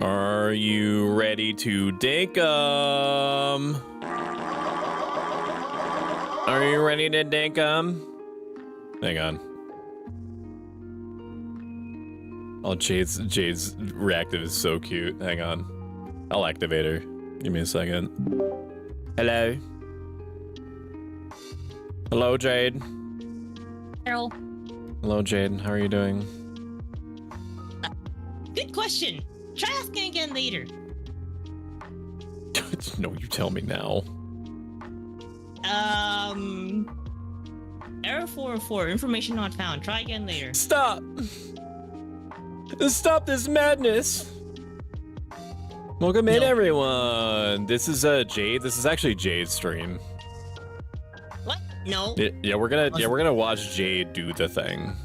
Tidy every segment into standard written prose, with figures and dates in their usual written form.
Are you ready to Dinkum? Are you ready to Dinkum? Hang on. Oh, Jade's reactive is so cute. Hang on. I'll activate her. Give me a second. Hello. Hello, Jade. Carol. Hello, Jade. How are you doing? Good question. Try asking again later. No, you tell me now. Error 404. Information not found. Try again later. Stop! Stop this madness! Welcome in, everyone. This is Jade. This is actually Jade's stream. What? No. Yeah, we're gonna watch Jade do the thing.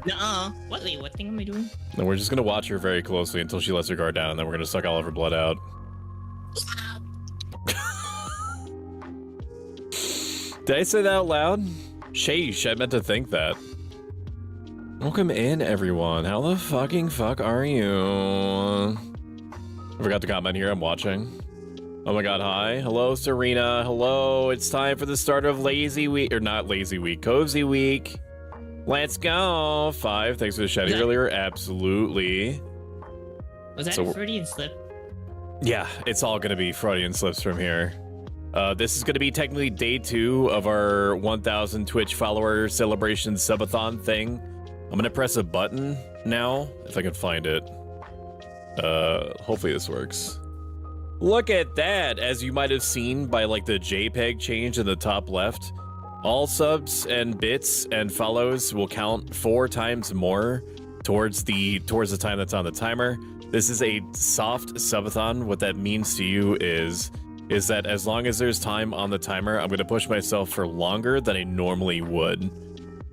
Nuh-uh. What? Wait, what thing am I doing? And we're just gonna watch her very closely until she lets her guard down, and then we're gonna suck all of her blood out. Did I say that out loud? Sheesh, I meant to think that. Welcome in, everyone. How the fuck are you? I forgot to comment here, I'm watching. Oh my god, hi. Hello, Serena. Hello, it's time for the start of Lazy Week, or not Lazy Week, Cozy Week. Let's go. 5, thanks for the shout earlier. Absolutely. Was that a Freudian slip? Yeah, it's all gonna be Freudian slips from here. This is gonna be technically day 2 of our 1,000 Twitch follower celebration subathon thing. I'm gonna press a button now, if I can find it. Hopefully this works. Look at that! As you might have seen by like the JPEG change in the top left, all subs and bits and follows will count 4 times more towards the time that's on the timer. This is a soft subathon. What that means to you is that as long as there's time on the timer, I'm gonna push myself for longer than I normally would.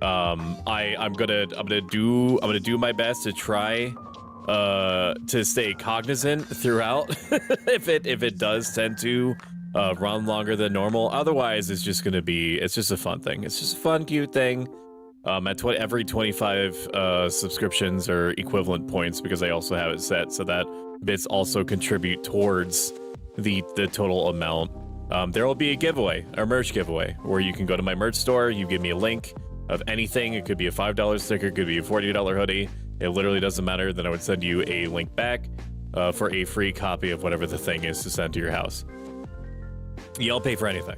I'm gonna do my best to try to stay cognizant throughout if it does tend to run longer than normal. Otherwise, it's just a fun thing. It's just a fun, cute thing. At every 25 subscriptions or equivalent points, because I also have it set so that bits also contribute towards the total amount. There will be a giveaway, a merch giveaway, where you can go to my merch store, you give me a link of anything. It could be a $5 sticker, it could be a $40 hoodie. It literally doesn't matter. Then I would send you a link back for a free copy of whatever the thing is to send to your house. You don't pay for anything.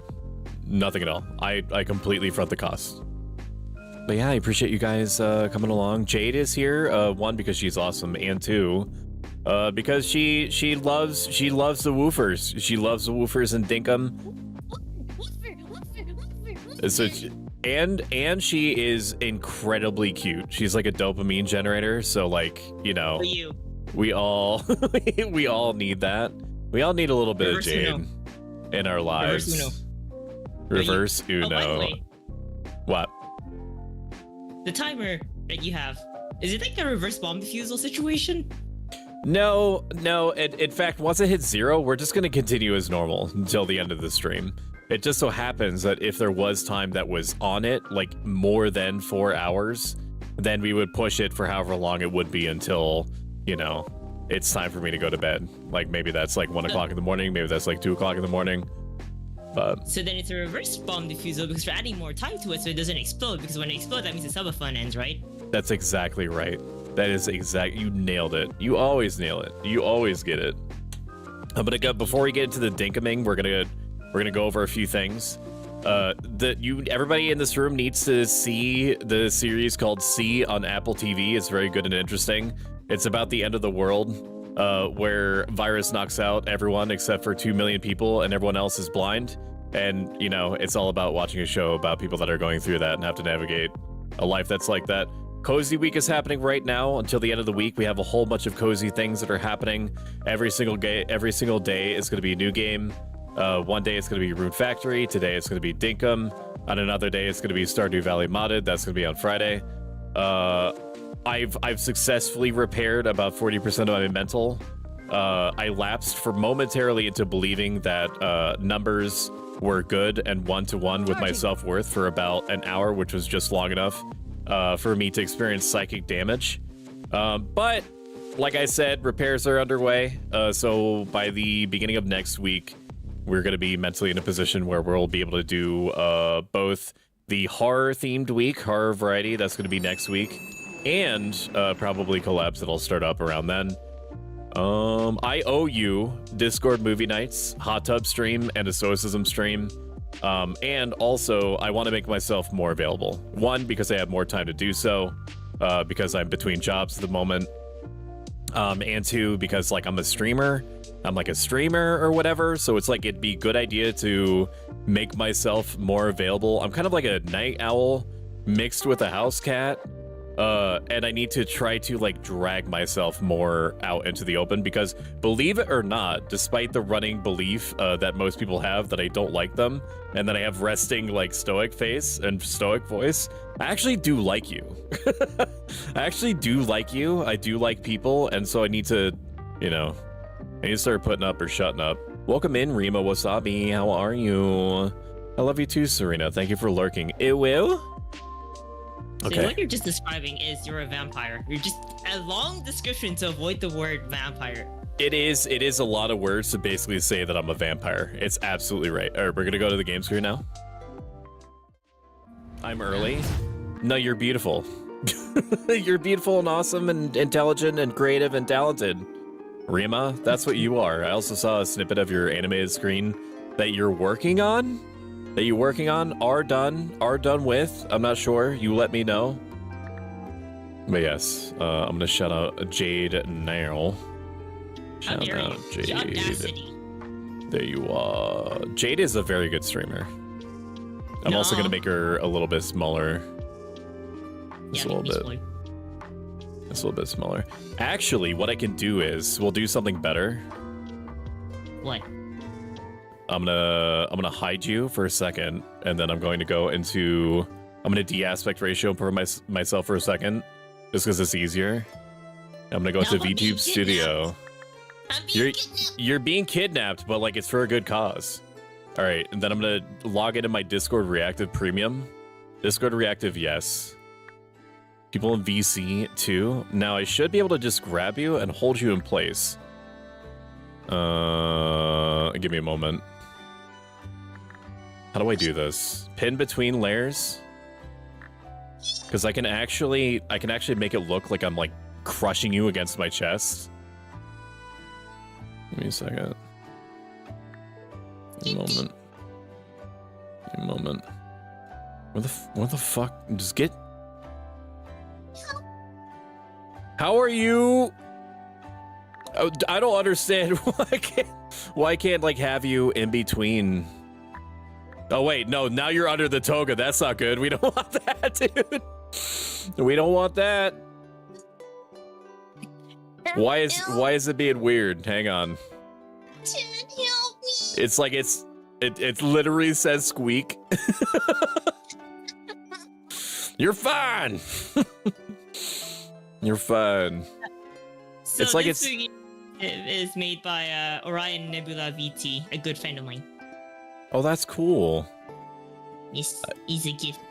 Nothing at all. I completely front the cost. But yeah, I appreciate you guys coming along. Jade is here, 1, because she's awesome, and 2, because she loves the woofers. She loves the woofers and Dinkum. So and she is incredibly cute. She's like a dopamine generator, so like, you know, For you. we all we all need that. We all need a little bit Reverse of Jade Uno. in our lives. Reverse Uno. Oh, by the way, What? the timer that you have, is it like a reverse bomb defusal situation? No. In fact, once it hits 0, we're just going to continue as normal until the end of the stream. It just so happens that if there was time that was on it, like more than 4 hours, then we would push it for however long it would be until, you know, it's time for me to go to bed. Like maybe that's like 1 o'clock in the morning, maybe that's like 2 o'clock in the morning. But So then it's a reverse bomb defusal because you're adding more time to it so it doesn't explode, because when it explodes, that means the subathon ends, right? that's exactly right. That is you nailed it. You always nail it. You always get it. I'm gonna go, before we get into the dinkuming, we're gonna go over a few things. Everybody in this room needs to see the series called C on Apple TV. It's very good and interesting. It's about the end of the world, where virus knocks out everyone except for 2 million people, and everyone else is blind. And you know, it's all about watching a show about people that are going through that and have to navigate a life that's like that. Cozy Week is happening right now until the end of the week. We have a whole bunch of cozy things that are happening every single day. Every single day is going to be a new game. One day it's going to be Rune Factory. Today it's going to be Dinkum. On another day it's going to be Stardew Valley modded. That's going to be on Friday. I've successfully repaired about 40% of my mental. I lapsed for momentarily into believing that numbers were good and one-to-one with my self-worth for about an hour, which was just long enough for me to experience psychic damage. But like I said, repairs are underway. So by the beginning of next week, we're going to be mentally in a position where we'll be able to do both the horror-themed week, horror variety, that's going to be next week, and probably collabs that'll start up around then. I owe you Discord movie nights, hot tub stream, and a stoicism stream. And also, I want to make myself more available. One, because I have more time to do so, because I'm between jobs at the moment. And two, because like I'm a streamer. I'm like a streamer or whatever, so it's like it'd be a good idea to make myself more available. I'm kind of like a night owl mixed with a house cat. And I need to try to like drag myself more out into the open because, believe it or not, despite the running belief that most people have that I don't like them and that I have resting like stoic face and stoic voice, I actually do like you. I actually do like you. I do like people, and so I need to, you know, I need to start putting up or shutting up. Welcome in, Rima Wasabi. How are you? I love you too, Serena. Thank you for lurking. Ew. Okay. So what you're just describing is you're a vampire. You're just a long description to avoid the word vampire. It is a lot of words to basically say that I'm a vampire. It's absolutely right. All right, we're gonna go to the game screen now. I'm early. No, you're beautiful. You're beautiful and awesome and intelligent and creative and talented. Rima, that's what you are. I also saw a snippet of your animated screen that you're working on. Are done with. I'm not sure. You let me know. But yes, I'm gonna shout out Jade now. Shout out Jade. The audacity. There you are. Jade is a very good streamer. I'm also gonna make her a little bit smaller. Just a little bit. Just a little bit smaller. Actually, what I can do is we'll do something better. What? I'm gonna hide you for a second, and then I'm going to go into. I'm gonna de-aspect ratio for myself for a second, just because it's easier. I'm gonna go into VTube Studio. You're being kidnapped, but like it's for a good cause. All right, and then I'm gonna log into my Discord Reactive Premium. Discord Reactive, yes. People in VC too. Now I should be able to just grab you and hold you in place. Give me a moment. How do I do this? Pin between layers? Because I can actually make it look like I'm like crushing you against my chest. Give me a second. A moment. A moment. What the fuck? Just get. How are you? I don't understand why I can't like have you in between. Oh wait, no, now you're under the toga. That's not good. We don't want that, dude. We don't want that. Why is it being weird? Hang on. Help me. It's like it literally says squeak. You're fine. You're fine. So it's like this is made by Orion Nebula VT, a good friend of mine. Oh, that's cool. He's a gift.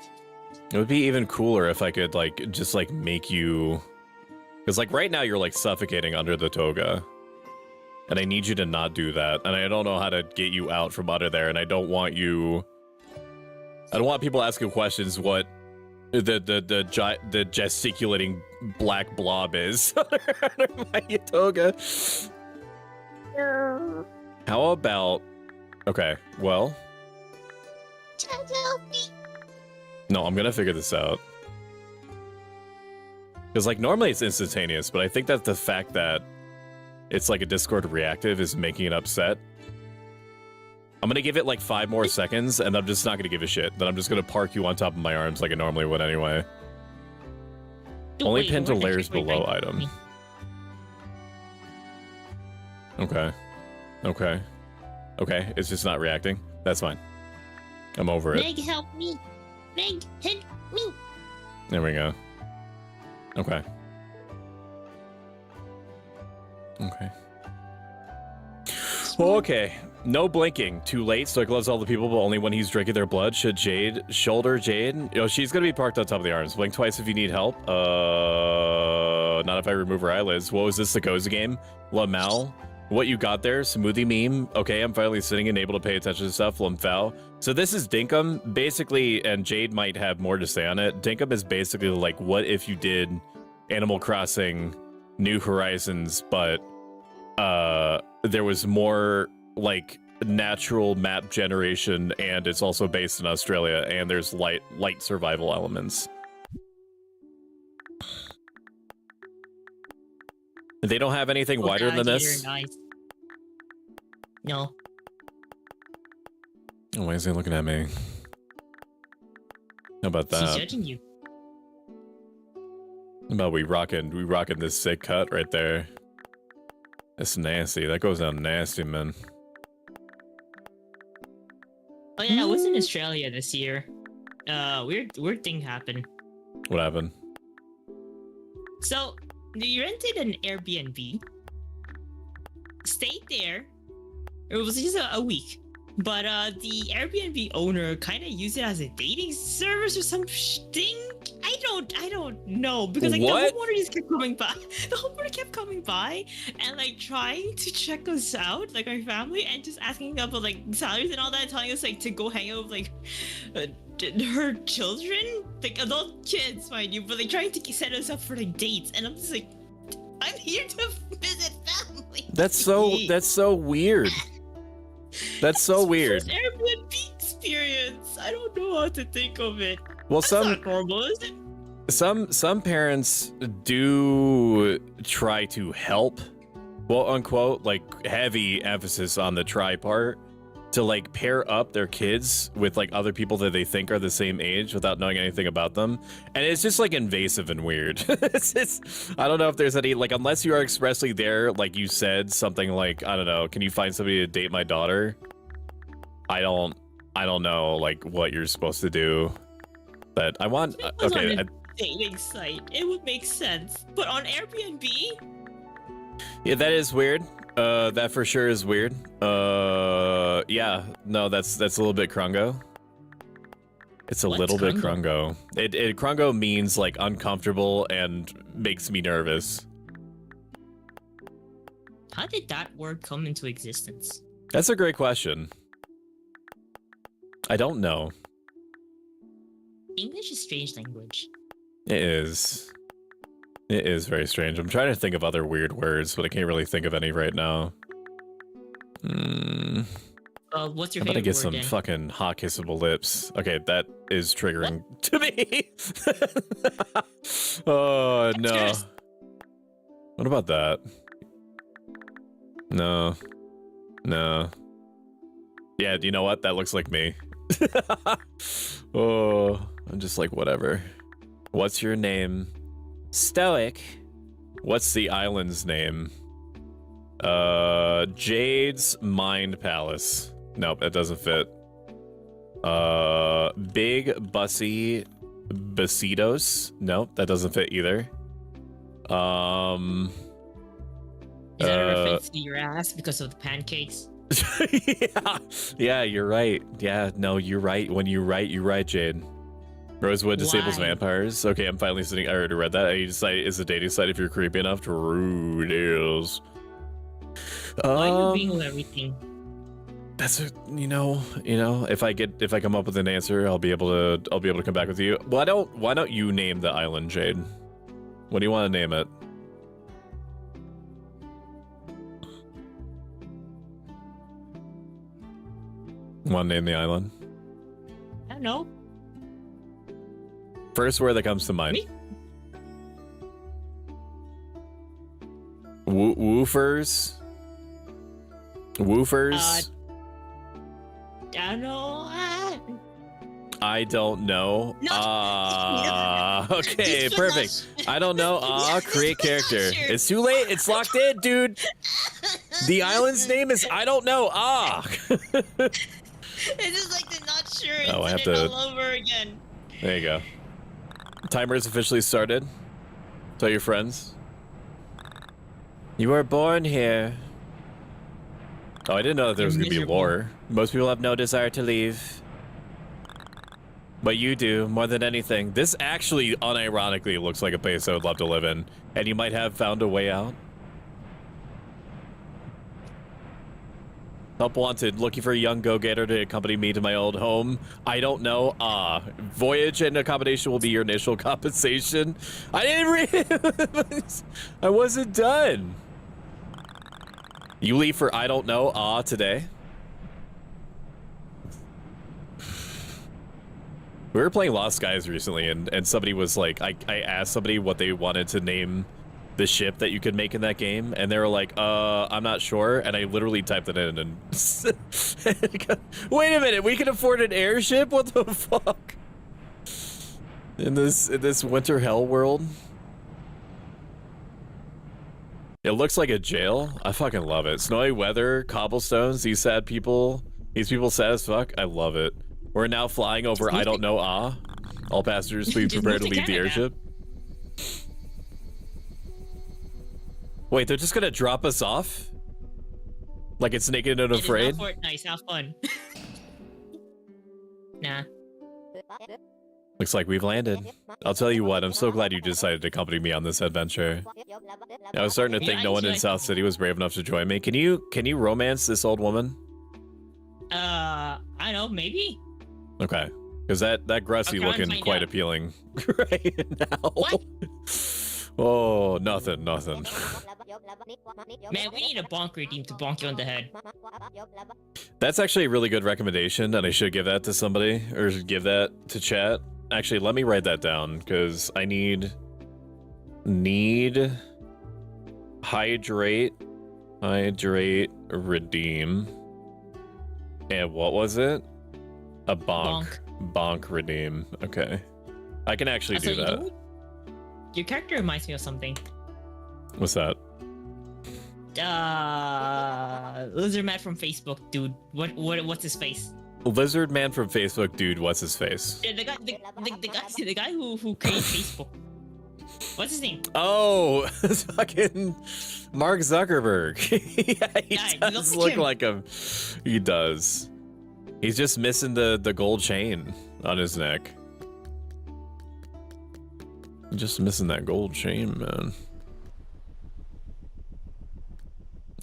It would be even cooler if I could like just like make you, because like right now you're like suffocating under the toga, and I need you to not do that. And I don't know how to get you out from under there. And I don't want people asking questions what the gesticulating black blob is under my toga. No. How about? Okay, well. Help me. No, I'm gonna figure this out. Because like normally it's instantaneous, but I think that the fact that it's like a Discord reactive is making it upset. I'm gonna give it like 5 more seconds, and I'm just not gonna give a shit. Then I'm just gonna park you on top of my arms like I normally would anyway. Only pinned to layers below item. Okay. Okay. Okay, it's just not reacting. That's fine. I'm over it. Meg, help me. Meg, help me. There we go. Okay. Okay. Okay. No blinking. Too late. Stoic loves all the people, but only when he's drinking their blood. Should Jade shoulder Jade? You know, she's gonna be parked on top of the arms. Blink twice if you need help. though. Not if I remove her eyelids. What was this, the Goza game? Lamal? What you got there? Smoothie meme? Okay, I'm finally sitting and able to pay attention to stuff. Lamphal. So this is Dinkum. Basically, and Jade might have more to say on it. Dinkum is basically like, what if you did Animal Crossing New Horizons, but there was more like natural map generation, and it's also based in Australia, and there's light survival elements. They don't have anything wider than this. Nice. No. Oh, why is he looking at me? How about that? She's judging you. How about we rocking this sick cut right there? That's nasty. That goes down nasty, man. Oh yeah, I was in Australia this year. Weird thing happened. What happened? So, you rented an Airbnb, stayed there. It was just a week, but the Airbnb owner kind of used it as a dating service or something. I don't know, because like What? the homeowner just kept coming by. The homeowner kept coming by and like trying to check us out, like our family, and just asking about like salaries and all that, telling us like to go hang out with like her children, like adult kids, mind you, but like trying to set us up for like dates. And I'm just like, I'm here to visit family. That's so weird. That's so weird. First Airbnb experience. I don't know how to think of it. Well, That's not normal, is it? some parents do try to help, quote unquote, like heavy emphasis on the try part, to like pair up their kids with like other people that they think are the same age without knowing anything about them. And it's just like invasive and weird. I don't know if there's any, like, unless you are expressly there, like you said something like, I don't know, can you find somebody to date my daughter? I don't know like what you're supposed to do, but I want, If it was okay. on a dating site, it would make sense. But on Airbnb, Yeah, that is weird. That for sure is weird. Yeah, no, that's a little bit crungo. It's a What's little bit crungo? crungo. Crungo means like uncomfortable and makes me nervous. how did that word come into existence? That's a great question. I don't know. English is a strange language. It is. It is very strange. I'm trying to think of other weird words, but I can't really think of any right now. What's your I'm gonna favorite get word some then? fucking hot kissable lips. Okay, that is triggering to me. Oh no. Cheers. What about that? No. No. Yeah, do you know what? That looks like me. Oh, I'm just like, whatever. What's your name? Stoic. What's the island's name? Jade's Mind Palace. Nope, that doesn't fit. Big Bussy Basitos. Nope, that doesn't fit either. Is that a reference to your ass because of the pancakes? Yeah, you're right. Yeah, no, you're right. When you write, Jade. Rosewood disables Why? vampires. Okay, I'm finally sitting. I already read that. You decide is a dating site if you're creepy enough. True, it is. Why are you being with everything? That's a, you know. If I come up with an answer, I'll be able to come back with you. Why don't you name the island, Jade? What do you want to name it? Want to name the island? I don't know. First word that comes to mind. Me? Woofers. Woofers. I don't know. I don't know. No. Okay, Just perfect. I don't know. Create character. Sure. It's too late. It's locked in, dude. The island's name is I don't know. It's just like the not sure Oh, I have incident to- all over again. There you go. Timer is officially started. Tell your friends. You were born here. Oh, I didn't know that there was You're gonna be miserable. war. Most people have no desire to leave. But you do, more than anything. This actually, unironically, looks like a place I would love to live in. And you might have found a way out. Help wanted, looking for a young go-getter to accompany me to my old home. I don't know. Voyage and accommodation will be your initial compensation. I didn't read it. I wasn't done. You leave for I don't know, today. We were playing Lost Skies recently, and somebody was like, I asked somebody what they wanted to name the ship that you could make in that game, and they were like, I'm not sure, and I literally typed it in, and wait a minute, we can afford an airship? What the fuck? In this winter hell world? It looks like a jail. I fucking love it. Snowy weather, cobblestones, these people sad as fuck. I love it. We're now flying over I don't know, All passengers, please prepare to leave the airship. Wait, they're just gonna drop us off? Like it's naked and afraid? Nice, have fun. Nah. Looks like we've landed. I'll tell you what, I'm so glad you decided to accompany me on this adventure. I was starting to think no one in South City was brave enough to join me. Can you romance this old woman? I don't know, maybe? Okay. Because that Grussie looking quite appealing right now. What? Oh, nothing. Man, we need a bonk redeem to bonk you on the head. That's actually a really good recommendation, and I should give that to somebody, or give that to chat. Actually, let me write that down, because I need hydrate, redeem, and what was it? A bonk redeem. Okay. I can actually do that. You know, your character reminds me of something. What's that? Lizard Man from Facebook, dude. What's his face? Lizard Man from Facebook, dude. What's his face? Yeah, the guy who created Facebook. What's his name? Oh, fucking Mark Zuckerberg. Yeah, he does look like him. He does. He's just missing the gold chain on his neck. Just missing that gold chain, man.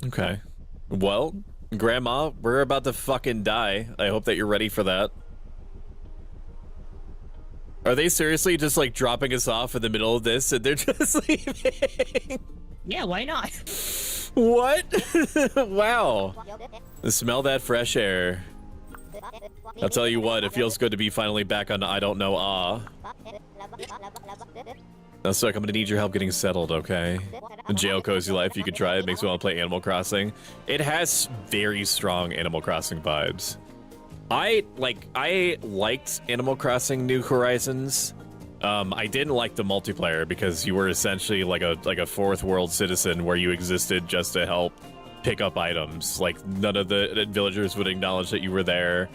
Okay. Well, Grandma, we're about to fucking die. I hope that you're ready for that. Are they seriously just like dropping us off in the middle of this and they're just leaving? Yeah, why not? What? Wow. Smell that fresh air. I'll tell you what, it feels good to be finally back on I don't know, Now, Stoic, I'm gonna need your help getting settled, okay? Jail Cozy Life, you can try it. Makes me want to play Animal Crossing. It has very strong Animal Crossing vibes. I liked Animal Crossing New Horizons. I didn't like the multiplayer because you were essentially like a fourth world citizen where you existed just to help pick up items. Like none of the villagers would acknowledge that you were there.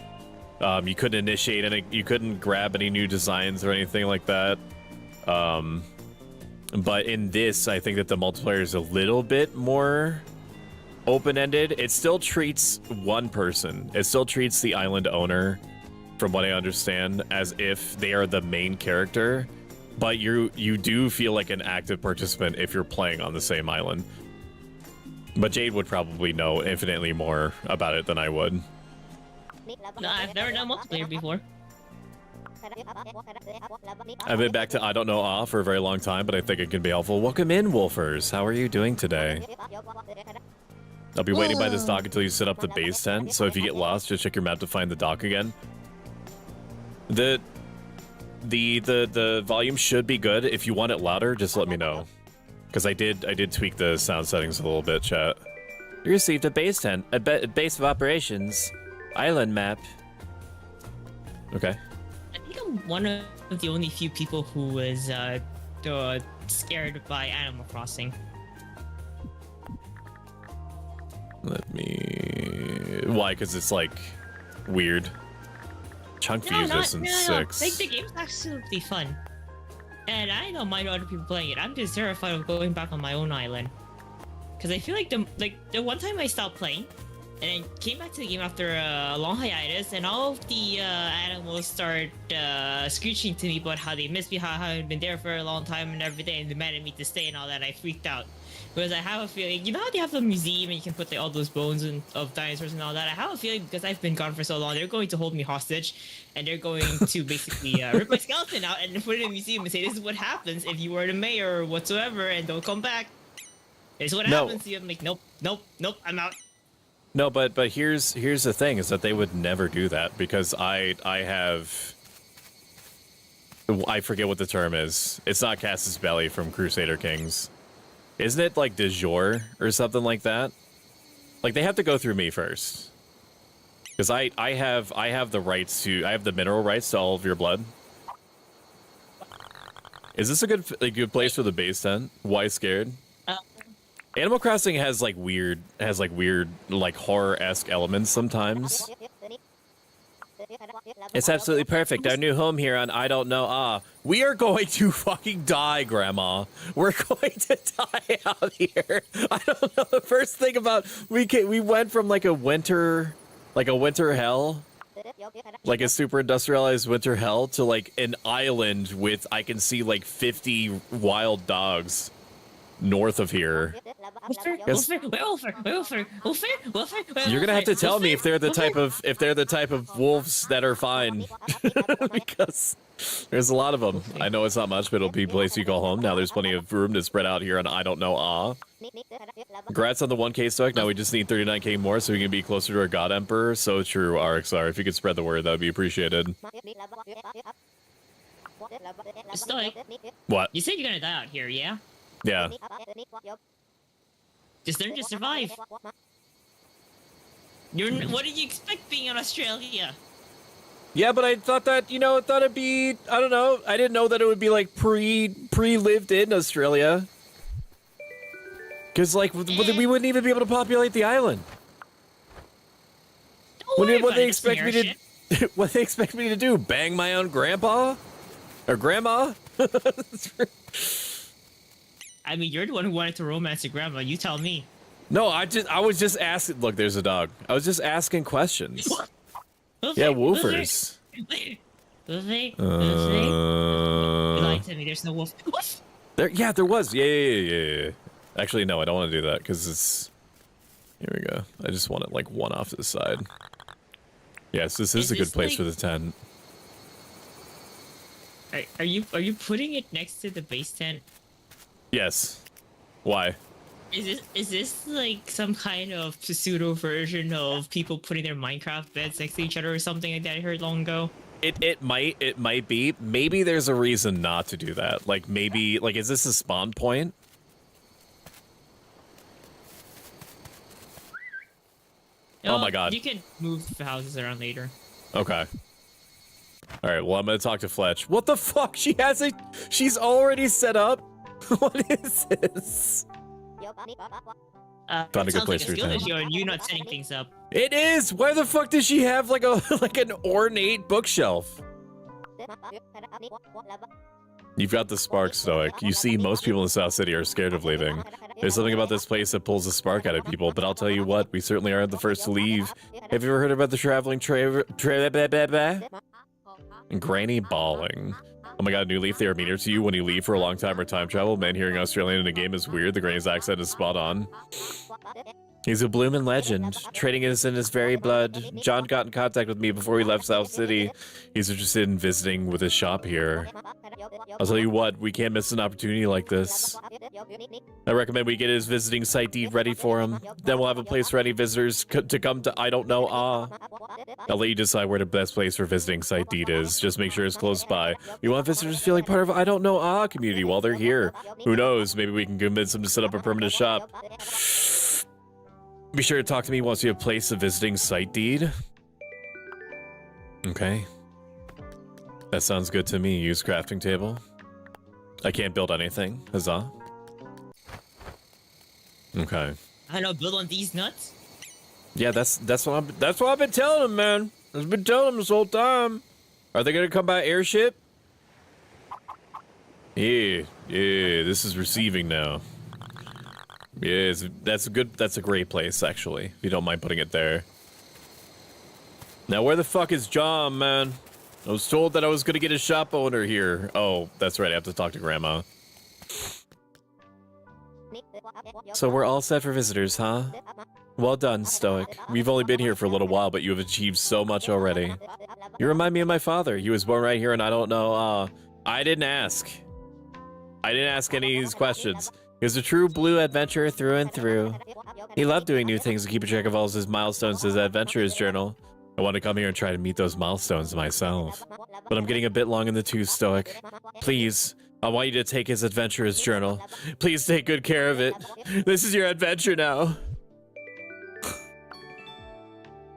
You couldn't initiate any, you couldn't grab any new designs or anything like that. But in this, I think that the multiplayer is a little bit more open-ended. It still treats one person. It still treats the island owner, from what I understand, as if they are the main character. But you do feel like an active participant if you're playing on the same island. But Jade would probably know infinitely more about it than I would. No, I've never done multiplayer before. I've been back to I don't know for a very long time, but I think it can be helpful. Welcome in, Wolfers. How are you doing today? I'll be waiting by this dock until you set up the base tent, so if you get lost, just check your map to find the dock again. The volume should be good. If you want it louder, just let me know. Because I did tweak the sound settings a little bit, chat. You received a base tent, a base of operations, island map. Okay. I think I'm one of the only few people who was scared by Animal Crossing. Let me... Why? Because it's like weird. Chunk view distance 6. Like the game's absolutely fun. And I don't mind other people playing it. I'm just terrified of going back on my own island. Because I feel like the one time I stopped playing, and then came back to the game after a long hiatus, and all of the animals start screeching to me about how they miss me, how I haven't been there for a long time and everything, and demanded me to stay and all that. And I freaked out. Because I have a feeling, you know how they have the museum and you can put like, all those bones of dinosaurs and all that? I have a feeling because I've been gone for so long, they're going to hold me hostage and they're going to basically rip my skeleton out and put it in a museum and say, this is what happens if you were the mayor or whatsoever and don't come back. This is what happens to you. I'm like, nope, I'm out. No, but here's the thing is that they would never do that because I forget what the term is. It's not Cass's belly from Crusader Kings. Isn't it like de jure or something like that? Like they have to go through me first. Because I have the rights to, I have the mineral rights to all of your blood. Is this a good place for the base tent? Why scared? Animal Crossing has like weird like horror-esque elements sometimes. It's absolutely perfect. Our new home here on I Don't Know. We are going to fucking die, Grandma. We're going to die out here. I don't know. The first thing about we went from like a winter hell, like a super industrialized winter hell, to like an island with I can see like 50 wild dogs north of here. You're gonna have to tell me if they're the type of wolves that are fine, because there's a lot of them. I know it's not much, but it'll be a place you call home. Now there's plenty of room to spread out here on I Don't Know. Congrats on the 1K Stoic. Now we just need 39K more so we can be closer to our God Emperor. So true, RXR. If you could spread the word, that would be appreciated. Stoic. What? You said you're gonna die out here, yeah? Yeah. Just learn to survive. What did you expect being in Australia? Yeah, but I thought that, I thought it'd be, I don't know. I didn't know that it would be like pre-lived in Australia. Because like, we wouldn't even be able to populate the island. What they expect me to, what they expect me to do? Bang my own grandpa? Or grandma? I mean, you're the one who wanted to romance your grandma. You tell me. No, I was just asking. Look, there's a dog. I was just asking questions. Yeah, woofers. You lied to me. There's no wolf. What? There was. Yeah. Actually, no, I don't want to do that because it's. Here we go. I just want it like one off to the side. Yes, this is a good place for the tent. Are you putting it next to the base tent? Yes. Why? Is this like some kind of pseudo version of people putting their Minecraft beds next to each other or something like that I heard long ago? It might be. Maybe there's a reason not to do that. Like maybe is this a spawn point? Oh my god. You can move the houses around later. Okay. All right, well I'm going to talk to Fletch. What the fuck? She's already set up? What is this? Found a good place for you not setting things up. It is. Why the fuck does she have like an ornate bookshelf? You've got the spark, Stoic. You see, most people in the South City are scared of leaving. There's something about this place that pulls a spark out of people, but I'll tell you what, we certainly aren't the first to leave. Have you ever heard about the traveling Granny bawling? Oh my god, New Leaf, they are meaner to you when you leave for a long time or time travel. Man, hearing Australian in a game is weird. The Granny's accent is spot on. He's a bloomin' legend. Trading is in his very blood. John got in contact with me before we left South City. He's interested in visiting with his shop here. I'll tell you what, we can't miss an opportunity like this. I recommend we get his visiting site deed ready for him. Then we'll have a place for any visitors to come to I Don't Know. I'll let you decide where the best place for visiting site deed is. Just make sure it's close by. We want visitors to feel like part of I Don't Know community while they're here. Who knows, maybe we can convince them to set up a permanent shop. Be sure to talk to me once you have placed a visiting site deed. Okay. That sounds good to me. Use crafting table. I can't build anything. Huzzah. Okay. I don't build on these nuts. Yeah, that's what I've been telling them, man. I've been telling them this whole time. Are they gonna come by airship? Yeah, this is receiving now. Yeah, that's a good. That's a great place, actually. If you don't mind putting it there. Now, where the fuck is John, man? I was told that I was gonna get a shop owner here. Oh, that's right. I have to talk to Grandma. So we're all set for visitors, huh? Well done, Stoic. We've only been here for a little while, but you have achieved so much already. You remind me of my father. He was born right here, and I don't know. I didn't ask. I didn't ask any of these questions. He was a true blue adventurer through and through. He loved doing new things and keeping track of all his milestones in his adventurer's journal. I want to come here and try to meet those milestones myself. But I'm getting a bit long in the tooth, Stoic. Please, I want you to take his adventurer's journal. Please take good care of it. This is your adventure now.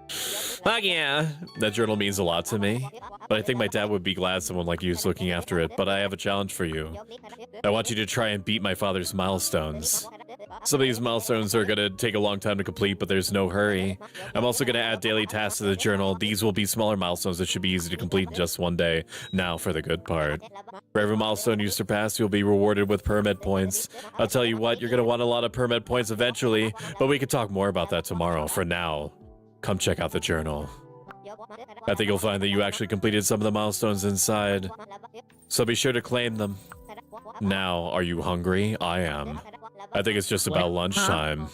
Fuck yeah. That journal means a lot to me. But I think my dad would be glad someone like you is looking after it. But I have a challenge for you. I want you to try and beat my father's milestones. Some of these milestones are going to take a long time to complete, but there's no hurry. I'm also going to add daily tasks to the journal. These will be smaller milestones that should be easy to complete in just one day. Now for the good part. For every milestone you surpass, you'll be rewarded with permit points. I'll tell you what, you're going to want a lot of permit points eventually, but we can talk more about that tomorrow. For now, come check out the journal. I think you'll find that you actually completed some of the milestones inside, so be sure to claim them. Now, are you hungry? I am. I think it's just about lunchtime.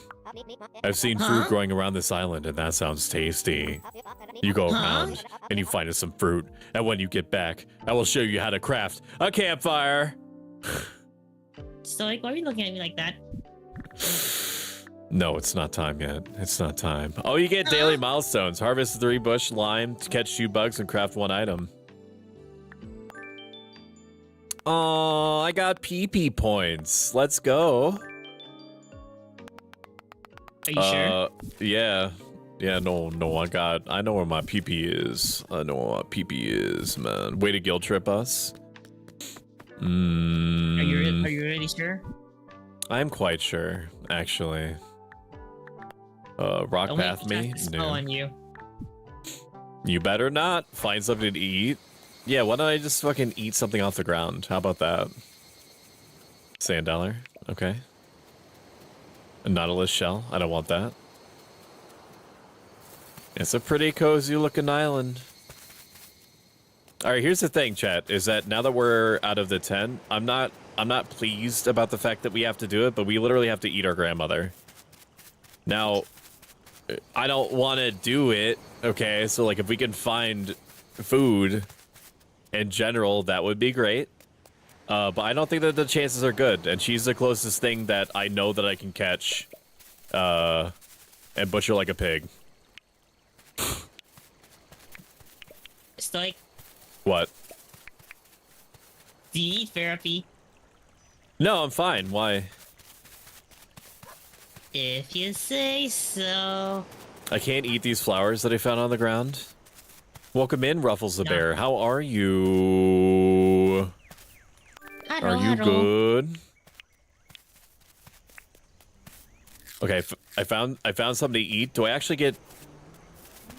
I've seen food growing around this island, and that sounds tasty. You go around, and you find us some fruit, and when you get back, I will show you how to craft a campfire. Stoic, why are you looking at me like that? No, it's not time yet. It's not time. Oh, you get daily milestones. Harvest 3 bush lime, catch 2 bugs, and craft 1 item. Oh, I got PP points. Let's go. Are you sure? Yeah. Yeah, no, I know where my PP is. I know where my PP is, man. Way to guilt trip us. Are you really sure? I'm quite sure, actually. Rock path me? No. On you. You better not. Find something to eat. Yeah, why don't I just fucking eat something off the ground? How about that? Sand dollar. Okay. A nautilus shell. I don't want that. It's a pretty cozy looking island. Alright, here's the thing, chat, is that now that we're out of the tent, I'm not pleased about the fact that we have to do it, but we literally have to eat our grandmother. Now, I don't want to do it, okay? So, like, if we can find food in general, that would be great. But I don't think that the chances are good, and she's the closest thing that I know that I can catch, and butcher like a pig. Stoic, What? do you need therapy? No, I'm fine. Why? If you say so. I can't eat these flowers that I found on the ground. Welcome in, Ruffles the Bear. How are you? Are you good? Okay, I found something to eat. Do I actually get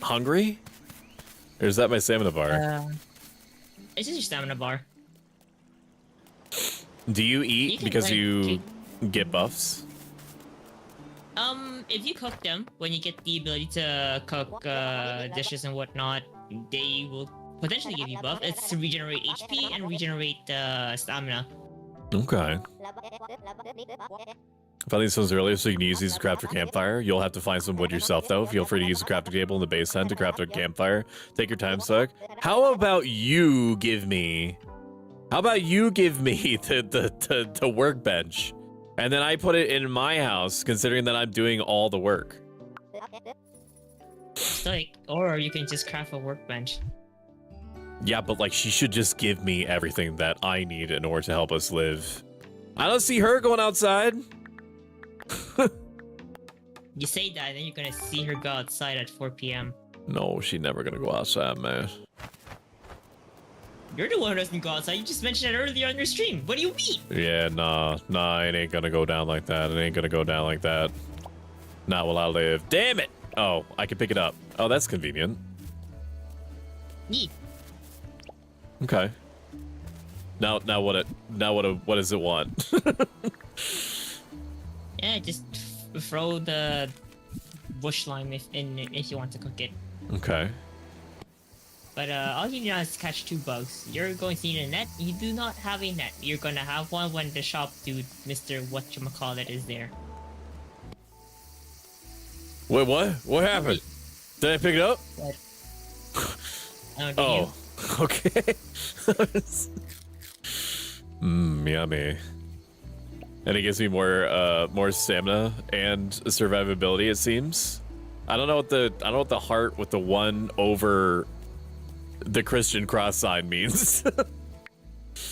hungry? Or is that my stamina bar? It's just your stamina bar. Do you eat because you get buffs? If you cook them, when you get the ability to cook dishes and whatnot, they will potentially give you buff. It's to regenerate HP and regenerate stamina. Okay. I found these ones earlier, so you can use these to craft a campfire. You'll have to find some wood yourself, though. Feel free to use the crafting table in the base tent to craft a campfire. Take your time, Stoic. How about you give me... How about you give me the workbench? And then I put it in my house, considering that I'm doing all the work. Stoic, or you can just craft a workbench. Yeah, but like she should just give me everything that I need in order to help us live. I don't see her going outside. You say that, and then you're gonna see her go outside at 4 p.m. No, she's never gonna go outside, man. You're the one who doesn't go outside. You just mentioned it earlier on your stream. What do you mean? Yeah, nah, it ain't gonna go down like that. It ain't gonna go down like that. Not while I live. Damn it! Oh, I can pick it up. Oh, that's convenient. Neat. Okay. Now what does it want? Yeah, just throw the bush lime if you want to cook it. Okay. But all you need is catch 2 bugs. You're going to need a net. You do not have a net. You're gonna have one when the shop dude, Mr. Whatchamacallit, is there. Wait, what? What happened? Did I pick it up? But, Oh, okay. Yummy. And it gives me more stamina and survivability. It seems. I don't know what the heart with the 1 over the Christian cross sign means.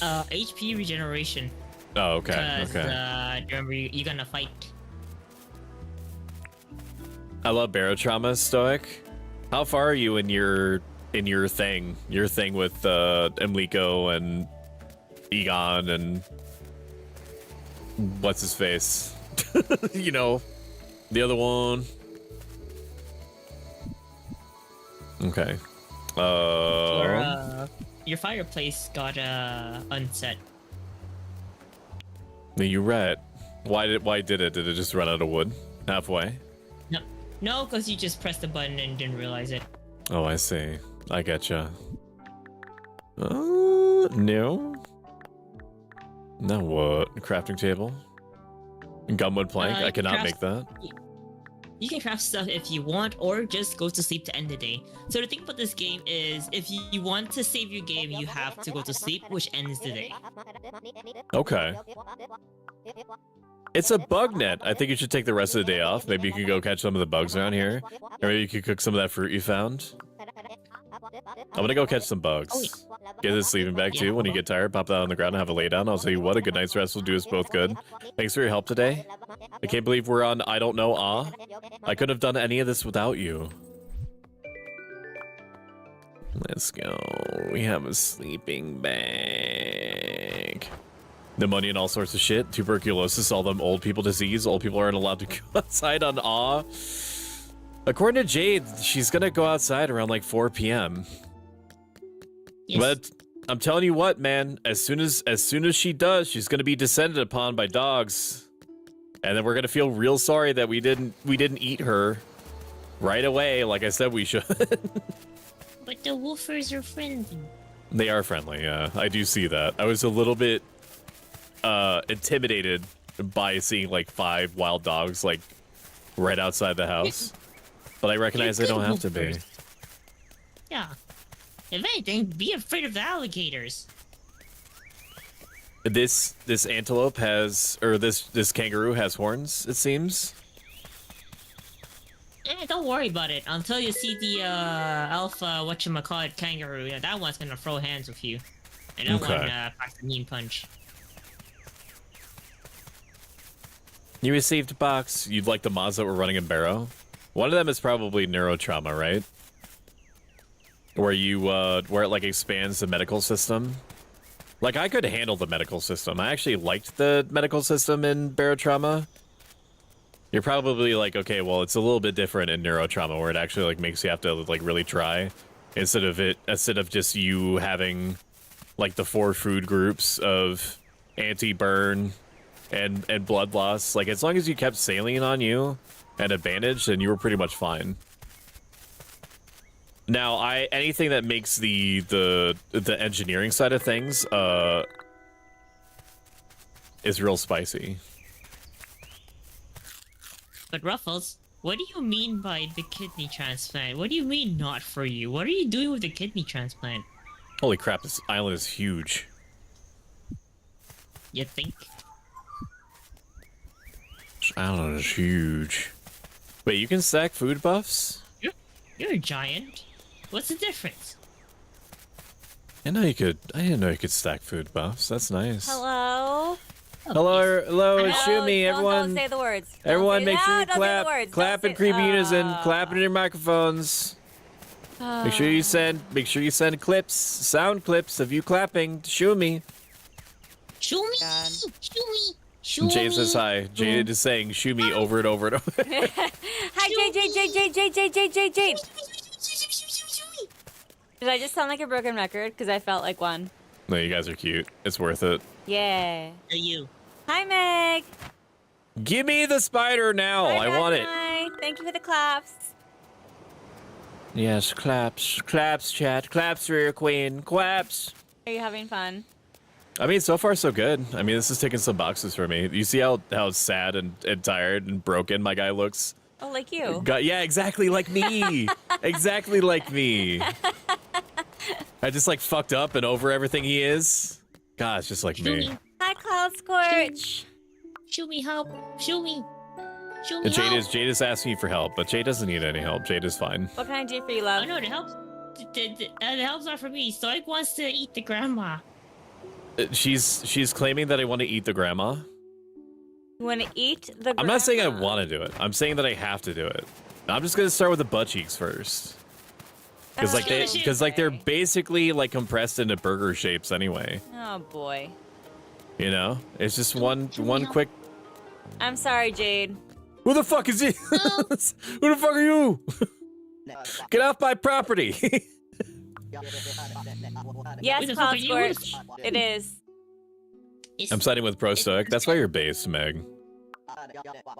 HP regeneration. Oh, okay. Okay. Remember, you're gonna fight. I love barotrauma, Stoic. How far are you in your thing with Emliko and Egon and what's his face? You know, the other one. Okay. Your fireplace got unset. You're right. Why did it? Did it just run out of wood halfway? No, because you just pressed the button and didn't realize it. Oh, I see. I getcha. No. Now what? Crafting table? Gumwood plank? I cannot make that. You can craft stuff if you want, or just go to sleep to end the day. So the thing about this game is, if you want to save your game, you have to go to sleep, which ends the day. Okay. It's a bug net. I think you should take the rest of the day off. Maybe you can go catch some of the bugs around here. Or maybe you could cook some of that fruit you found. I'm gonna go catch some bugs. Get this sleeping bag too. When you get tired, pop that on the ground and have a lay down. I'll tell you what, a good night's rest will do us both good. Thanks for your help today. I can't believe we're on I don't know I couldn't have done any of this without you. Let's go. We have a sleeping bag. Pneumonia and all sorts of shit. Tuberculosis, all them old people disease. Old people aren't allowed to go outside on awe. According to Jade, she's gonna go outside around like 4 p.m. Yes. But I'm telling you what, man, as soon as she does, she's gonna be descended upon by dogs. And then we're gonna feel real sorry that we didn't eat her right away, like I said we should. But the woofers are friendly. They are friendly, yeah. I do see that. I was a little bit intimidated by seeing like 5 wild dogs like right outside the house. But I recognize they don't have to be. Yeah. If anything, be afraid of the alligators. This antelope has, or this kangaroo has horns, it seems. Don't worry about it until you see the alpha whatchamacallit kangaroo. Yeah, that one's gonna throw hands with you. And that one packs a mean punch. You received a box. You'd like the mods that were running in Barrow? One of them is probably neurotrauma, right? Where you where it like expands the medical system. Like I could handle the medical system. I actually liked the medical system in barotrauma. You're probably like, okay, well, it's a little bit different in neurotrauma where it actually like makes you have to like really try instead of just you having like the 4 food groups of anti-burn and blood loss. Like as long as you kept saline on you and a bandage, then you were pretty much fine. Now, anything that makes the engineering side of things is real spicy. But Ruffles, what do you mean by the kidney transplant? What do you mean not for you? What are you doing with the kidney transplant? Holy crap, this island is huge. You think? This island is huge. Wait, you can stack food buffs? You're a giant. What's the difference? I didn't know you could stack food buffs. That's nice. Hello? Hello, shoot me, everyone. Don't say the words. Everyone, make sure you Don't say the words. clap Don't in say- creepy unison. Clap in your microphones. Make sure you send clips, sound clips of you clapping to Shoo me. Shoo me! God. Shoo me! Shoo Jade me! says hi. Jade is saying "shoo me" over and over and over. Hi, Jade. Did I just sound like a broken record? Because I felt like one. No, you guys are cute. It's worth it. Yeah. To you. Hi, Meg. Give me the spider now. Bye, I want it. Bye. Thank you for the claps. Yes, claps. Claps, chat. Claps for your queen. Claps. Are you having fun? I mean, so far so good. I mean, this is ticking some boxes for me. You see how sad and tired and broken my guy looks? Oh, like you. Yeah, exactly like me. Exactly like me. I just like fucked up and over everything he is. God, it's just like me. Hi, Cloud Scorch. Show me help. Show me. Show me Jade help. is asking you for help, but Jade doesn't need any help. Jade is fine. What can I do for you, Oh love? no, the help. The help's not for me. Stoic wants to eat the grandma. She's claiming that I want to eat the grandma. You want to eat the I'm not saying I grandma? want to do it. I'm saying that I have to do it. I'm just gonna start with the butt cheeks first. Because like they're basically like compressed into burger shapes anyway. Oh boy. You know, it's just one quick. I'm sorry, Jade. Who the fuck is he? Who the fuck are you? Get off my property. Yes, Who the fuck Cloud are you? Scorch. It is. I'm siding with Pro Stoic. That's why you're based, Meg.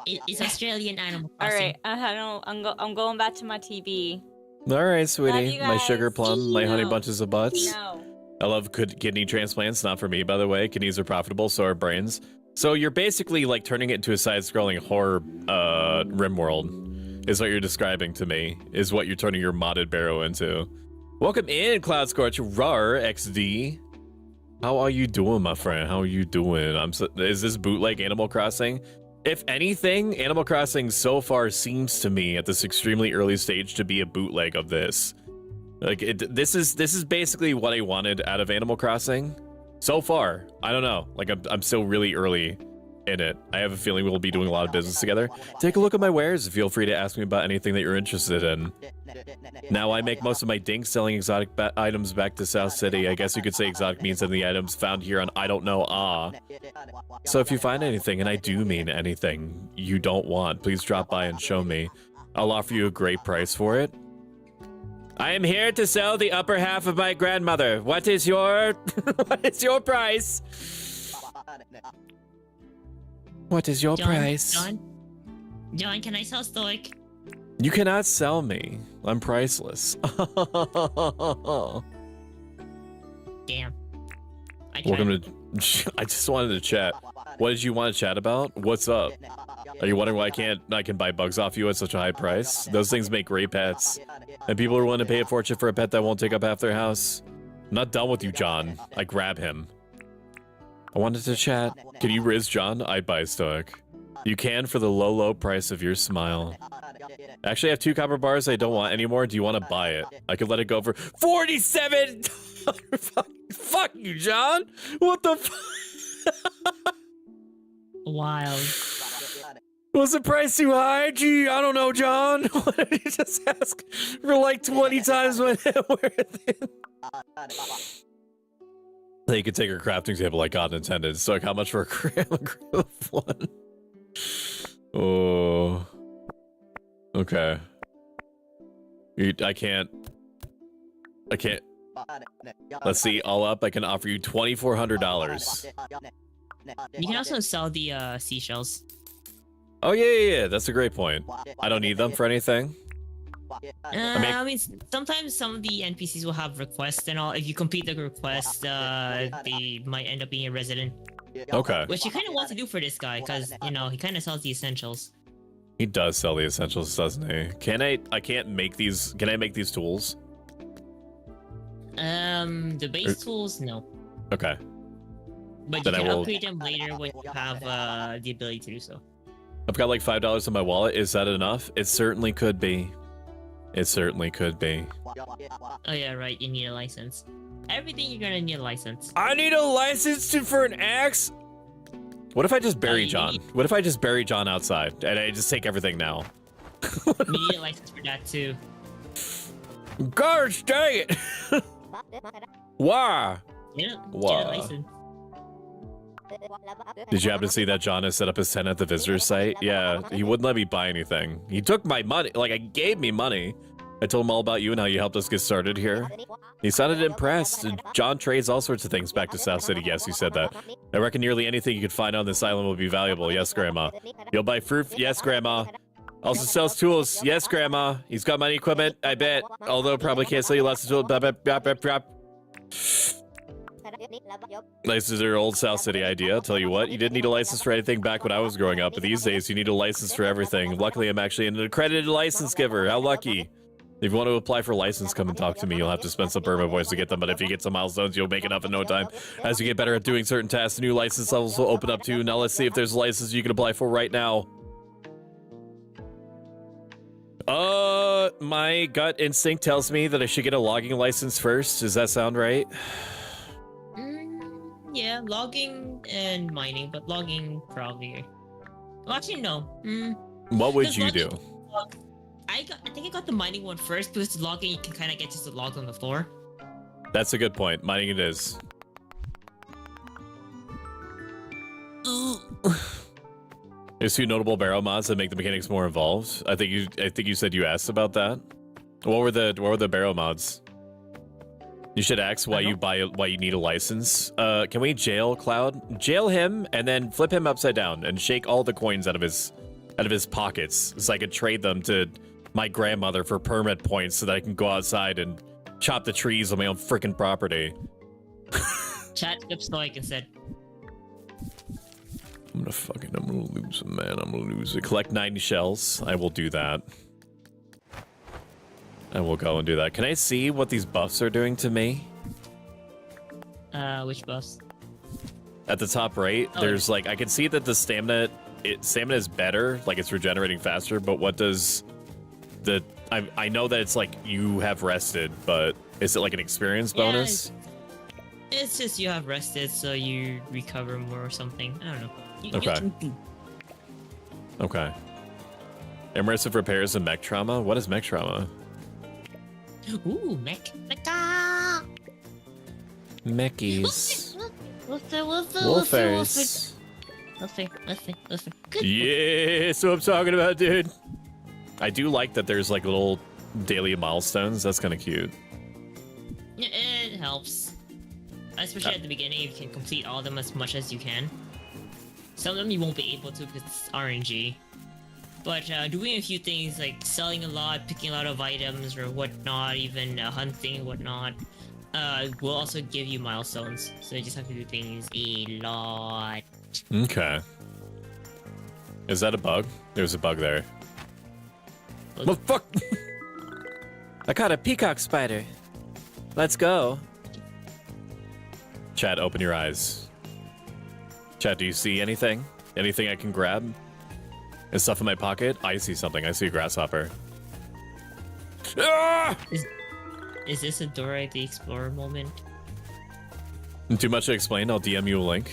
It's Australian Animal All Crossing. right. I'm going back to my TV. All right, Love sweetie. you My guys. sugar plum, my honey No. bunches of butts. No. I love kidney transplants. Not for me, by the way. Kidneys are profitable, so are brains. So you're basically like turning it into a side-scrolling horror RimWorld, is what you're describing to me. Is what you're turning your modded barrow into. Welcome in, Cloud Scorch, Rar XD. How are you doing, my friend? How are you doing? Is this bootleg Animal Crossing? If anything, Animal Crossing so far seems to me at this extremely early stage to be a bootleg of this. Like this is basically what I wanted out of Animal Crossing. So far, I don't know. Like I'm still really early in it. I have a feeling we'll be doing a lot of business together. Take a look at my wares. Feel free to ask me about anything that you're interested in. Now I make most of my dinks selling exotic items back to South City. I guess you could say exotic means any items found here on I don't know. So if you find anything, and I do mean anything, you don't want, please drop by and show me. I'll offer you a great price for it. I am here to sell the upper half of my grandmother. What is your what is your price? What is your price? John, can I sell Stoic? You cannot sell me. I'm priceless. Damn. Welcome to. I just wanted to chat. What did you want to chat about? What's up? Are you wondering why I can buy bugs off you at such a high price? Those things make great pets, and people are willing to pay a fortune for a pet that won't take up half their house. I'm not done with you, John. I grab him. I wanted to chat. Can you riz John? I'd buy Stoic. You can for the low, low price of your smile. Actually, I have 2 copper bars I don't want anymore. Do you want to buy it? I could let it go for 47. Fuck you, John. What the fuck? Wild. Was the price too high? Gee, I don't know, John. Why did you just ask for like 20 times what it worth it? You could take her crafting table like God intended. So like how much for a gram of one? Oh. Okay. I can't. Let's see, all up, I can offer you $2,400. You can also sell the seashells. Oh, yeah, that's a great point. I don't need them for anything. I mean, sometimes some of the NPCs will have requests and all. If you complete the request, they might end up being a resident. Okay. Which you kind of want to do for this guy, because, you know, he kind of sells the essentials. He does sell the essentials, doesn't he? I can't make these, can I make these tools? The base tools, no. Okay. But you can upgrade them later when you have the ability to do so. I've got like $5 in my wallet. Is that enough? It certainly could be. It certainly could be. Oh yeah, right. You need a license. Everything you're gonna need a license. I need a license for an axe? What if I just bury John? What if I just bury John outside and I just take everything now? You need a license for that too. Gosh dang it! Why? Get a Wow. license. Did you happen to see that John has set up his tent at the visitor site? Yeah, he wouldn't let me buy anything. He took my money, like I gave me money. I told him all about you and how you helped us get started here. He sounded impressed. John trades all sorts of things back to South City. Yes, he said that. I reckon nearly anything you could find on this island will be valuable. Yes, Grandma. He'll buy fruit. Yes, Grandma. Also sells tools. Yes, Grandma. He's got mining equipment, I bet. Although probably can't sell you lots of tools. Licenses are old South City idea. I'll tell you what, you didn't need a license for anything back when I was growing up, but these days you need a license for everything. Luckily, I'm actually an accredited license giver. How lucky. If you want to apply for a license, come and talk to me. You'll have to spend some Burma points to get them, but if you get some milestones, you'll make it up in no time. As you get better at doing certain tasks, new license levels will open up too. Now let's see if there's a license you can apply for right now. My gut instinct tells me that I should get a logging license first. Does that sound right? Yeah, logging and mining, but logging probably. Well, actually, no. What would you do? I think I got the mining one first because the logging you can kind of get just the logs on the floor. That's a good point. Mining it is. There's 2 notable barrel mods that make the mechanics more involved. I think you said you asked about that. What were the barrel mods? You should ask why you need a license. Can we jail Cloud? Jail him and then flip him upside down and shake all the coins out of his pockets so I could trade them to my grandmother for permit points so that I can go outside and chop the trees on my own freaking property. Chat flips Stoic and said, I'm gonna lose it, man. I'm gonna lose it. Collect 90 shells. I will do that. I will go and do that. Can I see what these buffs are doing to me? which buffs? At the top right, there's like, I can see that the stamina is better, like it's regenerating faster, but what does the, I know that it's like you have rested, but is it like an experience bonus? It's just you have rested, so you recover more or something. I don't know. Okay. Okay. Immersive repairs and mech trauma? What is mech trauma? Ooh, mecha! Meckies. Wolfers. Wolfer. Good. Yeah, that's what I'm talking about, dude. I do like that there's like little daily milestones. That's kind of cute. It helps. Especially at the beginning, you can complete all of them as much as you can. Some of them you won't be able to because it's RNG. But doing a few things like selling a lot, picking a lot of items or whatnot, even hunting and whatnot, will also give you milestones. So you just have to do things a lot. Okay. Is that a bug? There's a bug there. Well, fuck! I caught a peacock spider. Let's go. Chat, open your eyes. Chat, do you see anything? Anything I can grab? Is stuff in my pocket? I see something. I see a grasshopper. Ah! Is this a Dora the Explorer moment? Too much to explain? I'll DM you a link.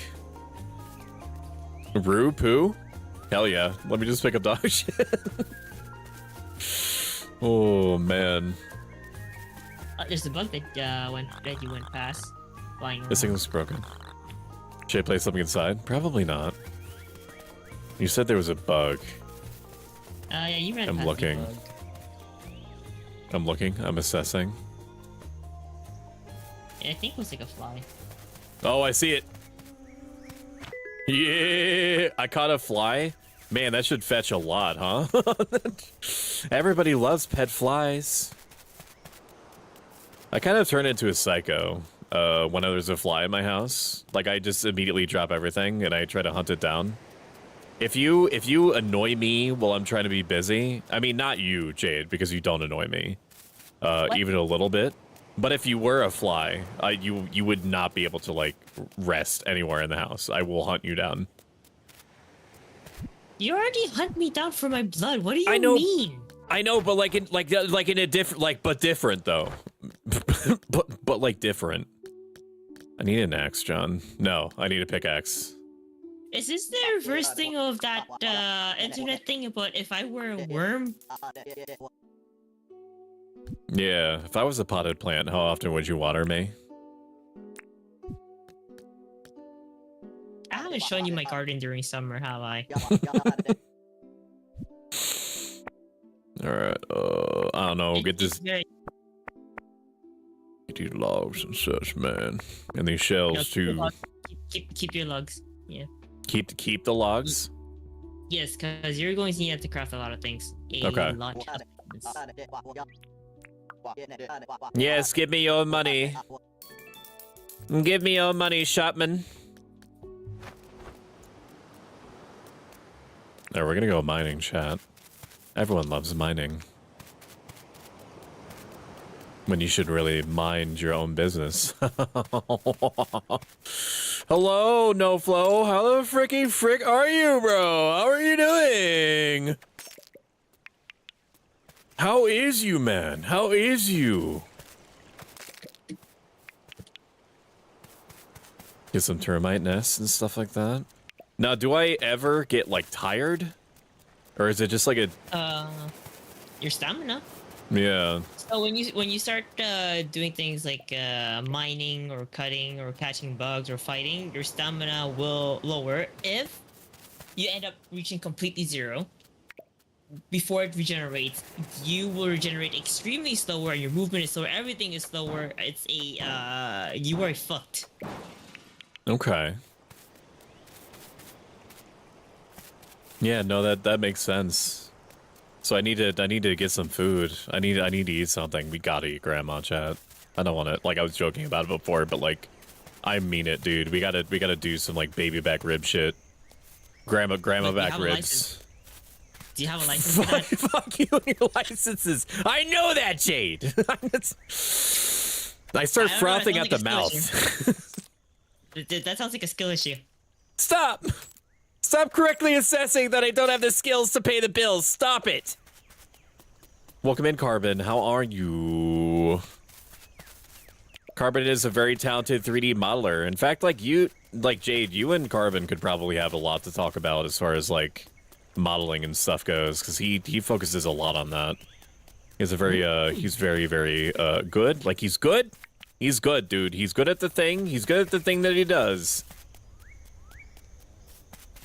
Roo poo? Hell yeah. Let me just pick up dog shit. Oh, man. There's a bug that you went past. Flying around. This thing looks broken. Should I place something inside? Probably not. You said there was a bug. Yeah, you ran I'm past looking. the bug. I'm looking. I'm assessing. Yeah, I think it was like a fly. Oh, I see it. Yeah, I caught a fly. Man, that should fetch a lot, huh? Everybody loves pet flies. I kind of turn into a psycho when there's a fly in my house. Like, I just immediately drop everything and I try to hunt it down. If you annoy me while I'm trying to be busy, I mean, not you, Jade, because you don't annoy me, even a little bit. But if you were a fly, you would not be able to like rest anywhere in the house. I will hunt you down. You already hunt me down for my blood. What do you mean? I know, but like in a different, but different though. but like different. I need an axe, John. No, I need a pickaxe. Is this the reverse thing of that internet thing about if I were a worm? Yeah, if I was a potted plant, how often would you water me? I haven't shown you my garden during summer, have I? Alright, I don't know, get this... these logs and such, man. And these shells too. Keep your logs. Yeah. Keep the logs. Yes, because you're going to need to craft a lot of things. Okay. Yes, give me your money. Give me your money, shopman. Alright, we're gonna go mining, chat. Everyone loves mining. When you should really mind your own business. Hello, NoFlow. How the fricky frick are you, bro? How are you doing? How is you, man? How is you? Get some termite nests and stuff like that. Now, do I ever get, like, tired? Or is it just like a... Your stamina. Yeah. So when you start doing things like mining or cutting or catching bugs or fighting, your stamina will lower if you end up reaching completely zero. Before it regenerates, you will regenerate extremely slower and your movement is slower, everything is slower. It's a you are fucked. Okay. Yeah, no, that makes sense. So I need to get some food. I need to eat something. We gotta eat, Grandma, chat. I don't want to, like, I was joking about it before, but like, I mean it, dude. We gotta do some like baby back rib shit. Grandma back ribs. Do you have a license for that? Fuck you and your licenses. I know that, Jade. I start frothing at the mouth. That sounds like a skill issue. Stop! Stop correctly assessing that I don't have the skills to pay the bills. Stop it! Welcome in, Carbon. How are you? Carbon is a very talented 3D modeler. In fact, like Jade, you and Carbon could probably have a lot to talk about as far as like modeling and stuff goes, because he focuses a lot on that. He's a very he's very good. Like, he's good. He's good, dude. He's good at the thing. He's good at the thing that he does.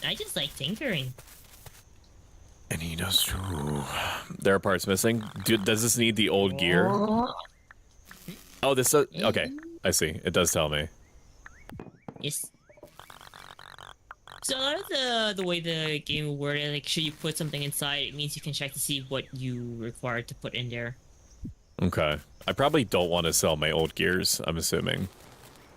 I just like tinkering. And he does too. There are parts missing. Does this need the old gear? Oh, this... okay, I see. It does tell me. Yes. So a lot of the way the game will work, like, should you put something inside, it means you can check to see what you require to put in there. Okay. I probably don't want to sell my old gears, I'm assuming.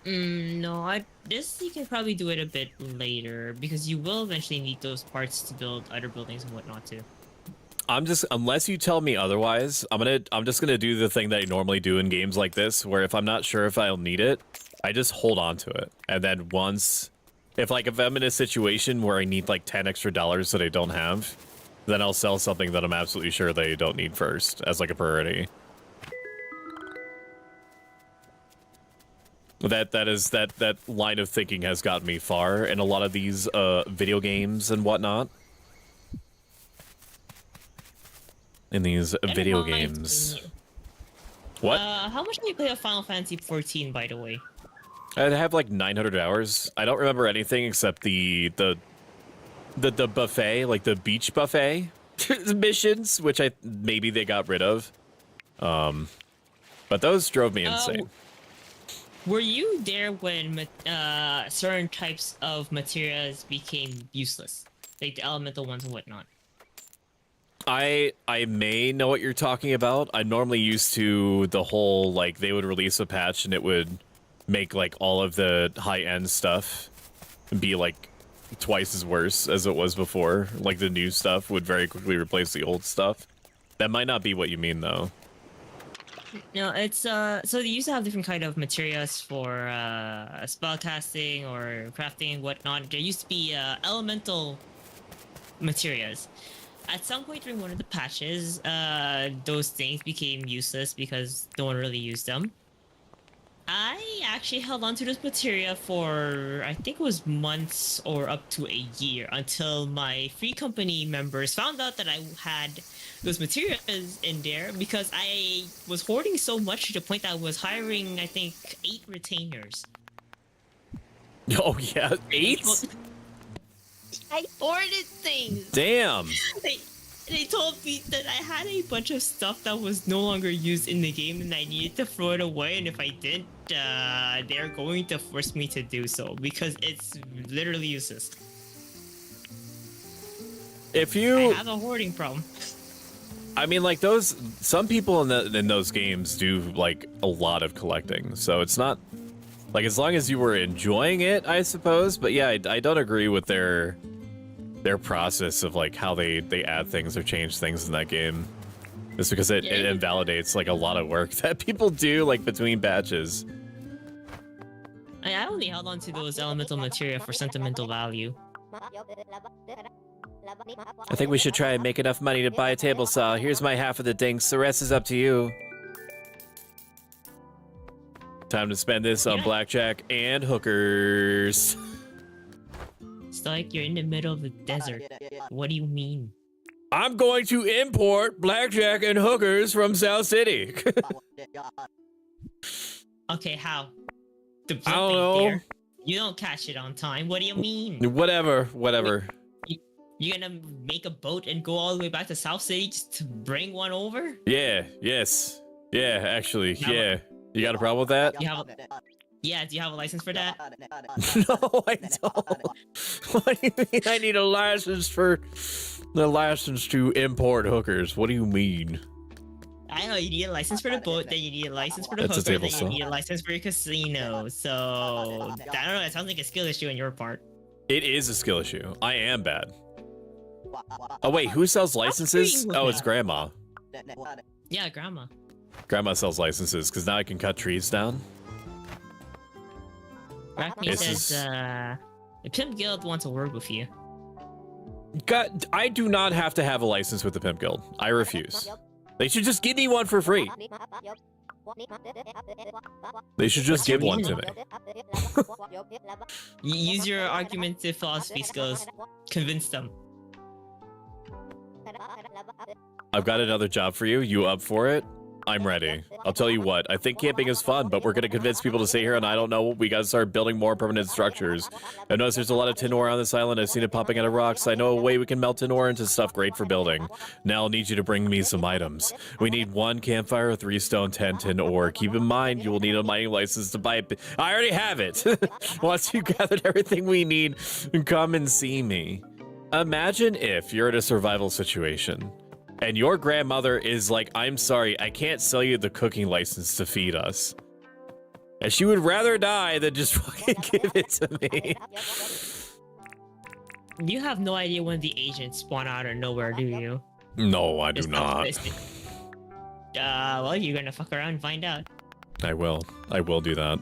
No, this you can probably do it a bit later, because you will eventually need those parts to build other buildings and whatnot too. Unless you tell me otherwise, I'm just gonna do the thing that I normally do in games like this, where if I'm not sure if I'll need it, I just hold on to it. And then once, if I'm in a situation where I need like $10 extra that I don't have, then I'll sell something that I'm absolutely sure that I don't need first, as like a priority. That line of thinking has gotten me far in a lot of these video games and whatnot. In these video games. What? How much do you play of Final Fantasy 14, by the way? I have like 900 hours. I don't remember anything except the buffet, like the beach buffet missions, which maybe they got rid of. But those drove me insane. Were you there when certain types of materials became useless? Like the elemental ones and whatnot? I may know what you're talking about. I'm normally used to the whole, like, they would release a patch and it would make, like, all of the high-end stuff be, like, twice as worse as it was before. Like, the new stuff would very quickly replace the old stuff. That might not be what you mean, though. No, it's so they used to have different kind of materials for spellcasting or crafting and whatnot. There used to be elemental materials. At some point during one of the patches, those things became useless because no one really used them. I actually held on to this material for, I think it was months or up to a year, until my free company members found out that I had those materials in there, because I was hoarding so much to the point that I was hiring, I think, 8 retainers. Oh yeah, 8? I hoarded things. Damn. they told me that I had a bunch of stuff that was no longer used in the game and I needed to throw it away. And if I didn't, they're going to force me to do so because it's literally useless. If I you, have a hoarding problem. I mean, like some people in those games do like a lot of collecting, so it's not like as long as you were enjoying it, I suppose. But yeah, I don't agree with their process of like how they add things or change things in that game. Just because it invalidates like a lot of work that people do like between batches. I only held on to those elemental materia for sentimental value. I think we should try and make enough money to buy a table saw. Here's my half of the dinks. The rest is up to you. Time to spend this on blackjack and hookers. Stoic, you're in the middle of the desert. What do you mean? I'm going to import blackjack and hookers from South City. Okay, how? The I don't know. there. You don't catch it on time. What do you mean? Whatever. You're gonna make a boat and go all the way back to South City just to bring one over? Yeah, yes. Yeah, actually, Now- yeah. You got a problem with that? You have do you have a license for that? No, I don't. What do you mean I need a license to import hookers? What do you mean? I know you need a license for the boat, then you need a license for the That's a hooker, table then you saw. need a license for your casino. So I don't know, it sounds like a skill issue on your part. It is a skill issue. I am bad. Oh wait, who sells licenses? with Oh, it's that. Grandma. Yeah, grandma. Grandma sells licenses because now I can cut trees down. Rackney This says, is- the Pimp Guild wants a word with you. God, I do not have to have a license with the Pimp Guild. I refuse. They should just give me one for free. They should just give one to me. Use your argumentative philosophy skills. Convince them. I've got another job for you. You up for it? I'm ready. I'll tell you what, I think camping is fun, but we're gonna convince people to stay here, and I don't know, we gotta start building more permanent structures. I noticed there's a lot of tin ore on this island. I've seen it popping out of rocks. I know a way we can melt tin ore into stuff great for building. Now I'll need you to bring me some items. We need 1 campfire, 3 stone, 10 tin ore. Keep in mind, you will need a mining license to buy it. I already have it. Once you've gathered everything we need, come and see me. Imagine if you're in a survival situation and your grandmother is like, I'm sorry, I can't sell you the cooking license to feed us. And she would rather die than just fucking give it to me. You have no idea when the agents spawn out of nowhere, do you? No, I do Just not. optimistic. Well, you're gonna fuck around and find out. I will. I will do that.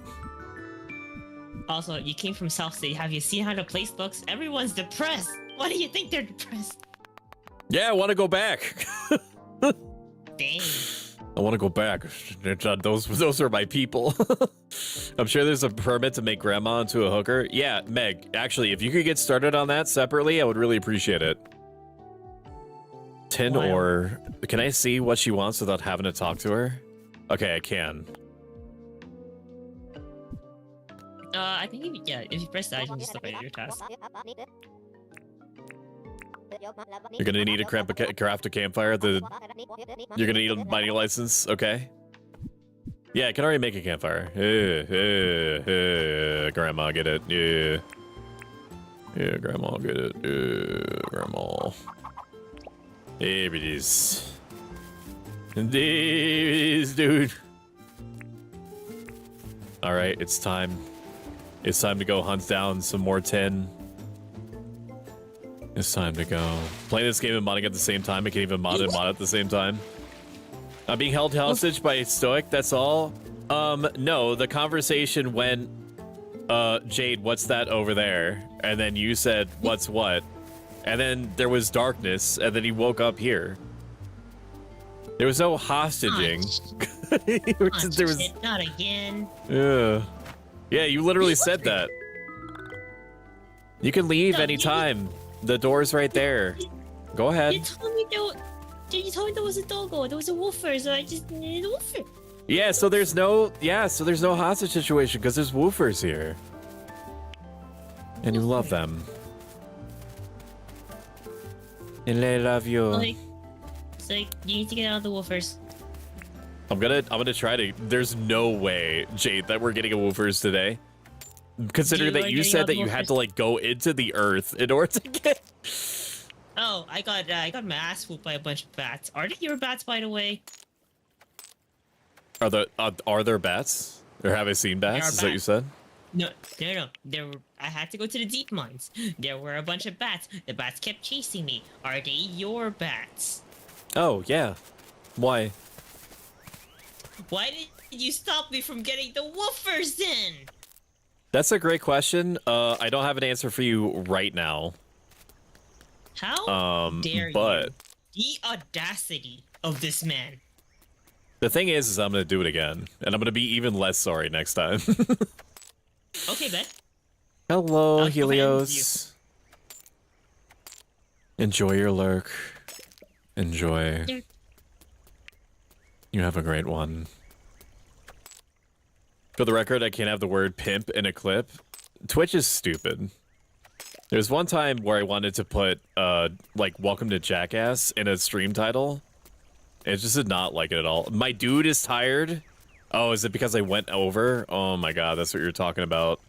Also, you came from South City. Have you seen how the place looks? Everyone's depressed. Why do you think they're depressed? Yeah, I want to go back. Dang. I want to go back. Those are my people. I'm sure there's a permit to make grandma into a hooker. Yeah, Meg, actually, if you could get started on that separately, I would really appreciate it. Tin Wow. ore. Can I see what she wants without having to talk to her? Okay, I can. I think if you press that, you can just look at your task. You're gonna need to craft a campfire. You're gonna need a mining license. Okay. Yeah, I can already make a campfire. Grandma, get it. Yeah, grandma, get it. Grandma. There it is. There it is, dude. All right, it's time. It's time to go hunt down some more tin. It's time to go. Playing this game and modding at the same time. I can even mod and mod at the same time. I'm being held hostage by Stoic, that's all. No, the conversation went, Jade, what's that over there? And then you said, what's what? And then there was darkness, and then he woke up here. There was no hostaging. There was... Shit, not again. Yeah, you literally said that. You can leave No, anytime. The door's right there. Go ahead. You told me there was a doggo. There was a woofer, so I just needed a woofer. Yeah, so there's no hostage situation because there's woofers here. And you love them. And they love you. Like, So you need to get out of the woofers. I'm gonna try to. There's no way, Jade, that we're getting a woofers today. Considering that you said that you had to like go into the earth in order to get. Oh, I got my ass whooped by a bunch of bats. Are they your bats, by the way? Are there bats? Or have I seen bats? Is that what you said? No. There were. I had to go to the deep mines. There were a bunch of bats. The bats kept chasing me. Are they your bats? Oh yeah. Why? Why did you stop me from getting the woofers in? That's a great question. I don't have an answer for you right now. How dare but you? The audacity of this man. the thing is I'm gonna do it again, and I'm gonna be even less sorry next time. Okay, Ben. Hello, I'll defend Helios. Enjoy your lurk. Enjoy. Yeah. You have a great one. For the record, I can't have the word pimp in a clip. Twitch is stupid. There's one time where I wanted to put, like, welcome to Jackass in a stream title. It just did not like it at all. My dude is tired. Oh, is it because I went over? Oh my god, that's what you're talking about.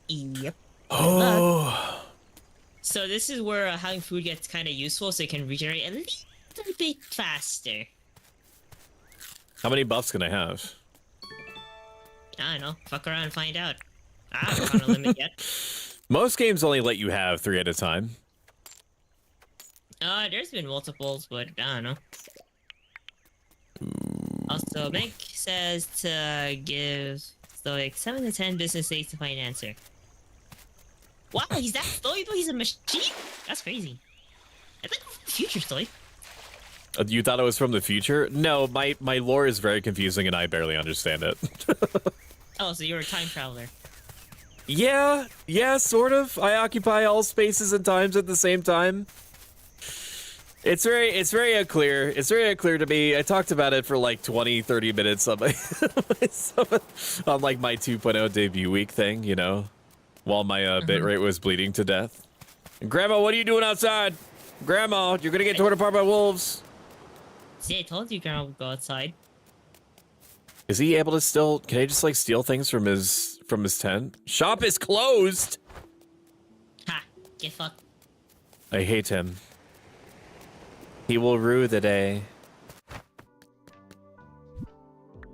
Yep. Oh. So this is where having food gets kind of useful, so it can regenerate a little bit faster. How many buffs can I have? I don't know. Fuck around and find out. I haven't found a limit yet. Most games only let you have 3 at a time. There's been multiples, but I don't know. Also, Meg says to give Stoic 7 to 10 business days to find an answer. Wow, he's that Stoic? He's a machine? That's crazy. I think it's the future Stoic. You thought it was from the future? No, my lore is very confusing and I barely understand it. Oh, so you're a time traveler. Yeah, sort of. I occupy all spaces and times at the same time. It's very unclear. It's very unclear to me. I talked about it for like 20, 30 minutes on my on like my 2.0 debut week thing, you know, while my bitrate was bleeding to death. Grandma, what are you doing outside? Grandma, you're gonna get torn apart by wolves. See, I told you Grandma would go outside. Is he able to still? Can I just like steal things from his tent? Shop is closed. Ha! Get fucked. I hate him. He will rue the day.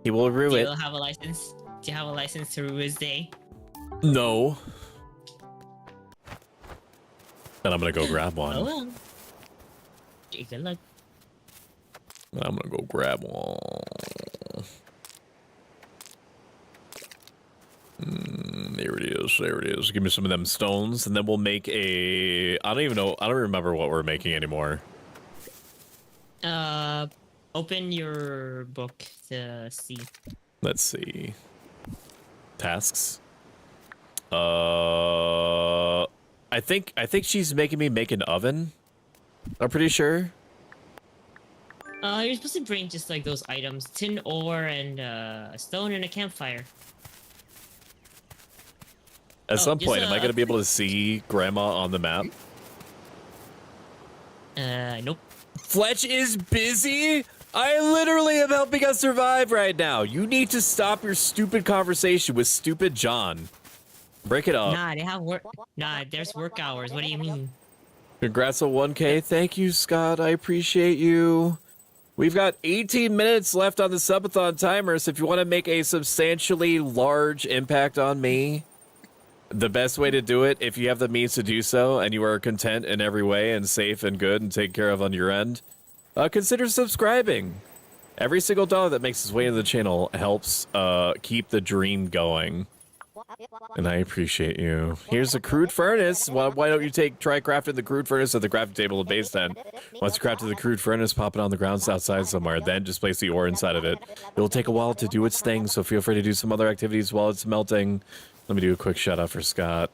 He will rue Do it. you have a license? Do you have a license to rue his day? No. Then I'm gonna go grab one. Oh well. Good luck. I'm gonna go grab one. There it is. There it is. Give me some of them stones, and then we'll make a. I don't even know. I don't remember what we're making anymore. Open your book to see. Let's see. Tasks. I think she's making me make an oven. I'm pretty sure. You're supposed to bring just like those items: tin ore and a stone and a campfire. At some just, point, am I gonna be able to see Grandma on the map? Nope. Fletch is busy? I literally am helping us survive right now. You need to stop your stupid conversation with stupid John. Break it up. Nah, they have work. Nah, there's work hours. What do you mean? Congrats on 1K. Thank you, Scott. I appreciate you. We've got 18 minutes left on the subathon timer, so if you want to make a substantially large impact on me, the best way to do it, if you have the means to do so, and you are content in every way and safe and good and taken care of on your end, consider subscribing. Every single dollar that makes its way into the channel helps keep the dream going. And I appreciate you. Here's a crude furnace. Why don't you try crafting the crude furnace at the crafting table of base then? Once you crafted the crude furnace, pop it on the ground outside somewhere. Then just place the ore inside of it. It will take a while to do its thing, so feel free to do some other activities while it's melting. Let me do a quick shout out for Scott.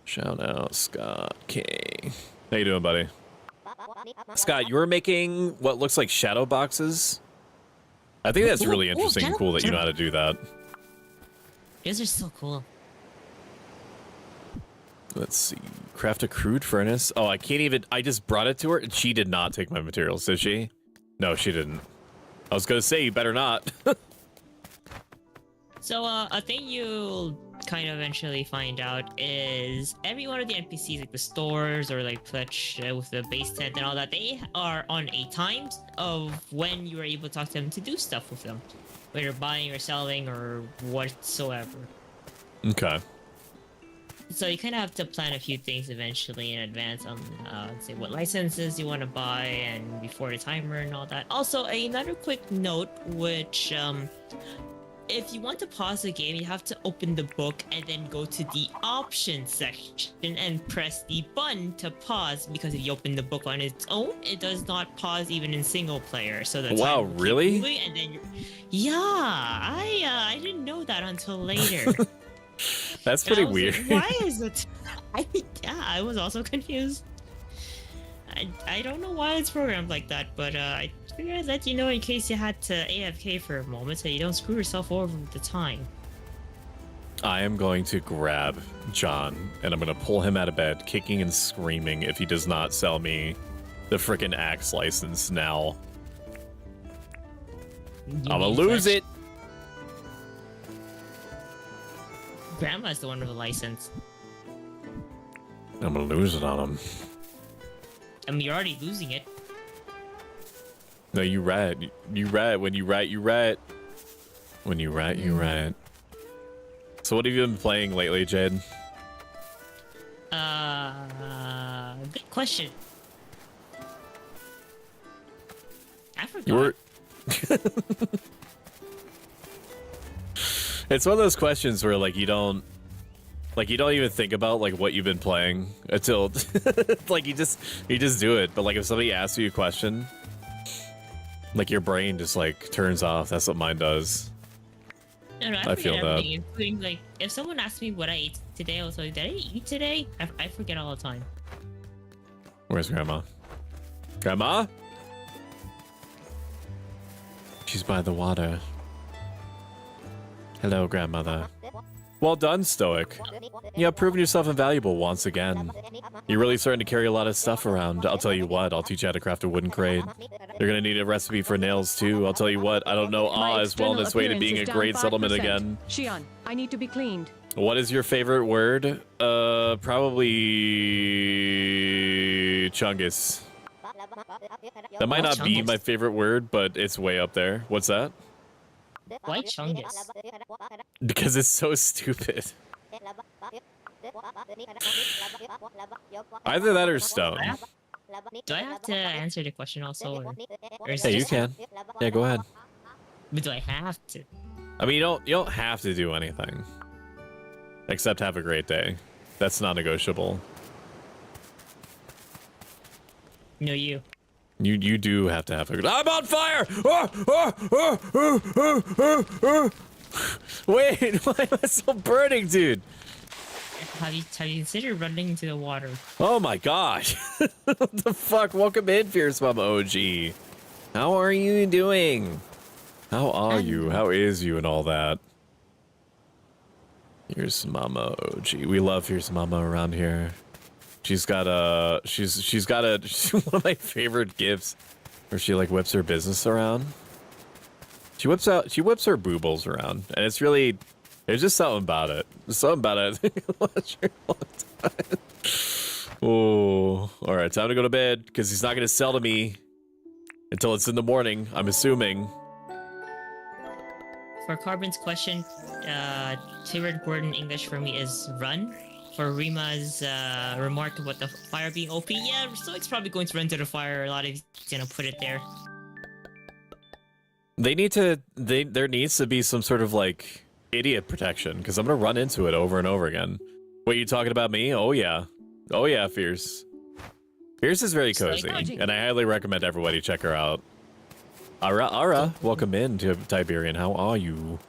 Shout out Scott K. How you doing, buddy? Scott, you were making what looks like shadow boxes. I think that's really interesting and cool that you know how to do that. These are so cool. Let's see. Craft a crude furnace. Oh, I can't even. I just brought it to her, and she did not take my materials, did she? No, she didn't. I was gonna say you better not. So, a thing you'll kind of eventually find out is every one of the NPCs, like the stores or like Fletch with the base tent and all that, they are on a times of when you are able to talk to them to do stuff with them, whether buying or selling or whatsoever. Okay. So you kind of have to plan a few things eventually in advance on, say, what licenses you want to buy and before the timer and all that. Also, another quick note, which, if you want to pause the game, you have to open the book and then go to the options section and press the button to pause, because if you open the book on its own, it does not pause even in single player. So the Wow, time will keep really? moving, and then yeah, I didn't know that until later. That's And I pretty was weird. like, why is it? I was also confused. I don't know why it's programmed like that, but I figured I'd let you know in case you had to AFK for a moment so you don't screw yourself over with the time. I am going to grab John, and I'm going to pull him out of bed, kicking and screaming if he does not sell me the frickin' axe license now. I'm gonna lose it. Grandma's the one with the license. I'm gonna lose it on him. I mean, you're already losing it. No, you right. You right. When you right, you right. When you right, you right. So what have you been playing lately, Jade? Good question. I forgot. You were... It's one of those questions where like you don't even think about like what you've been playing until like you just do it. But like if somebody asks you a question, like your brain just like turns off. That's what mine does. No, I I feel forget that. everything, including like if someone asks me what I ate today, I was like, did I eat today? I forget all the time. Where's Grandma? Grandma? She's by the water. Hello, Grandmother. Well done, Stoic. You have proven yourself invaluable once again. You're really starting to carry a lot of stuff around. I'll tell you what, I'll teach you how to craft a wooden crate. You're gonna need a recipe for nails, too. I'll tell you what, I don't know My as well in its way to being a external great appearance is settlement down 5%. again. Shion, I need to be cleaned. What is your favorite word? Probably... Chungus. That might not be Chungus? my favorite word, but it's way up there. What's that? Why Chungus? Because it's so stupid. Either that or stone. Do I have to answer the question also? Or is Hey, it you just- can. Yeah, go ahead. But do I have to? I mean, you don't have to do anything. Except have a great day. That's not negotiable. No, you. You do have to have a good... I'm on fire! Wait, why am I still burning, dude? Have you considered running into the water? Oh my gosh. What the fuck? Welcome in, Fierce Mama OG. How are you doing? How are you? How is you and all that? Fierce Mama OG. We love Fierce Mama around here. She's got a one of my favorite gifs where she like whips her business around. She whips her boobles around, and it's there's just something about it. There's something about it. I think I watched her all the time. Oh, all right, time to go to bed because he's not gonna sell to me until it's in the morning. I'm assuming. For Carbon's question, favorite word in English for me is run. For Rima's remark about the fire being OP, yeah, Stoic's probably going to run to the fire. A lot of he's gonna put it there. There needs to be some sort of like idiot protection because I'm gonna run into it over and over again. Wait, you talking about me? Oh yeah, Fierce. Fierce is very cozy, and I highly recommend everybody check her out. Ara, welcome in to Tiberian. How are you?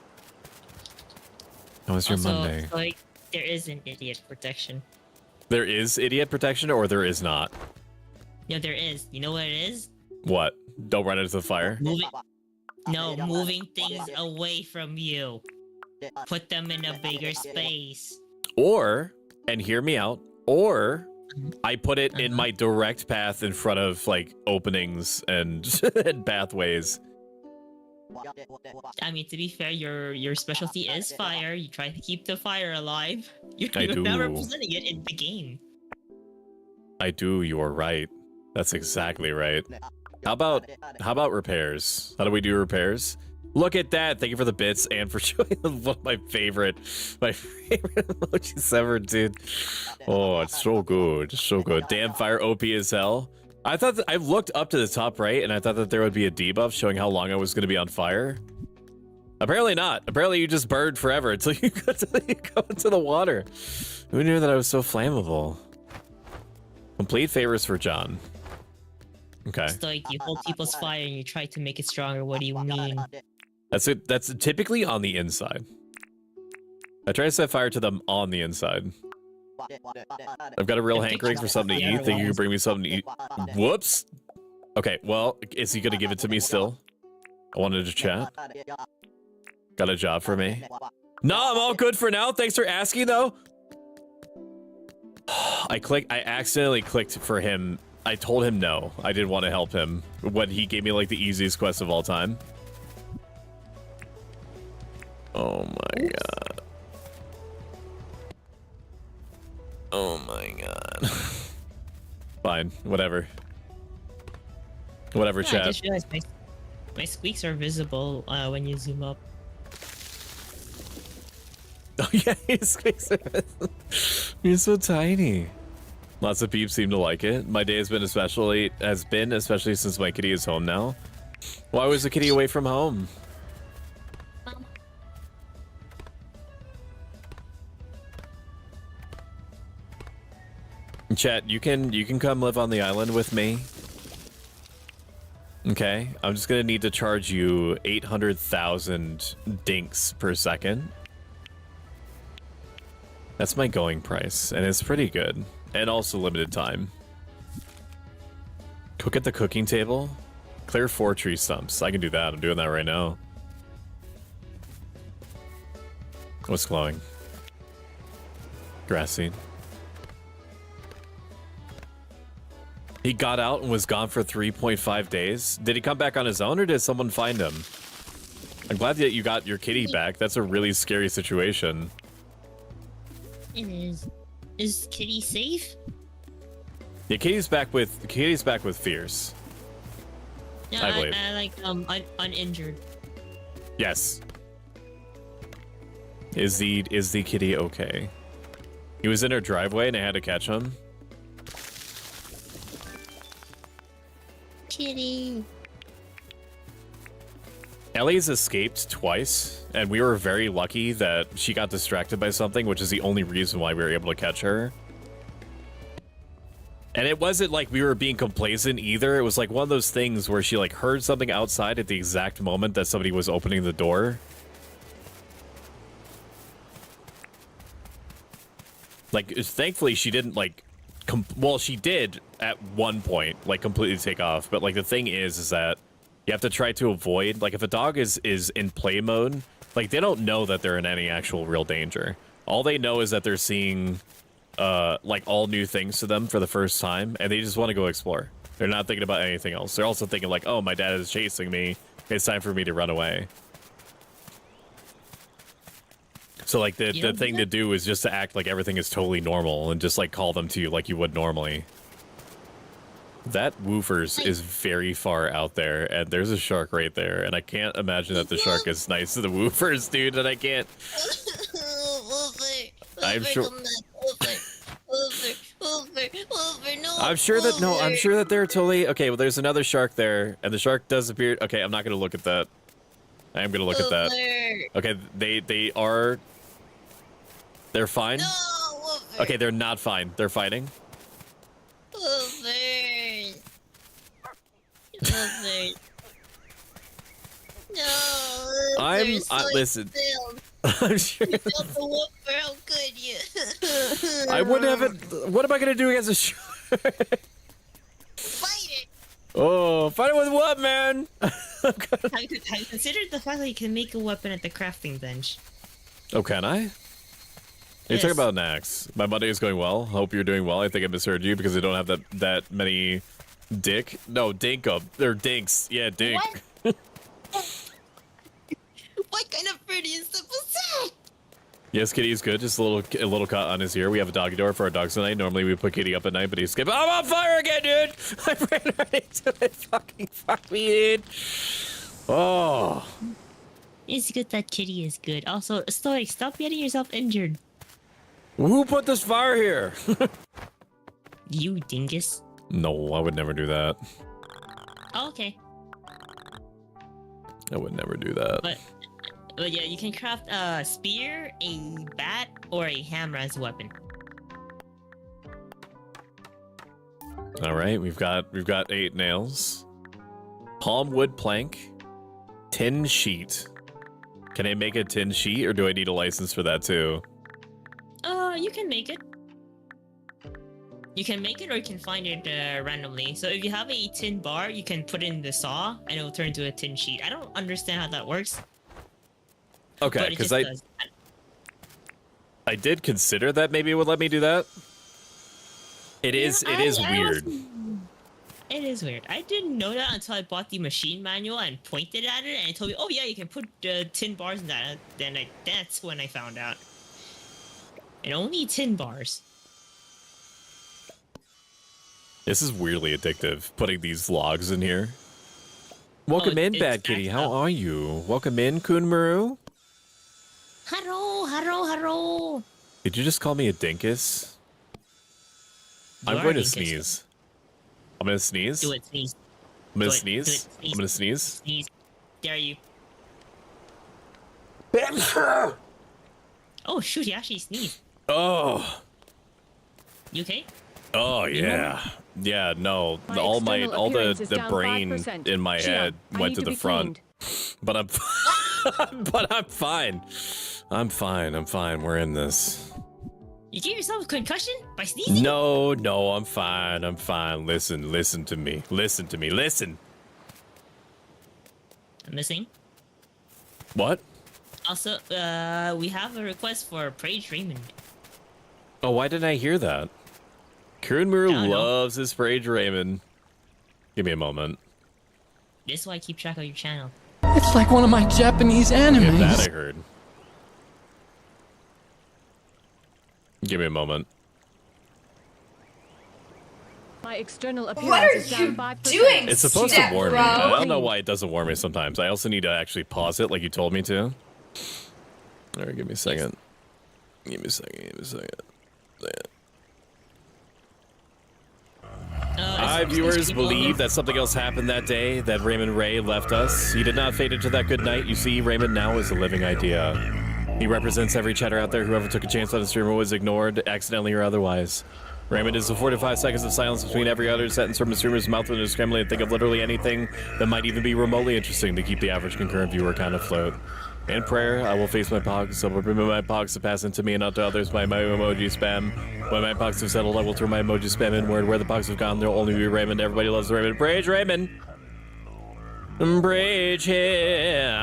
How was your Also, Monday? Stoic, there is an idiot protection. There is idiot protection, or there is not? No, there is. You know what it is? What? Don't run into the fire. Moving things away from you. Put them in a bigger space. Or, and hear me out, Or I put it in my direct path in front of like openings and, and pathways. I mean, to be fair, your specialty is fire. You try to keep the fire alive. You're I do. not representing it in the game. I do, you're right. That's exactly right. How about repairs? How do we do repairs? Look at that. Thank you for the bits and for showing one of my favorite emojis ever, dude. Oh, it's so good. It's so good. Damn fire OP as hell. I thought that I looked up to the top right and I thought that there would be a debuff showing how long I was going to be on fire. Apparently not. Apparently you just burned forever until you go into the water. Who knew that I was so flammable? Complete favors for John. Okay. Stoic, you hold people's fire and you try to make it stronger. What do you mean? That's typically on the inside. I try to set fire to them on the inside. I've got a real hankering for something to eat. Think you can bring me something to eat? Whoops. Okay, well, is he gonna give it to me still? I wanted to chat. Got a job for me? No, I'm all good for now. Thanks for asking, though. I accidentally clicked for him. I told him no. I didn't want to help him when he gave me like the easiest quest of all time. Oh my god. Oh my god. Fine, whatever. Whatever, Yeah, chat. I just realized my squeaks are visible when you zoom up. Oh yeah, his squeaks are visible. You're so tiny. Lots of peeps seem to like it. My day has been especially since my kitty is home now. Why was the kitty away from home? Chat, you can come live on the island with me. Okay, I'm just gonna need to charge you 800,000 dinks per second. That's my going price, and it's pretty good. And also limited time. Cook at the cooking table? Clear 4 tree stumps. I can do that. I'm doing that right now. What's glowing? Grass seed. He got out and was gone for 3.5 days. Did he come back on his own or did someone find him? I'm glad that you got your kitty back. That's a really scary situation. It is. Is Kitty safe? Yeah, Katie's back with Fierce. No, I believe. Uninjured. Yes. Is the kitty okay? He was in her driveway and I had to catch him. Kitty. Ellie's escaped twice, and we were very lucky that she got distracted by something, which is the only reason why we were able to catch her. And it wasn't like we were being complacent either. It was like one of those things where she like heard something outside at the exact moment that somebody was opening the door. Like, thankfully she didn't like, well, she did at one point, like completely take off. But like the thing is that you have to try to avoid, like if a dog is in play mode, like they don't know that they're in any actual real danger. All they know is that they're seeing like all new things to them for the first time, and they just want to go explore. They're not thinking about anything else. They're also thinking like, oh, my dad is chasing me. It's time for me to run away. So like the thing to do is just to act like everything is totally normal and just like call them to you like you would normally. That woofers is very far out there, and there's a shark right there, and I can't imagine that the shark is nice to the woofers, dude, and I can't. I'm sure. I'm sure that they're totally okay. Well, there's another shark there, and the shark does appear. Okay, I'm not gonna look at that. I am gonna look at that. Okay, they're fine. Okay, they're not fine. They're fighting. Listen. I'm sure. How could you? I wouldn't have it. What am I gonna do against a shark? Fight it. Oh, fight it with what, man? Have you considered the fact that you can make a weapon at the crafting bench? Oh, can I? You're talking about Nax. My Monday is going well. Hope you're doing well. I think I misheard you because I don't have that many dick. No, Dinkum. They're dinks. Yeah, dink. What? What kind of pretty and simple that? Yes, Kitty is good. Just a little cut on his ear. We have a doggy door for our dogs tonight. Normally we put Kitty up at night, but he's skipping. I'm on fire again, dude! I ran right into it. Fuck me, dude. Oh. It's good that Kitty is good. Also, Stoic, stop getting yourself injured. Who put this fire here? You dingus. No, I would never do that. Oh, okay. I would never do that. But yeah, you can craft a spear, a bat, or a hammer as a weapon. All right, we've got 8 nails, palm wood plank, tin sheet. Can I make a tin sheet, or do I need a license for that too? You can make it. You can make it, or you can find it randomly. So if you have a tin bar, you can put it in the saw, and it will turn into a tin sheet. I don't understand how that works. Okay, because I did consider that maybe it would let me do that. It is weird. It is weird. I didn't know that until I bought the machine manual and pointed at it, and it told me, "Oh yeah, you can put tin bars in that." Then that's when I found out. And only tin bars. This is weirdly addictive, putting these logs in here. Welcome in, Bad Kitty. How are you? Welcome in, Kunmaru. Hello. Did you just call me a dinkus? I'm going to sneeze. I'm going to sneeze. Do it, sneeze. I'm going to sneeze. I'm going to sneeze. Sneeze. Dare you. Oh shoot, he actually sneezed. Oh. You okay? Oh yeah. Yeah, no. All the brain in my head went to the front. But I'm I'm fine. I'm fine. We're in this. You gave yourself a concussion by sneezing? No, I'm fine. Listen to me. Listen. I'm listening. What? Also, we have a request for Praise Raymond. Oh, why didn't I hear that? Kunmaru loves his Praise Raymond. Give me a moment. This is why I keep track of your channel. It's like one of my Japanese animes. Yeah, that I heard. Give me a moment. My external appearance What are is down you 5%. doing? It's supposed Step to warn me. bro. I don't know why it doesn't warn me sometimes. I also need to actually pause it like you told me to. Alright, give me a second. Hi, viewers believe that something else happened that day, that Raymond Ray left us. He did not fade into that good night. You see, Raymond now is a living idea. He represents every chatter out there who ever took a chance on a streamer was ignored, accidentally or otherwise. Raymond is the 4 to 5 seconds of silence between every other sentence from a streamer's mouth when they're scrambling and think of literally anything that might even be remotely interesting to keep the average concurrent viewer kind of afloat. In prayer, I will face my pogs, so I will remove my pogs to pass into me and not to others by my emoji spam. When my pogs have settled, I will throw my emoji spam inward. Where the pogs have gone, there will only be Raymond. Everybody loves Raymond. Praise Raymond! Praise him!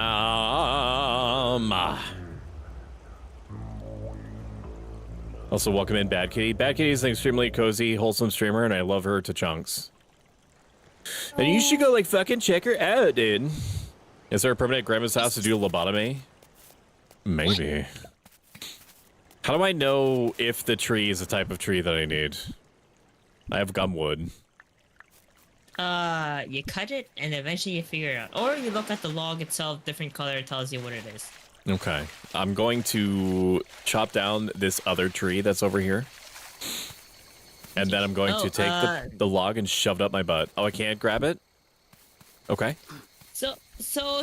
Also, welcome in Bad Kitty. Bad Kitty is an extremely cozy, wholesome streamer, and I love her to chunks. And you should go, like, fucking check her out, dude. Is there a permanent grandma's house to do a lobotomy? Maybe. How do I know if the tree is the type of tree that I need? I have gumwood. You cut it, and eventually you figure it out. Or you look at the log itself, different color, it tells you what it is. Okay. I'm going to chop down this other tree that's over here. And then I'm going to take the log and shove it up my butt. Oh, I can't grab it? Okay. So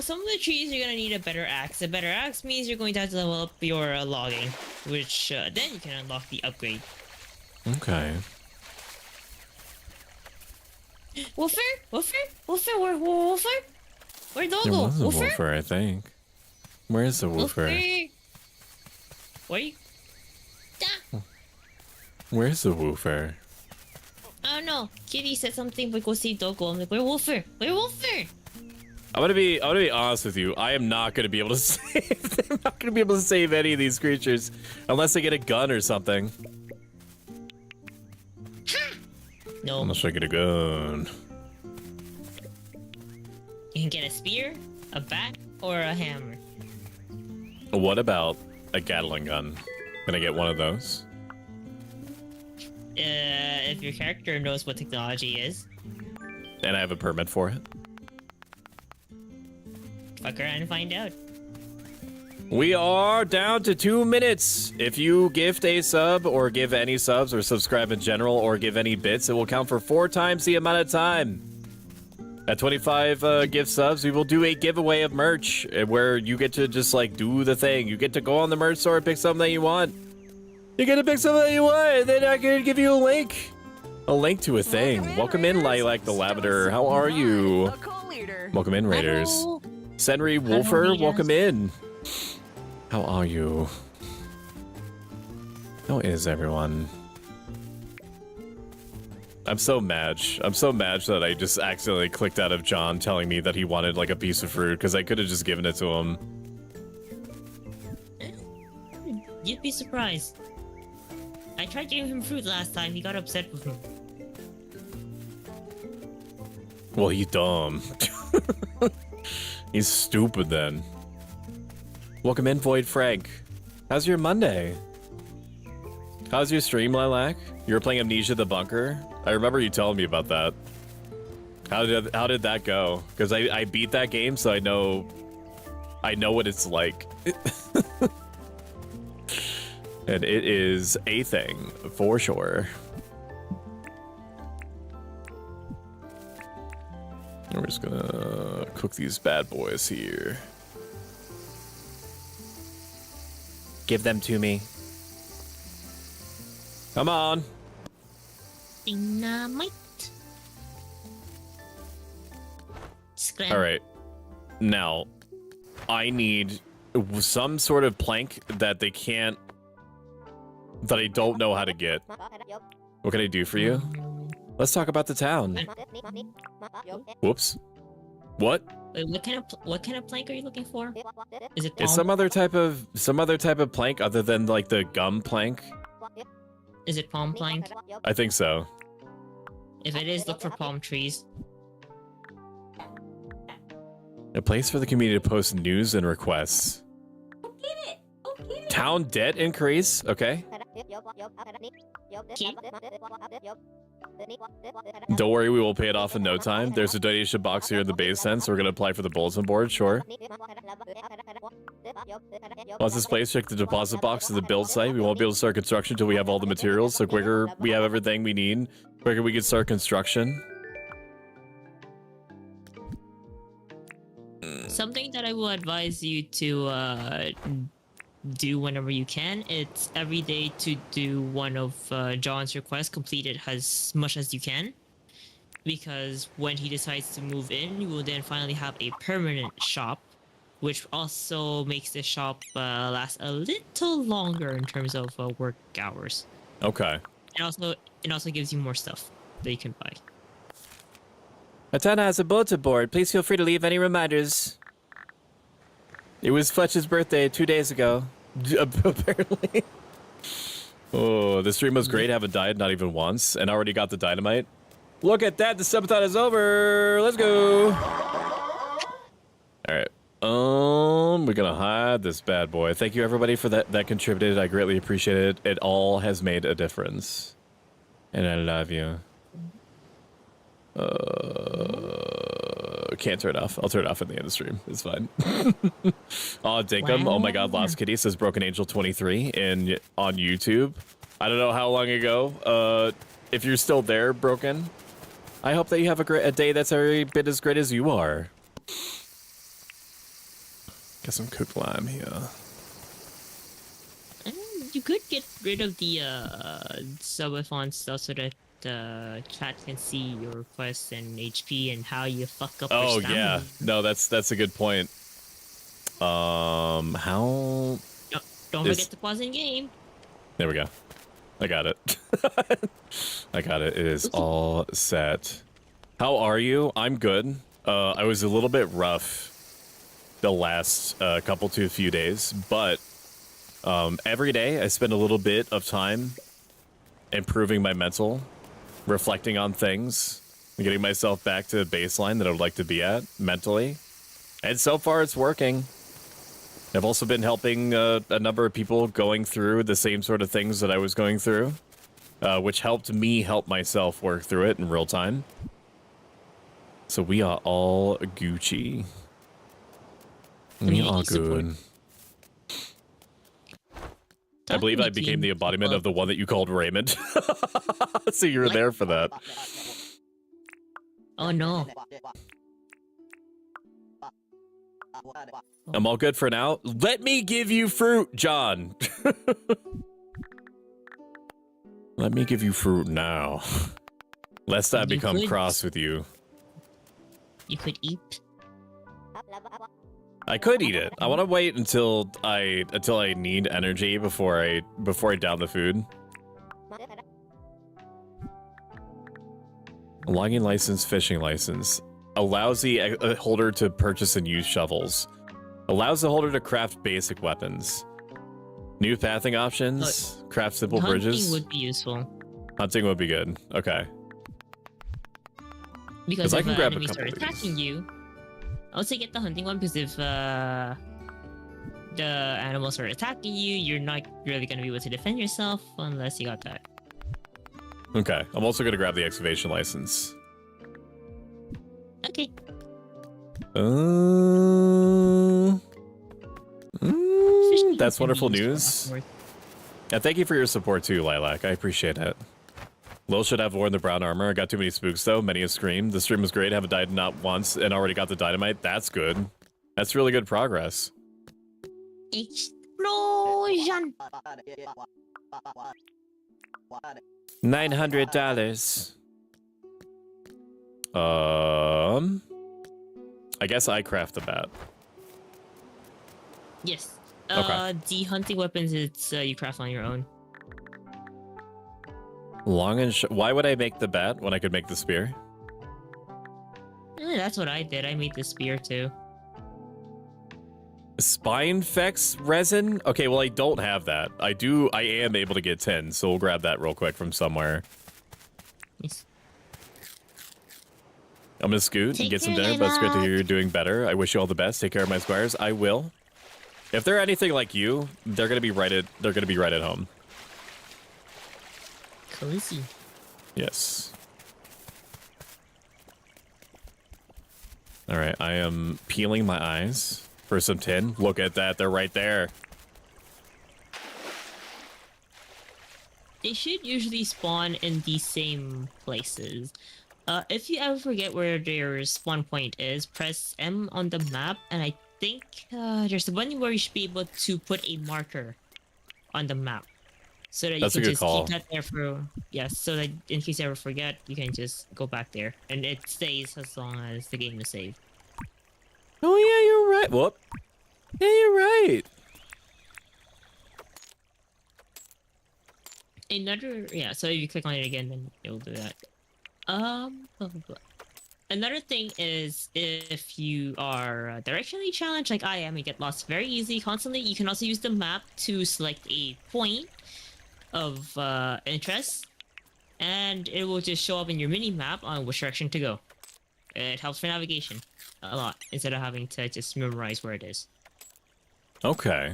some of the trees you're gonna need a better axe. A better axe means you're going to have to level up your logging, which then you can unlock the upgrade. Okay. Woofer, where'd Doggo? There was a woofer, I think. Where's the woofer? Where you? Where's the woofer? I don't know. Kitty said something, but go see Doggo. I'm like, where Woofer? I'm gonna be honest with you. I am not gonna be able to save. I'm not gonna be able to save any of these creatures unless I get a gun or something. No. Unless I get a gun. You can get a spear, a bat, or a hammer. What about a Gatling gun? Can I get one of those? If your character knows what technology is. And I have a permit for it. Fuck around and find out. We are down to 2 minutes. If you gift a sub or give any subs or subscribe in general or give any bits, it will count for 4 times the amount of time. At 25 gift subs, we will do a giveaway of merch where you get to just like do the thing. You get to go on the merch store and pick something that you want. You get to pick something that you want, and then I can give you a link. A link to a thing. Welcome in, Lilac the Lavender. How are you? Welcome in, Raiders. Hello. Senri Wolfer, Raiders. welcome in. How are you? How is everyone? I'm so mad. I'm so mad that I just accidentally clicked out of John telling me that he wanted like a piece of fruit because I could have just given it to him. You'd be surprised. I tried giving him fruit last time. He got upset with me. Well, he's dumb. He's stupid then. Welcome in, Void Frank. How's your Monday? How's your stream, Lilac? You were playing Amnesia the Bunker? I remember you telling me about that. How did that go? Because I beat that game, so I know what it's like. And it is a thing, for sure. We're just gonna cook these bad boys here. Give them to me. Come on. Dynamite. Scram. All right. Now, I need some sort of plank that they can't... that I don't know how to get. What can I do for you? Let's talk about the town. Whoops. What? Wait, what kind of plank are you looking for? Is it palm? Is some other type of plank other than like the gum plank? Is it palm plank? I think so. If it is, look for palm trees. A place for the community to post news and requests. Town debt increase? Okay. Okay. Don't worry, we will pay it off in no time. There's a donation box here in the base tent, so we're gonna apply for the bulletin board, sure. Once this place, check the deposit box to the build site. We won't be able to start construction until we have all the materials, so quicker we have everything we need, quicker we can start construction. Something that I will advise you to do whenever you can, it's every day to do one of John's requests, complete it as much as you can. Because when he decides to move in, you will then finally have a permanent shop, which also makes the shop last a little longer in terms of work hours. Okay. It also gives you more stuff that you can buy. Atana has a bulletin board. Please feel free to leave any reminders. It was Fletch's birthday 2 days ago, apparently. Oh, the stream was great. Haven't died not even once, and already got the dynamite. Look at that. The subathon is over. Let's go. All right. We're gonna hide this bad boy. Thank you everybody for that contributed. I greatly appreciate it. It all has made a difference, and I love you. Can't turn it off. I'll turn it off at the end of the stream. It's fine. Oh, Dinkum. Oh my god, Lost Kitty says Broken Angel 23 on YouTube. I don't know how long ago. If you're still there, Broken, I hope that you have a day that's every bit as great as you are. Get some cooked lime here. You could get rid of the subathon stuff so that chat can see your requests and HP and how you fuck up your Oh stamina. yeah, no, that's a good point. How? Don't forget to pause in game. There we go. I got it. I got it. It is all set. How are you? I'm good. I was a little bit rough the last few days, but every day I spend a little bit of time improving my mental, reflecting on things, and getting myself back to the baseline that I would like to be at mentally. And so far, it's working. I've also been helping a number of people going through the same sort of things that I was going through, which helped me help myself work through it in real time. So we are all Gucci. We are good. I believe I became the embodiment of the one that you called Raymond. So you were there for that. Oh no. I'm all good for now. Let me give you fruit, John. Let me give you fruit now. Lest I become cross with you. You could eat. I could eat it. I want to wait until I need energy before I down the food. Logging license, fishing license. Allows the holder to purchase and use shovels. Allows the holder to craft basic weapons. New pathing options. Craft simple bridges. Hunting would be useful. Hunting would be good. Okay. Because I if can grab a enemies couple are of these. attacking you, I would say get the hunting one, because if the animals are attacking you, you're not really going to be able to defend yourself unless you got that. Okay. I'm also going to grab the excavation license. Okay. That's wonderful news. And thank you for your support too, Lilac. I appreciate it. Lil should have worn the brown armor. I got too many spooks though. Many a scream. The stream was great. Haven't died not once and already got the dynamite. That's good. That's really good progress. Explosion! $900. I guess I craft the bat. Yes. Okay. The hunting weapons, it's you craft on your own. Long and why would I make the bat when I could make the spear? That's what I did. I made the spear too. Spinefex resin? Okay, well I don't have that. I am able to get 10, so we'll grab that real quick from somewhere. Yes. I'm gonna scoot and get some dinner, but it's great to hear you're doing better. I wish you all the best. Take care of my squires. I will. If they're anything like you, they're gonna be right at home. Cozy. Yes. Alright, I am peeling my eyes for some tin. Look at that, they're right there. They should usually spawn in the same places. If you ever forget where their spawn point is, press M on the map, and I think there's the one where you should be able to put a marker on the map. So that That's you a can good just call. keep that there for... Yes, so that in case you ever forget, you can just go back there. And it stays as long as the game is saved. Oh yeah, you're right. Whoop. Yeah, you're right. Yeah, so if you click on it again, then it'll do that. Blah, blah, blah. Another thing is, if you are directionally challenged like I am, you get lost very easily constantly, you can also use the map to select a point of interest, and it will just show up in your mini map on which direction to go. It helps for navigation a lot instead of having to just memorize where it is. Okay.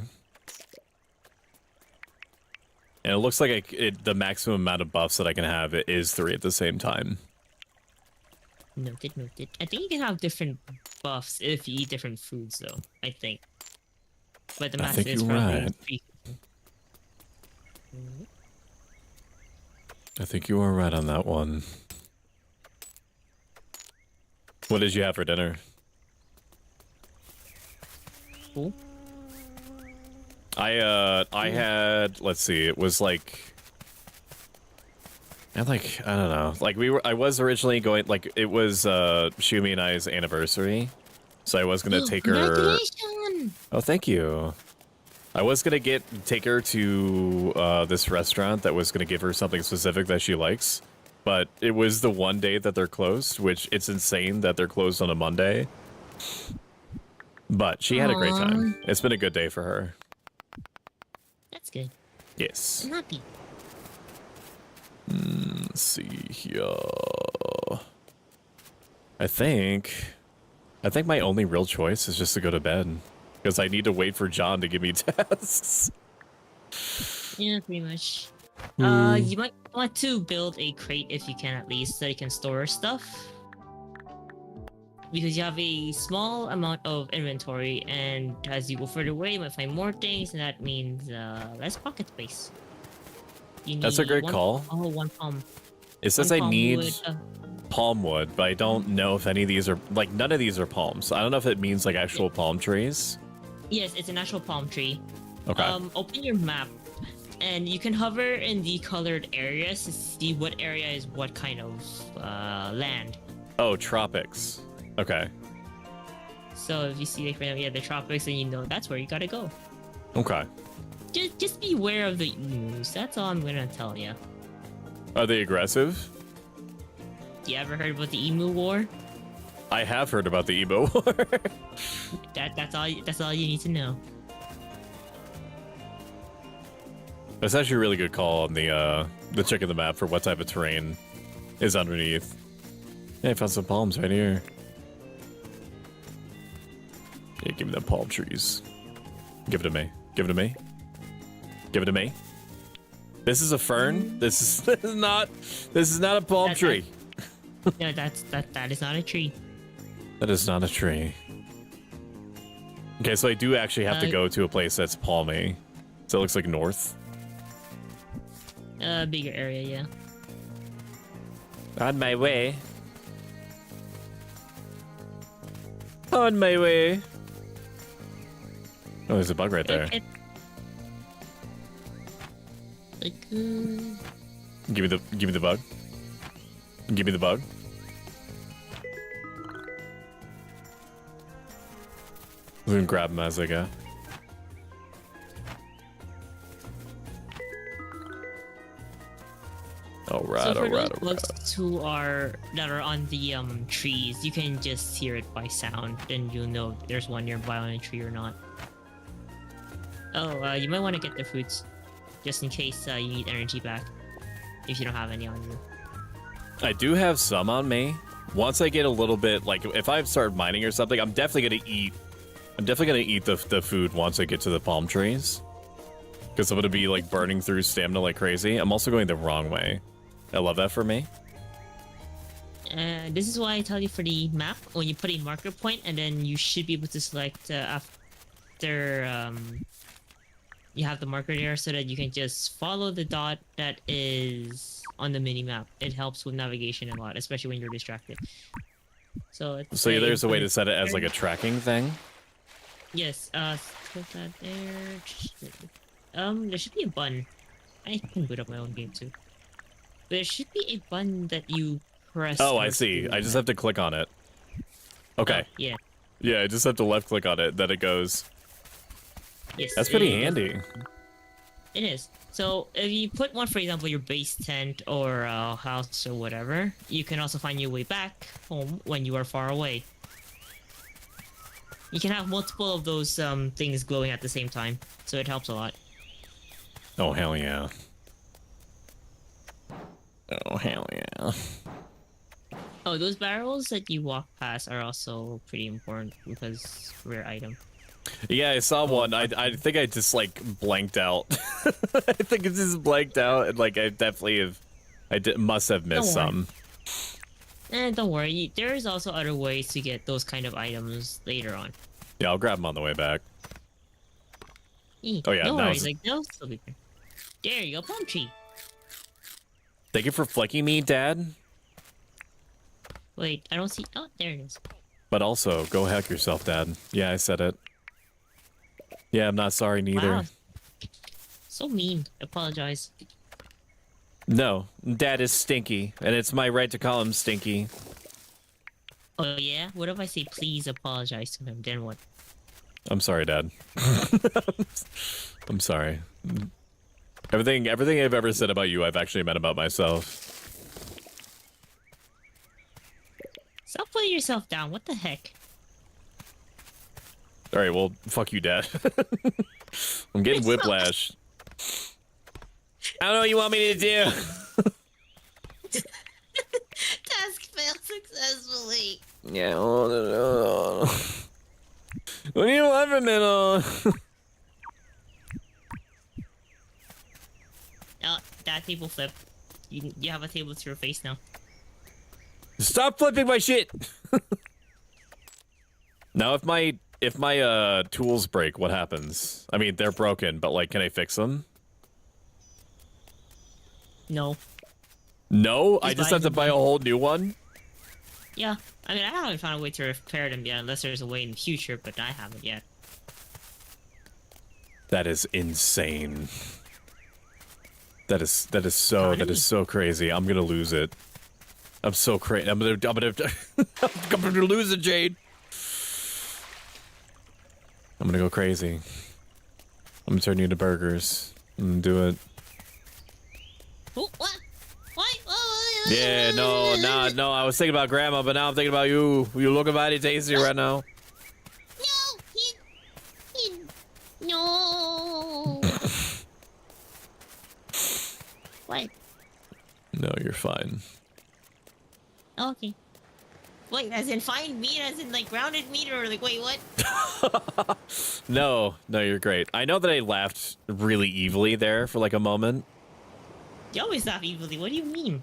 And it looks like the maximum amount of buffs that I can have is 3 at the same time. Noted, noted. I think you can have different buffs if you eat different foods, though. I think. But the I math think is you're probably right. 3. I think you are right on that one. What did you have for dinner? Cool. I had, let's see, it was like, I don't know, like I was originally going, like, it was Shumi and I's anniversary, so I was gonna take her. Congratulations! Oh, thank you. I was gonna take her to this restaurant that was gonna give her something specific that she likes, but it was the one day that they're closed, which it's insane that they're closed on a Monday. But she had a great time. It's been a good day for her. That's good. Yes. I'm happy. Let's see here. I think my only real choice is just to go to bed because I need to wait for John to give me tasks. Yeah, pretty much. You might want to build a crate if you can, at least, so you can store stuff. Because you have a small amount of inventory, and as you go further away, you might find more things, and that means less pocket space. That's a great call. Oh, one palm. It says I need palm wood, but I don't know if any of these are like none of these are palms. I don't know if it means like actual palm trees. Yes, it's an actual palm tree. Okay. Open your map, and you can hover in the colored areas to see what area is what kind of land. Oh, tropics. Okay. So if you see like the tropics, then you know that's where you gotta go. Okay. Just be aware of the emus. That's all I'm gonna tell you. Are they aggressive? You ever heard about the emu war? I have heard about the emo war. That's all you need to know. That's actually a really good call on the check of the map for what type of terrain is underneath. Yeah, I found some palms right here. Yeah, give me the palm trees. Give it to me. Give it to me. Give it to me. This is a fern. This is not a palm tree. No, that is not a tree. That is not a tree. Okay, so I do actually have to go to a place that's palmy. So it looks like north. Bigger area, yeah. On my way. On my way. Oh, there's a bug right there. Like, Give me the bug. Give me the bug. I'm gonna grab him as I go. Alright, so for alright, those bugs that are on the trees, you can just hear it by sound, then you'll know if there's one nearby on a tree or not. Oh, you might want to get the fruits, just in case you need energy back, if you don't have any on you. I do have some on me. Once I get a little bit, like, if I start mining or something, I'm definitely gonna eat the food once I get to the palm trees. Because I'm gonna be, like, burning through stamina like crazy. I'm also going the wrong way. I love that for me. This is why I tell you for the map, when you put a marker point, and then you should be able to select after you have the marker there, so that you can just follow the dot that is on the mini map. It helps with navigation a lot, especially when you're distracted. So yeah, there's a way to set it as like a tracking thing. Yes. Put that there. There should be a button. I can boot up my own game too. There should be a button that you press. Oh, I see. I just have to click on it. Okay. Oh, yeah. Yeah, I just have to left click on it, then it goes. Yes. That's pretty handy. It is. So if you put one, for example, your base tent or house or whatever, you can also find your way back home when you are far away. You can have multiple of those things glowing at the same time, so it helps a lot. Oh, hell yeah. Oh, hell yeah. Oh, those barrels that you walk past are also pretty important because rare item. Yeah, I saw one. I think I just, like, blanked out. I think it just blanked out, and, like, I definitely have... must have missed some. Don't worry. There's also other ways to get those kind of items later on. Yeah, I'll grab them on the way back. Oh, yeah. No worries. Like, they'll still be there. There you go, palm tree. Thank you for flicking me, Dad. Wait, I don't see... Oh, there it is. But also, go hack yourself, Dad. Yeah, I said it. Yeah, I'm not sorry neither. Wow. So mean. Apologize. No, Dad is stinky, and it's my right to call him stinky. Oh yeah? What if I say please apologize to him? Then what? I'm sorry, Dad. I'm sorry. Everything I've ever said about you, I've actually meant about myself. Stop putting yourself down. What the heck? All right, well, fuck you, Dad. I'm getting whiplash. I don't know what you want me to do. Task failed successfully. Yeah. What do you want from it all? Oh, that table flip. You have a table to your face now. Stop flipping my shit. Now, if my tools break, what happens? I mean, they're broken, but like, can I fix them? No. No, I Just just buy have to them. buy a whole new one. Yeah. I mean, I haven't found a way to repair them yet, unless there's a way in the future, but I haven't yet. That is insane. That is so crazy. I'm gonna lose it. I'm so crazy. I'm gonna lose it, Jade. I'm gonna go crazy. I'm gonna turn you into burgers. I'm gonna do it. Oh, what? Why? Yeah, no. I was thinking about Grandma, but now I'm thinking about you. You look mighty tasty right now. No, no. What? No, you're fine. Okay. Wait, as in fine meat, as in like grounded meat, or like wait, what? No, you're great. I know that I laughed really evilly there for like a moment. You always laugh evilly. What do you mean?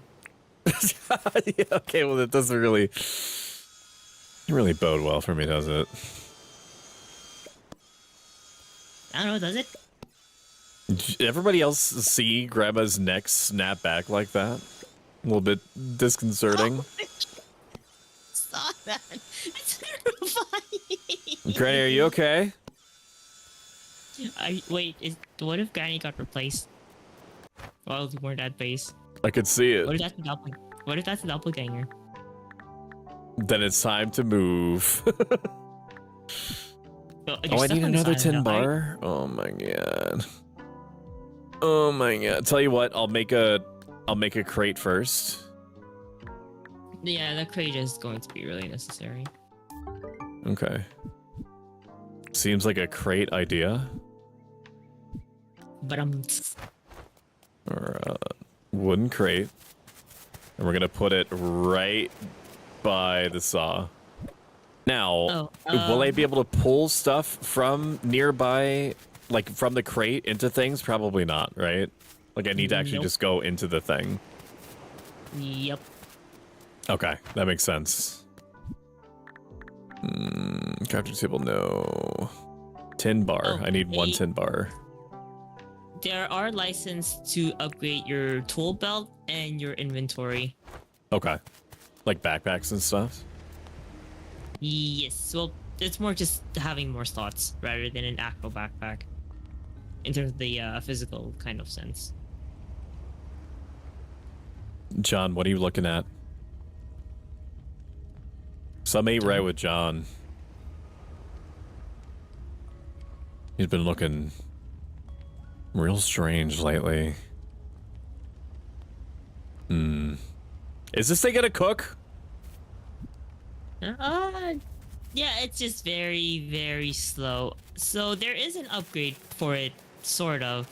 Yeah, okay, well, it doesn't really bode well for me, does it? I don't know. Does it? Did everybody else see Grandma's neck snap back like that? A little bit disconcerting. Saw that. It's terrifying. Granny, are you okay? What if Granny got replaced? Well, you weren't at base. I could see What it. if that's a doppelganger? Then it's time to move. Well, Oh, I need another tin bar. bar. Oh my god. Oh my god. Tell you what, I'll make a crate first. Yeah, the crate is going to be really necessary. Okay. Seems like a crate idea. But Or a wooden crate. And we're gonna put it right by the saw. Now, will I be able to pull stuff from nearby, like from the crate into things? Probably not, right? Like I need to actually Nope. just go into the thing. Yep. Okay, that makes sense. Crafting table, no. Tin bar. I need one tin bar. There are licenses to upgrade your tool belt and your inventory. Okay. Like backpacks and stuff? Yes. Well, it's more just having more slots rather than an actual backpack. In terms of the physical kind of sense. John, what are you looking at? Something ain't right with John. He's been looking real strange lately. Is this thing gonna cook? Yeah, it's just very, very slow. So there is an upgrade for it, sort of.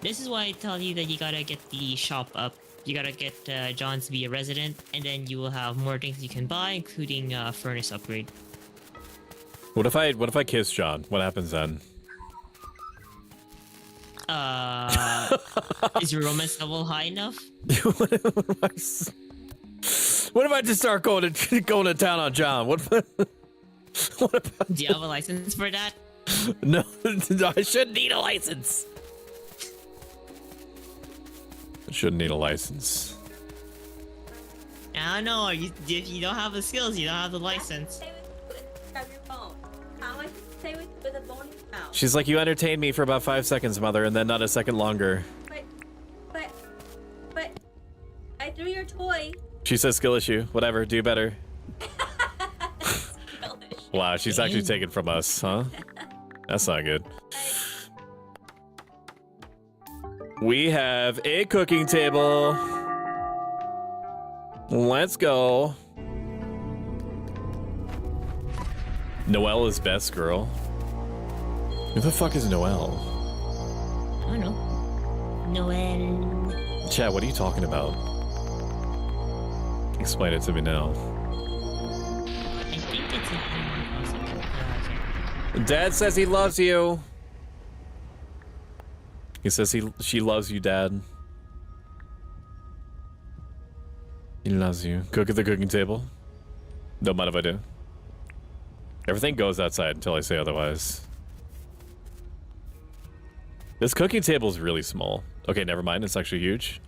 This is why I tell you that you gotta get the shop up. You gotta get John to be a resident, and then you will have more things you can buy, including furnace upgrade. What if I kiss John? What happens then? Is your romance level high enough? What if I just start going to town on John? What about Do you have a license for that? no, I shouldn't need a license. I shouldn't need a license. I don't know. If you don't have the skills, you don't have the license. Grab your phone. How much say with a bone mouth? She's like, you entertained me for about 5 seconds, Mother, and then not a second longer. But I threw your toy. She says skill issue. Whatever, do better. Wow, she's actually taken from us, huh? That's not good. We have a cooking table. Let's go. Noelle is best girl. Who the fuck is Noelle? I don't know. Noel. Chad, what are you talking about? Explain it to me now. I think it's an Animal Crossing. Dad says he loves you. He says she loves you, Dad. He loves you. Cook at the cooking table. Don't mind if I do. Everything goes outside until I say otherwise. This cooking table is really small. Okay, never mind. It's actually huge.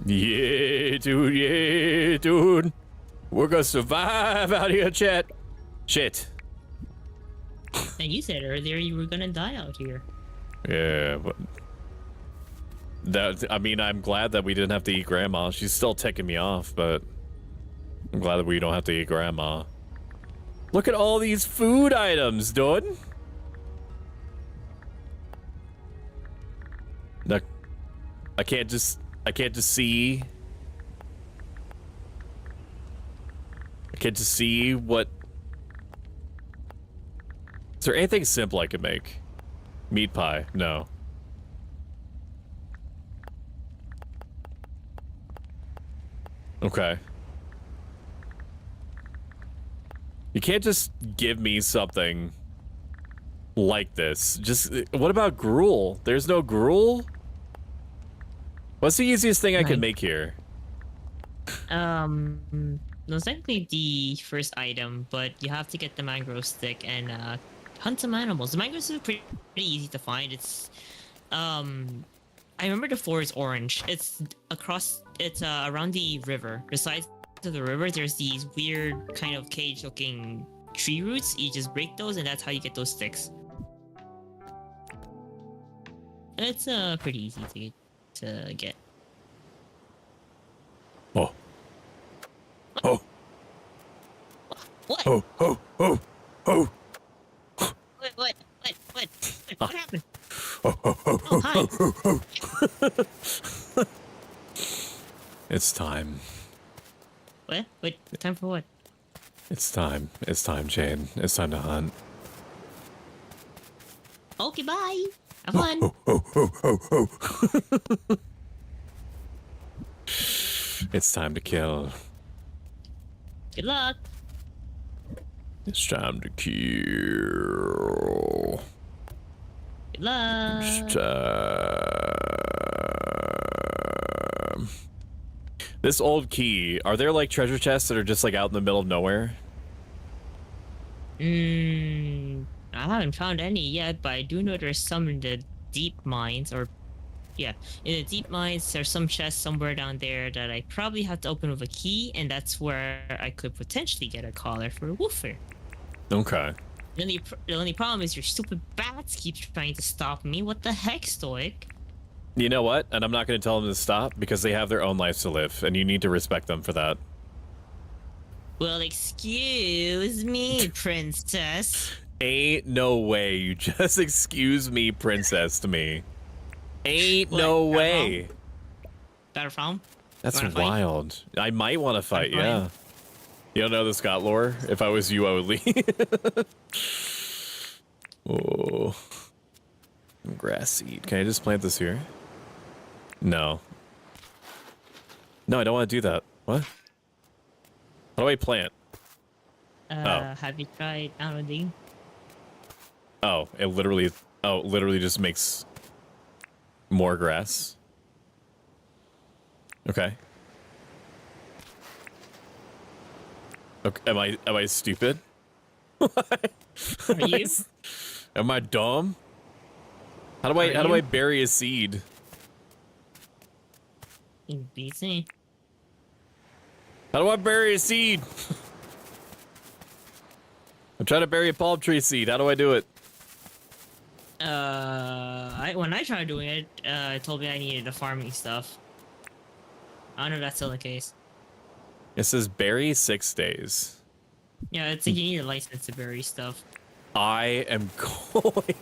Yeah, dude. Yeah, dude. We're gonna survive out here, chat. Shit. And you said earlier you were gonna die out here. Yeah, but that, I mean, I'm glad that we didn't have to eat Grandma. She's still ticking me off, but I'm glad that we don't have to eat Grandma. Look at all these food items, dude. Now, I can't just see. I can't just see what. Is there anything simple I could make? Meat pie? No. Okay. You can't just give me something like this. Just, what about gruel? There's no gruel? What's the easiest thing I can make here? That's technically the first item, but you have to get the mangrove stick and hunt some animals. The mangroves are pretty easy to find. It's I remember the floor is orange. It's around the river. Besides the river, there's these weird kind of cage looking tree roots. You just break those and that's how you get those sticks. It's pretty easy to get. Oh. Oh. What? Oh. Oh. Oh. Oh. What happened? Oh, hi. It's time. What? Wait, time for what? It's time. It's time, Jane. It's time to hunt. Okay, bye. Have fun. It's time to kill. Good luck. It's time to kill. Good luck. It's time. This old key, are there like treasure chests that are just like out in the middle of nowhere? I haven't found any yet, but I do know there's some in the deep mines, or yeah, in the deep mines, there's some chests somewhere down there that I probably have to open with a key, and that's where I could potentially get a collar for a woofer. Okay. The only problem is your stupid bats keep trying to stop me. What the heck, Stoic? You know what? And I'm not going to tell them to stop because they have their own lives to live, and you need to respect them for that. Well, excuse me, princess. Ain't no way you just excuse me, princess, to me. Ain't What, no got a way. Got a problem? That's Wanna fight? wild. I might want to fight, Wanna yeah. You don't know the Scott lore? If I was you, I would leave. Oh. Grass seed. Can I just plant this here? No. No, I don't want to do that. What? How do I plant? Have you tried downloading? Oh, it literally just makes more grass. Okay. Okay, am I stupid? Are you? Am I dumb? How do I bury a seed? BC. How do I bury a seed? I'm trying to bury a palm tree seed. How do I do it? When I tried doing it, it told me I needed the farming stuff. I don't know if that's still the case. It says bury 6 days. Yeah, it's like you need a license to bury stuff. I am going.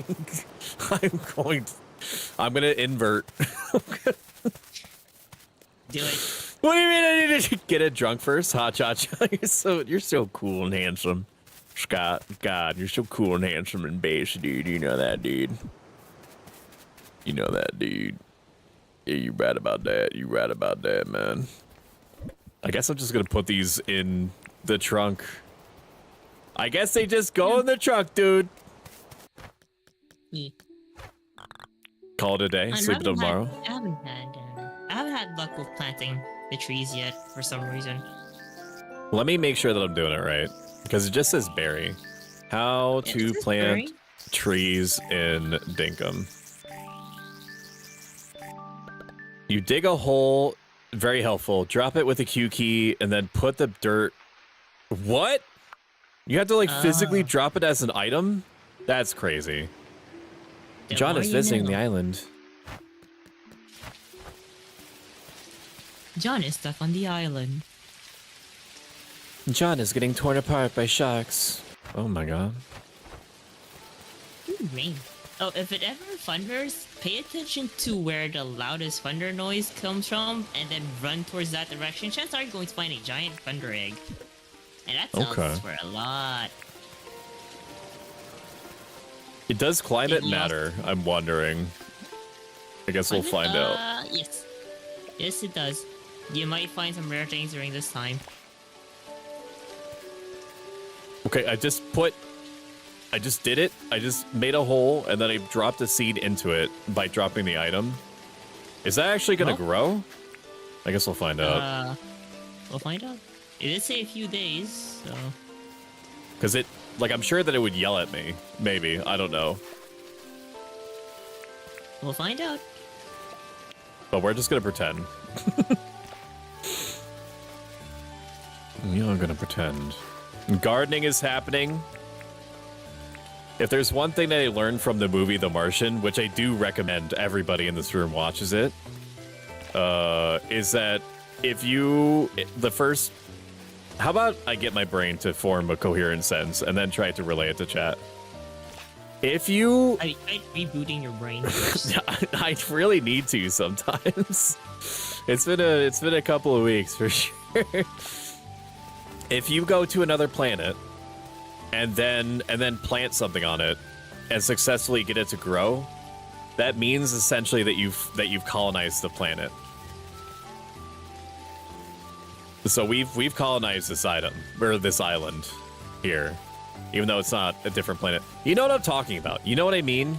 I'm gonna invert. Do it. What do you mean I need to get it drunk first? Ha cha cha. You're so cool and handsome. Scott, God, you're so cool and handsome and bass, dude. You know that, dude. You know that, dude. Yeah, you right about that. You right about that, man. I guess I'm just gonna put these in the trunk. I guess they just go in the trunk, dude. Yeah. Call it a day. Sleep until tomorrow. I haven't had luck with planting the trees yet for some reason. Let me make sure that I'm doing it right. Because it just says berry. How to plant trees in Dinkum. You dig a hole, very helpful. Drop it with a Q key, and then put the dirt. What? You have to like physically drop it as an item? That's crazy. John is visiting the island. John is stuck on the island. John is getting torn apart by sharks. Oh my god. Ooh, rain. Oh, if it ever thunders, pay attention to where the loudest thunder noise comes from, and then run towards that direction. Chances are you're going to find a giant thunder egg. And that sounds for a lot. It does climate matter, I'm wondering. I guess we'll find out. Yes. Yes, it does. You might find some rare things during this time. Okay, I just did it. I just made a hole, and then I dropped a seed into it by dropping the item. Is that actually gonna grow? I guess we'll find out. We'll find out. It did say a few days, so... Because it, like, I'm sure that it would yell at me. Maybe. I don't know. We'll find out. But we're just gonna pretend. We are gonna pretend. Gardening is happening. If there's one thing that I learned from the movie The Martian, which I do recommend everybody in this room watches it, is that if you, how about I get my brain to form a coherent sentence and then try to relay it to chat? If you... I tried rebooting your brain first. I really need to sometimes. It's been a couple of weeks for sure. If you go to another planet and then plant something on it and successfully get it to grow, that means essentially that you've colonized the planet. So we've colonized this item, or this island here, even though it's not a different planet. You know what I'm talking about. You know what I mean?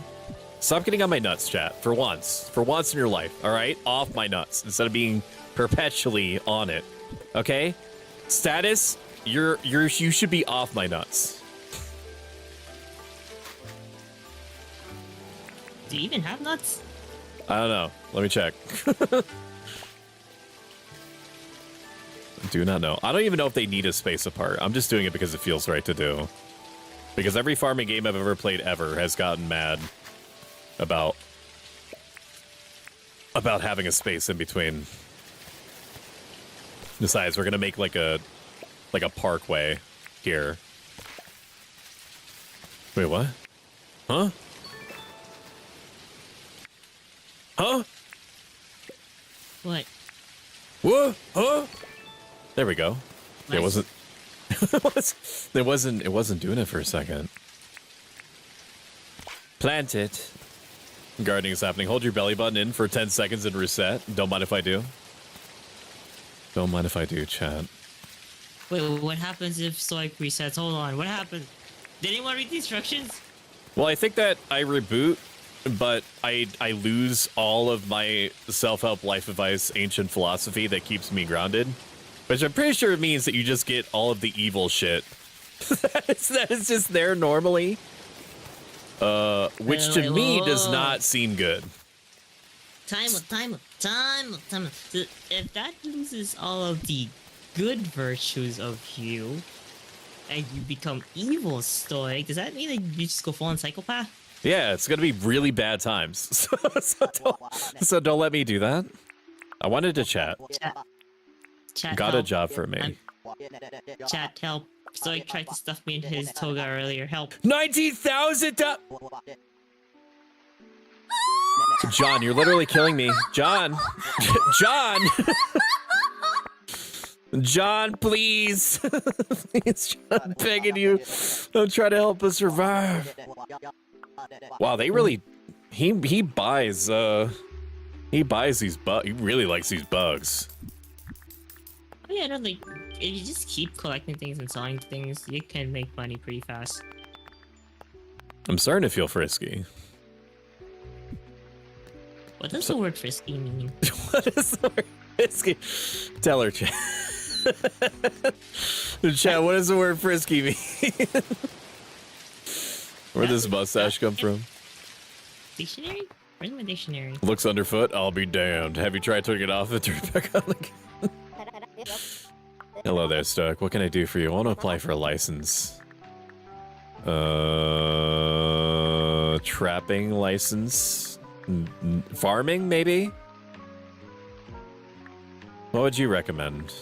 Stop getting on my nuts, chat. For once in your life, all right? Off my nuts instead of being perpetually on it. Okay? Status, you should be off my nuts. Do you even have nuts? I don't know. Let me check. Do not know. I don't even know if they need a space apart. I'm just doing it because it feels right to do. Because every farming game I've ever played ever has gotten mad about having a space in between. Besides, we're gonna make like a parkway here. Wait, what? Huh? Huh? What? What? Huh? There we go. Nice. It wasn't doing it for a second. Plant it. Gardening is happening. Hold your belly button in for 10 seconds and reset. Don't mind if I do. Don't mind if I do, chat. Wait, what happens if Stoic resets? Hold on, what happened? Did anyone read the instructions? Well, I think that I reboot, but I lose all of my self-help life advice, ancient philosophy that keeps me grounded. Which I'm pretty sure means that you just get all of the evil shit. that is just there normally. Which to me does not seem good. Time. If that loses all of the good virtues of you, and you become evil, Stoic, does that mean that you just go full on psychopath? Yeah, it's gonna be really bad times. So don't let me do that. I wanted to chat. Chat Got help. a job for me. Chat, help. Stoic tried to stuff me in his toga earlier. Help. 19,000. John, you're literally killing me. John. John. John, please. Please, John, I'm begging you. Don't try to help us survive. Wow, they really... He buys these bugs. He really likes these bugs. Oh yeah, no, like, if you just keep collecting things and selling things, you can make money pretty fast. I'm starting to feel frisky. What does the word frisky mean? What is the word frisky? Tell her, Chat. Chat, what does the word frisky mean? Where'd this mustache come from? Dictionary? Where's my dictionary? Looks underfoot? I'll be damned. Have you tried turning it off and turn it back on again? Hello there, Stoic. What can I do for you? I want to apply for a license. Trapping license? Farming, maybe? What would you recommend?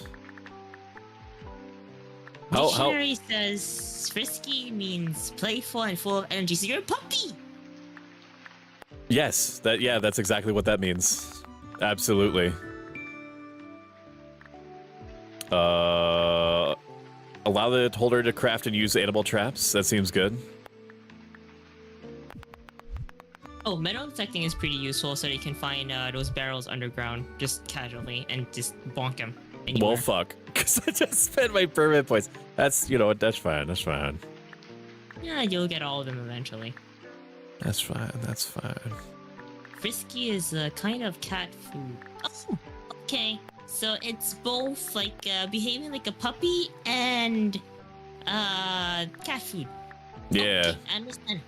Dictionary says frisky means playful and full of energy, so you're a puppy! Yes, that's exactly what that means. Absolutely. Allow the holder to craft and use animal traps. That seems good. Oh, metal detecting is pretty useful, so you can find those barrels underground just casually and just bonk them. Well, fuck. Because I just spent my permit points. That's, you know what, that's fine, that's fine. Yeah, you'll get all of them eventually. That's fine, that's fine. Frisky is a kind of cat food. Oh, okay. So it's both like behaving like a puppy and cat food. Yeah. Okay, I understand.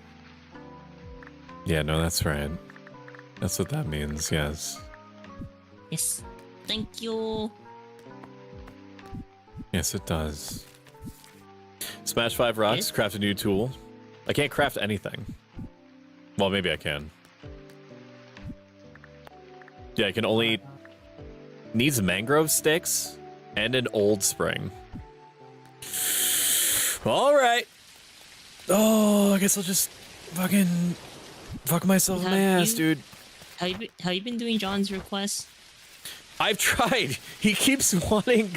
Yeah, no, that's right. That's what that means, yes. Yes. Thank you. Yes, it does. Smash 5 rocks, Yes. craft a new tool. I can't craft anything. Well, maybe I can. Yeah, I can only... Needs mangrove sticks and an old spring. All right. Oh, I guess I'll just fucking fuck myself in the ass, dude. Have you been doing John's requests? I've tried. He keeps wanting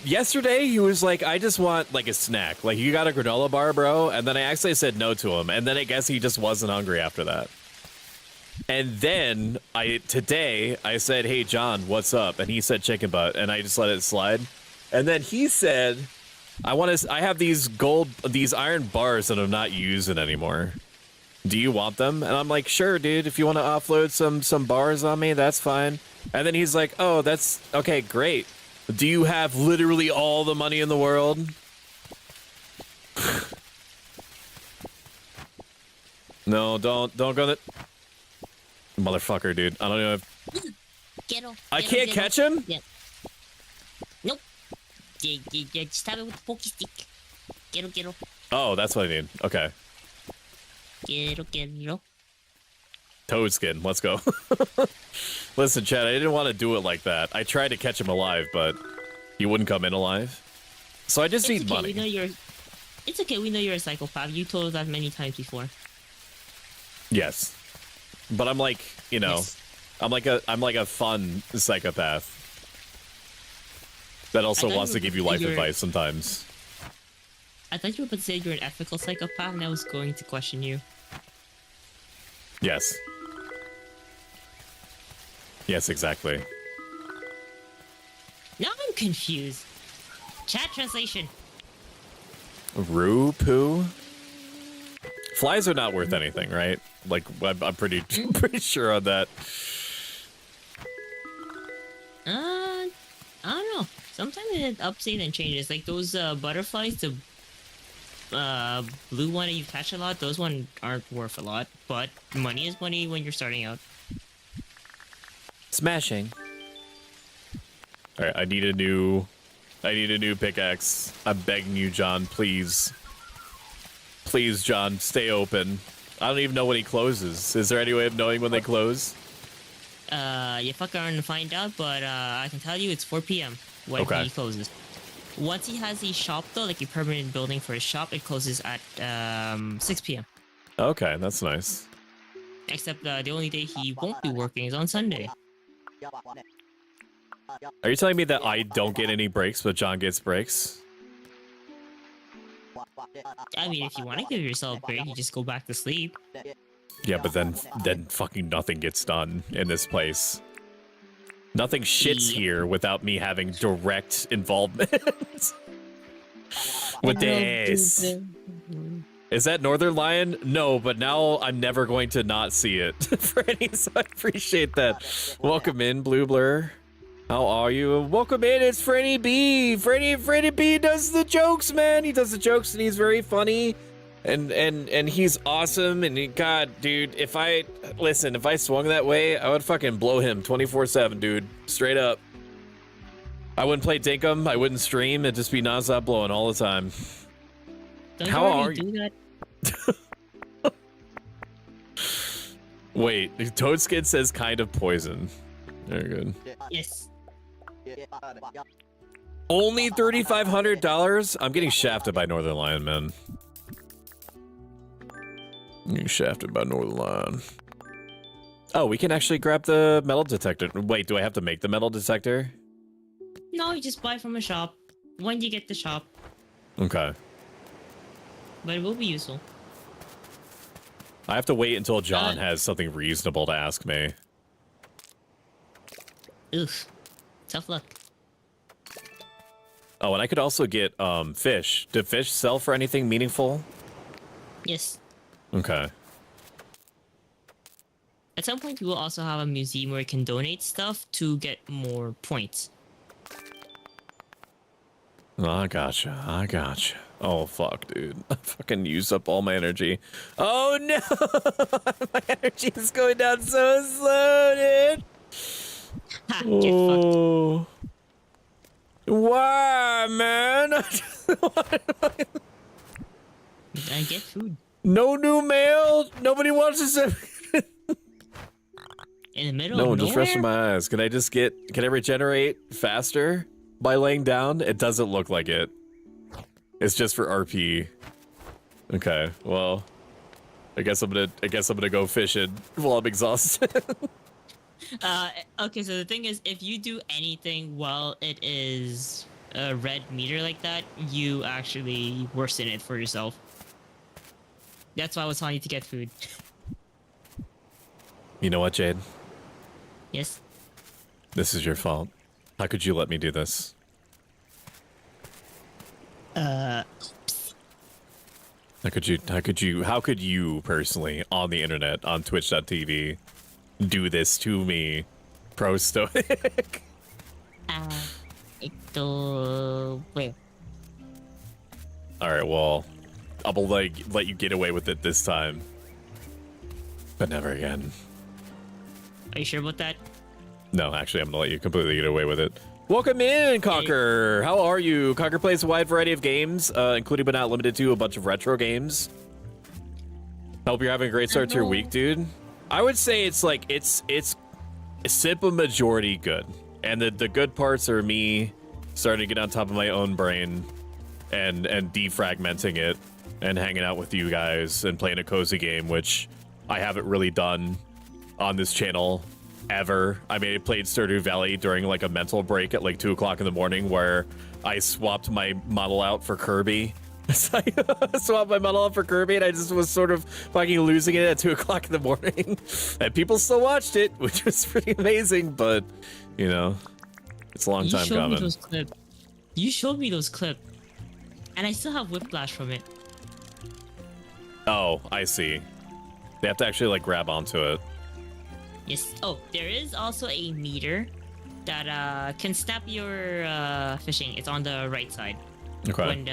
yesterday he was like, I just want like a snack. Like, you got a granola bar, bro? And then I actually said no to him. And then I guess he just wasn't hungry after that. And then today I said, hey, John, what's up? And he said chicken butt, and I just let it slide. And then he said, I have these iron bars that I'm not using anymore. Do you want them? And I'm like, sure, dude, if you want to offload some bars on me, that's fine. And then he's like, oh, that's okay, great. Do you have literally all the money in the world? No, don't go that. Motherfucker, dude. I don't know if... I can't catch him? Yeah. Nope. Yeah, just have it with the pokey stick. Get him. Oh, that's what I need. Okay. Get him. Toad skin. Let's go. Listen, Chad, I didn't want to do it like that. I tried to catch him alive, but he wouldn't come in alive. So I just need money. It's okay. We know you're a psychopath. You told us that many times before. Yes. But I'm like, you know, Yes. I'm like a fun psychopath that also wants to give you life advice sometimes. I thought you were about to say you're an ethical psychopath, and I was going to question you. Yes. Yes, exactly. Now I'm confused. Chat translation. Roo poo? Flies are not worth anything, right? Like, I'm pretty sure on that. I don't know. Sometimes it updates and changes. Like those butterflies, the blue one that you catch a lot, those ones aren't worth a lot. But money is money when you're starting out. Smashing. All right, I need a new pickaxe. I'm begging you, John, please. Please, John, stay open. I don't even know when he closes. Is there any way of knowing when they close? You fuck around and find out, but I can tell you it's 4 p.m. when he closes. Once he has a shop, though, like a permanent building for his shop, it closes at 6 p.m. Okay, that's nice. Except the only day he won't be working is on Sunday. Are you telling me that I don't get any breaks, but John gets breaks? I mean, if you want to give yourself a break, you just go back to sleep. Yeah, but then fucking nothing gets done in this place. Nothing shits here without me having direct involvement with this. Is that Northern Lion? No, but now I'm never going to not see it. Freddy, so I appreciate that. Welcome in, Blue Blur. How are you? Welcome in, it's Freddy B. Freddy B does the jokes, man. He does the jokes and he's very funny. And he's awesome. And God, dude, if I swung that way, I would fucking blow him 24/7, dude. Straight up. I wouldn't play Dinkum. I wouldn't stream. It'd just be nonstop blowing all the time. Don't How you are already you? do that? Wait, Toadskin says kind of poison. Very good. Yes. Only $3,500? I'm getting shafted by Northern Lion, man. I'm getting shafted by Northern Lion. Oh, we can actually grab the metal detector. Wait, do I have to make the metal detector? No, you just buy from a shop. When you get the shop. Okay. But it will be useful. I have to wait until John has something reasonable to ask me. Oof. Tough luck. Oh, and I could also get fish. Do fish sell for anything meaningful? Yes. Okay. At some point, we will also have a museum where you can donate stuff to get more points. Oh, I gotcha. Oh, fuck, dude. I fucking used up all my energy. Oh, no! My energy is going down so slow, dude! Ha! Get fucked. Oh. Why, man? I get food. No new mail? Nobody wants to send... In the middle No, of just nowhere? resting my eyes. Can I regenerate faster by laying down? It doesn't look like it. It's just for RP. Okay, well, I guess I'm gonna go fishing while I'm exhausted. Okay, so the thing is, if you do anything while it is a red meter like that, you actually worsen it for yourself. That's why I was telling you to get food. You know what, Jade? Yes? This is your fault. How could you let me do this? How could you personally on the internet, on twitch.tv, do this to me, Pro Stoic? Where? Alright, well, I will let you get away with it this time. But never again. Are you sure about that? No, actually, I'm gonna let you completely get away with it. Welcome in, Conker! How are you? Conker plays a wide variety of games, including but not limited to a bunch of retro games. Hope you're having a great start to your week, dude. I would say it's a simple majority good. And the good parts are me starting to get on top of my own brain and defragmenting it and hanging out with you guys and playing a cozy game, which I haven't really done on this channel ever. I mean, I played Stardew Valley during like a mental break at like 2 o'clock in the morning where I swapped my model out for Kirby. So I swapped my model out for Kirby and I just was sort of fucking losing it at 2 o'clock in the morning. And people still watched it, which was pretty amazing, but you know, it's a long time coming. You showed me those clips. And I still have whiplash from it. Oh, I see. They have to actually like grab onto it. Yes. Oh, there is also a meter that can snap your fishing. It's on the right side. Okay. When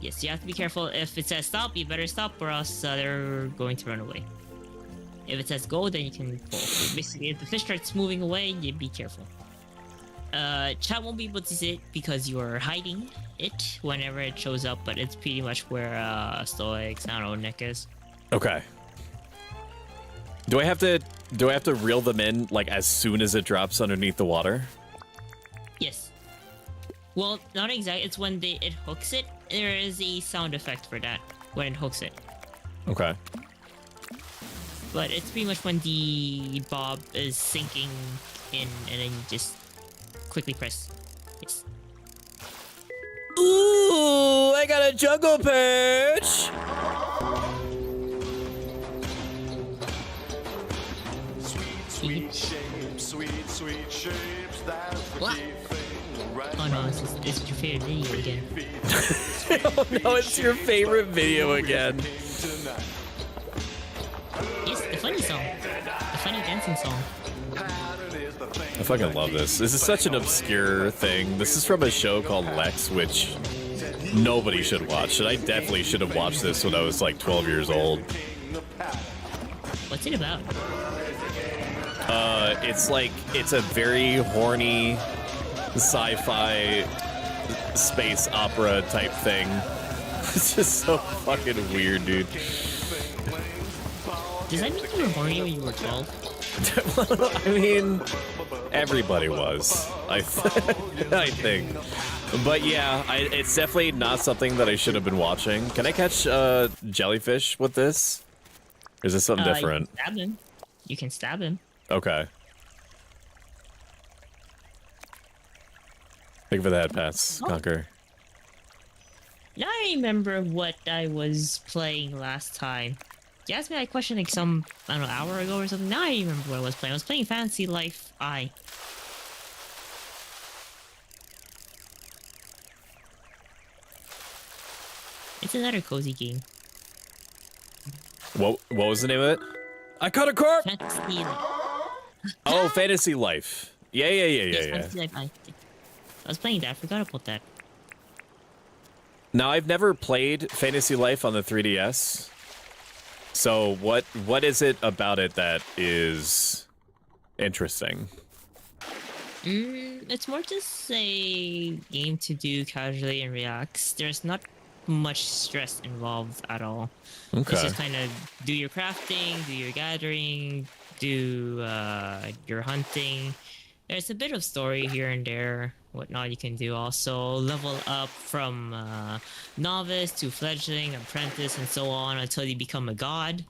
yes, you have to be careful. If it says stop, you better stop, or else they're going to run away. If it says go, then you can go. So basically, if the fish starts moving away, you be careful. Chat won't be able to see it because you're hiding it whenever it shows up, but it's pretty much where Stoic's, I don't know, neck is. Okay. Do I have to reel them in like as soon as it drops underneath the water? Yes. Well, not exactly. It's when it hooks it. There is a sound effect for that when it hooks it. Okay. But it's pretty much when the bob is sinking in, and then you just quickly press. Yes. Ooh, I got a jungle perch. Sweet shapes, sweet shapes. That's the What? key thing, right? Oh no, it's your favorite video again. Oh no, it's your favorite video again. Yes, the funny song. The funny dancing song. I fucking love this. This is such an obscure thing. This is from a show called Lex, which nobody should watch. And I definitely should have watched this when I was like 12 years old. What's it about? It's a very horny sci-fi space opera type thing. It's just so fucking weird, dude. Does that mean you were horny when you were 12? I mean, everybody was. I think. But yeah, it's definitely not something that I should have been watching. Can I catch jellyfish with this? Or is this something different? You can stab him. You can stab him. Okay. Thank you for the head pass, Conquer. Now I remember what I was playing last time. You asked me that question like some, I don't know, hour ago or something. Now I remember what I was playing. I was playing Fantasy Life I. It's another cozy game. What was the name of it? I caught a corp! Fantasy Life. Oh, Fantasy Life. Yeah. Fantasy Life I was playing that. I forgot about that. Now, I've never played Fantasy Life on the 3DS. So what is it about it that is interesting? It's more just a game to do casually and relax. There's not much stress involved at all. Okay. It's just kind of do your crafting, do your gathering, do your hunting. There's a bit of story here and there, whatnot you can do. Also level up from novice to fledgling, apprentice, and so on until you become a god.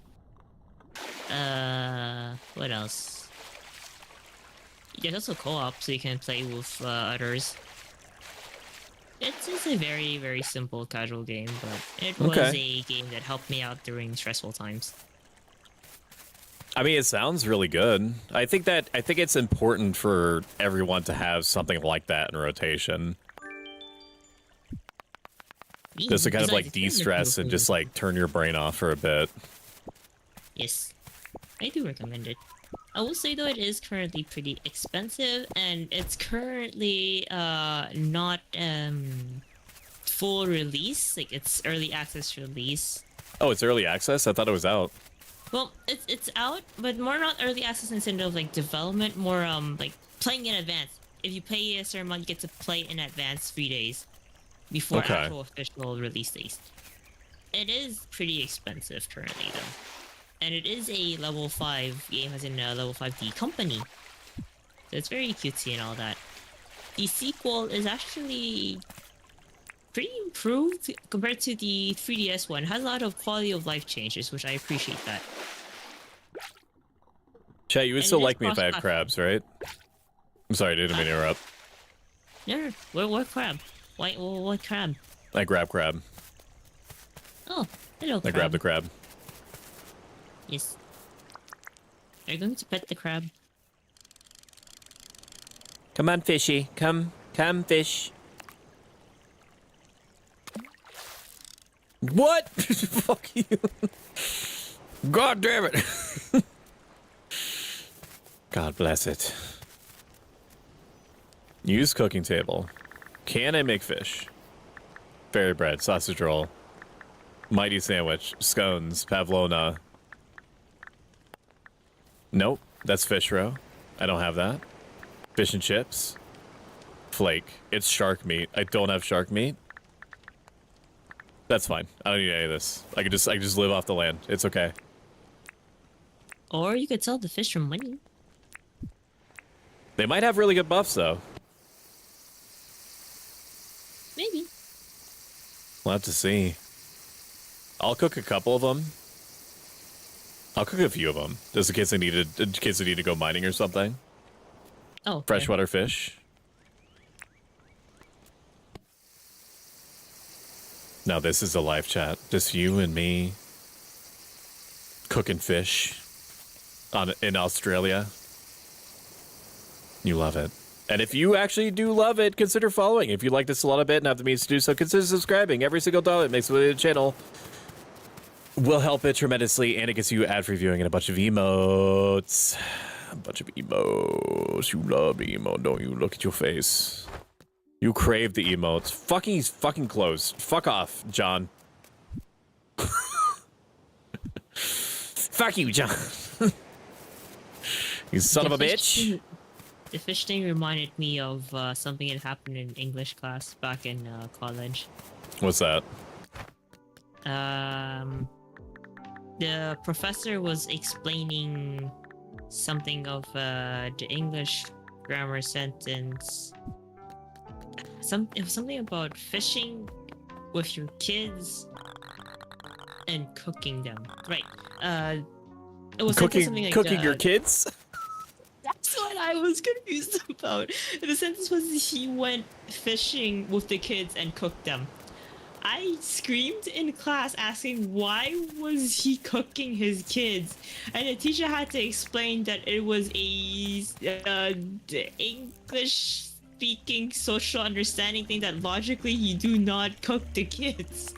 What else? There's also co-op, so you can play with others. It's just a very, very simple casual game, but it was a game that helped me out during stressful times. I mean, it sounds really good. I think it's important for everyone to have something like that in rotation. Just to kind of like de-stress and just like turn your brain off for a bit. Yes, I do recommend it. I will say though, it is currently pretty expensive, and it's currently not full release. Like it's early access release. Oh, it's early access? I thought it was out. Well, it's out, but more not early access instead of like development, more like playing in advance. If you pay a certain amount, you get to play in advance 3 days before actual official release days. It is pretty expensive currently though. And it is a level 5 game, as in a level 5D company. So it's very cutesy and all that. The sequel is actually pretty improved compared to the 3DS one. It has a lot of quality of life changes, which I appreciate that. Chat, you would And still it is like me if I had cross-platform. crabs, right? I'm sorry, I didn't mean to interrupt. No, what crab? What crab? I grab crab. Oh, hello crab. I grab the crab. Yes. Are you going to pet the crab? Come on, fishy. Come, fish. What? Fuck you. God damn it. God bless it. Use cooking table. Can I make fish? Fairy bread, sausage roll, mighty sandwich, scones, pavlova. Nope, that's fish roe. I don't have that. Fish and chips. Flake. It's shark meat. I don't have shark meat. That's fine. I don't need any of this. I can just live off the land. It's okay. Or you could sell the fish for money. They might have really good buffs though. Maybe. We'll have to see. I'll cook a couple of them. I'll cook a few of them, just in case I need to go mining or something. Oh, fair. Freshwater fish. Now this is a live chat. Just you and me cooking fish in Australia. You love it. And if you actually do love it, consider following. If you like this a lot of it and have the means to do so, consider subscribing. Every single dollar it makes with the channel will help it tremendously, and it gets you ad-free viewing and a bunch of emotes. A bunch of emotes. You love the emote, don't you? Look at your face. You crave the emotes. He's fucking closed. Fuck off, John. Fuck you, John. You son of a bitch. The fish thing reminded me of something that happened in English class back in college. What's that? The professor was explaining something of the English grammar sentence. It was something about fishing with your kids and cooking them. Right. It was something like cooking your kids? That's what I was confused about. The sentence was he went fishing with the kids and cooked them. I screamed in class asking why was he cooking his kids, and the teacher had to explain that it was a English-speaking social understanding thing that logically you do not cook the kids.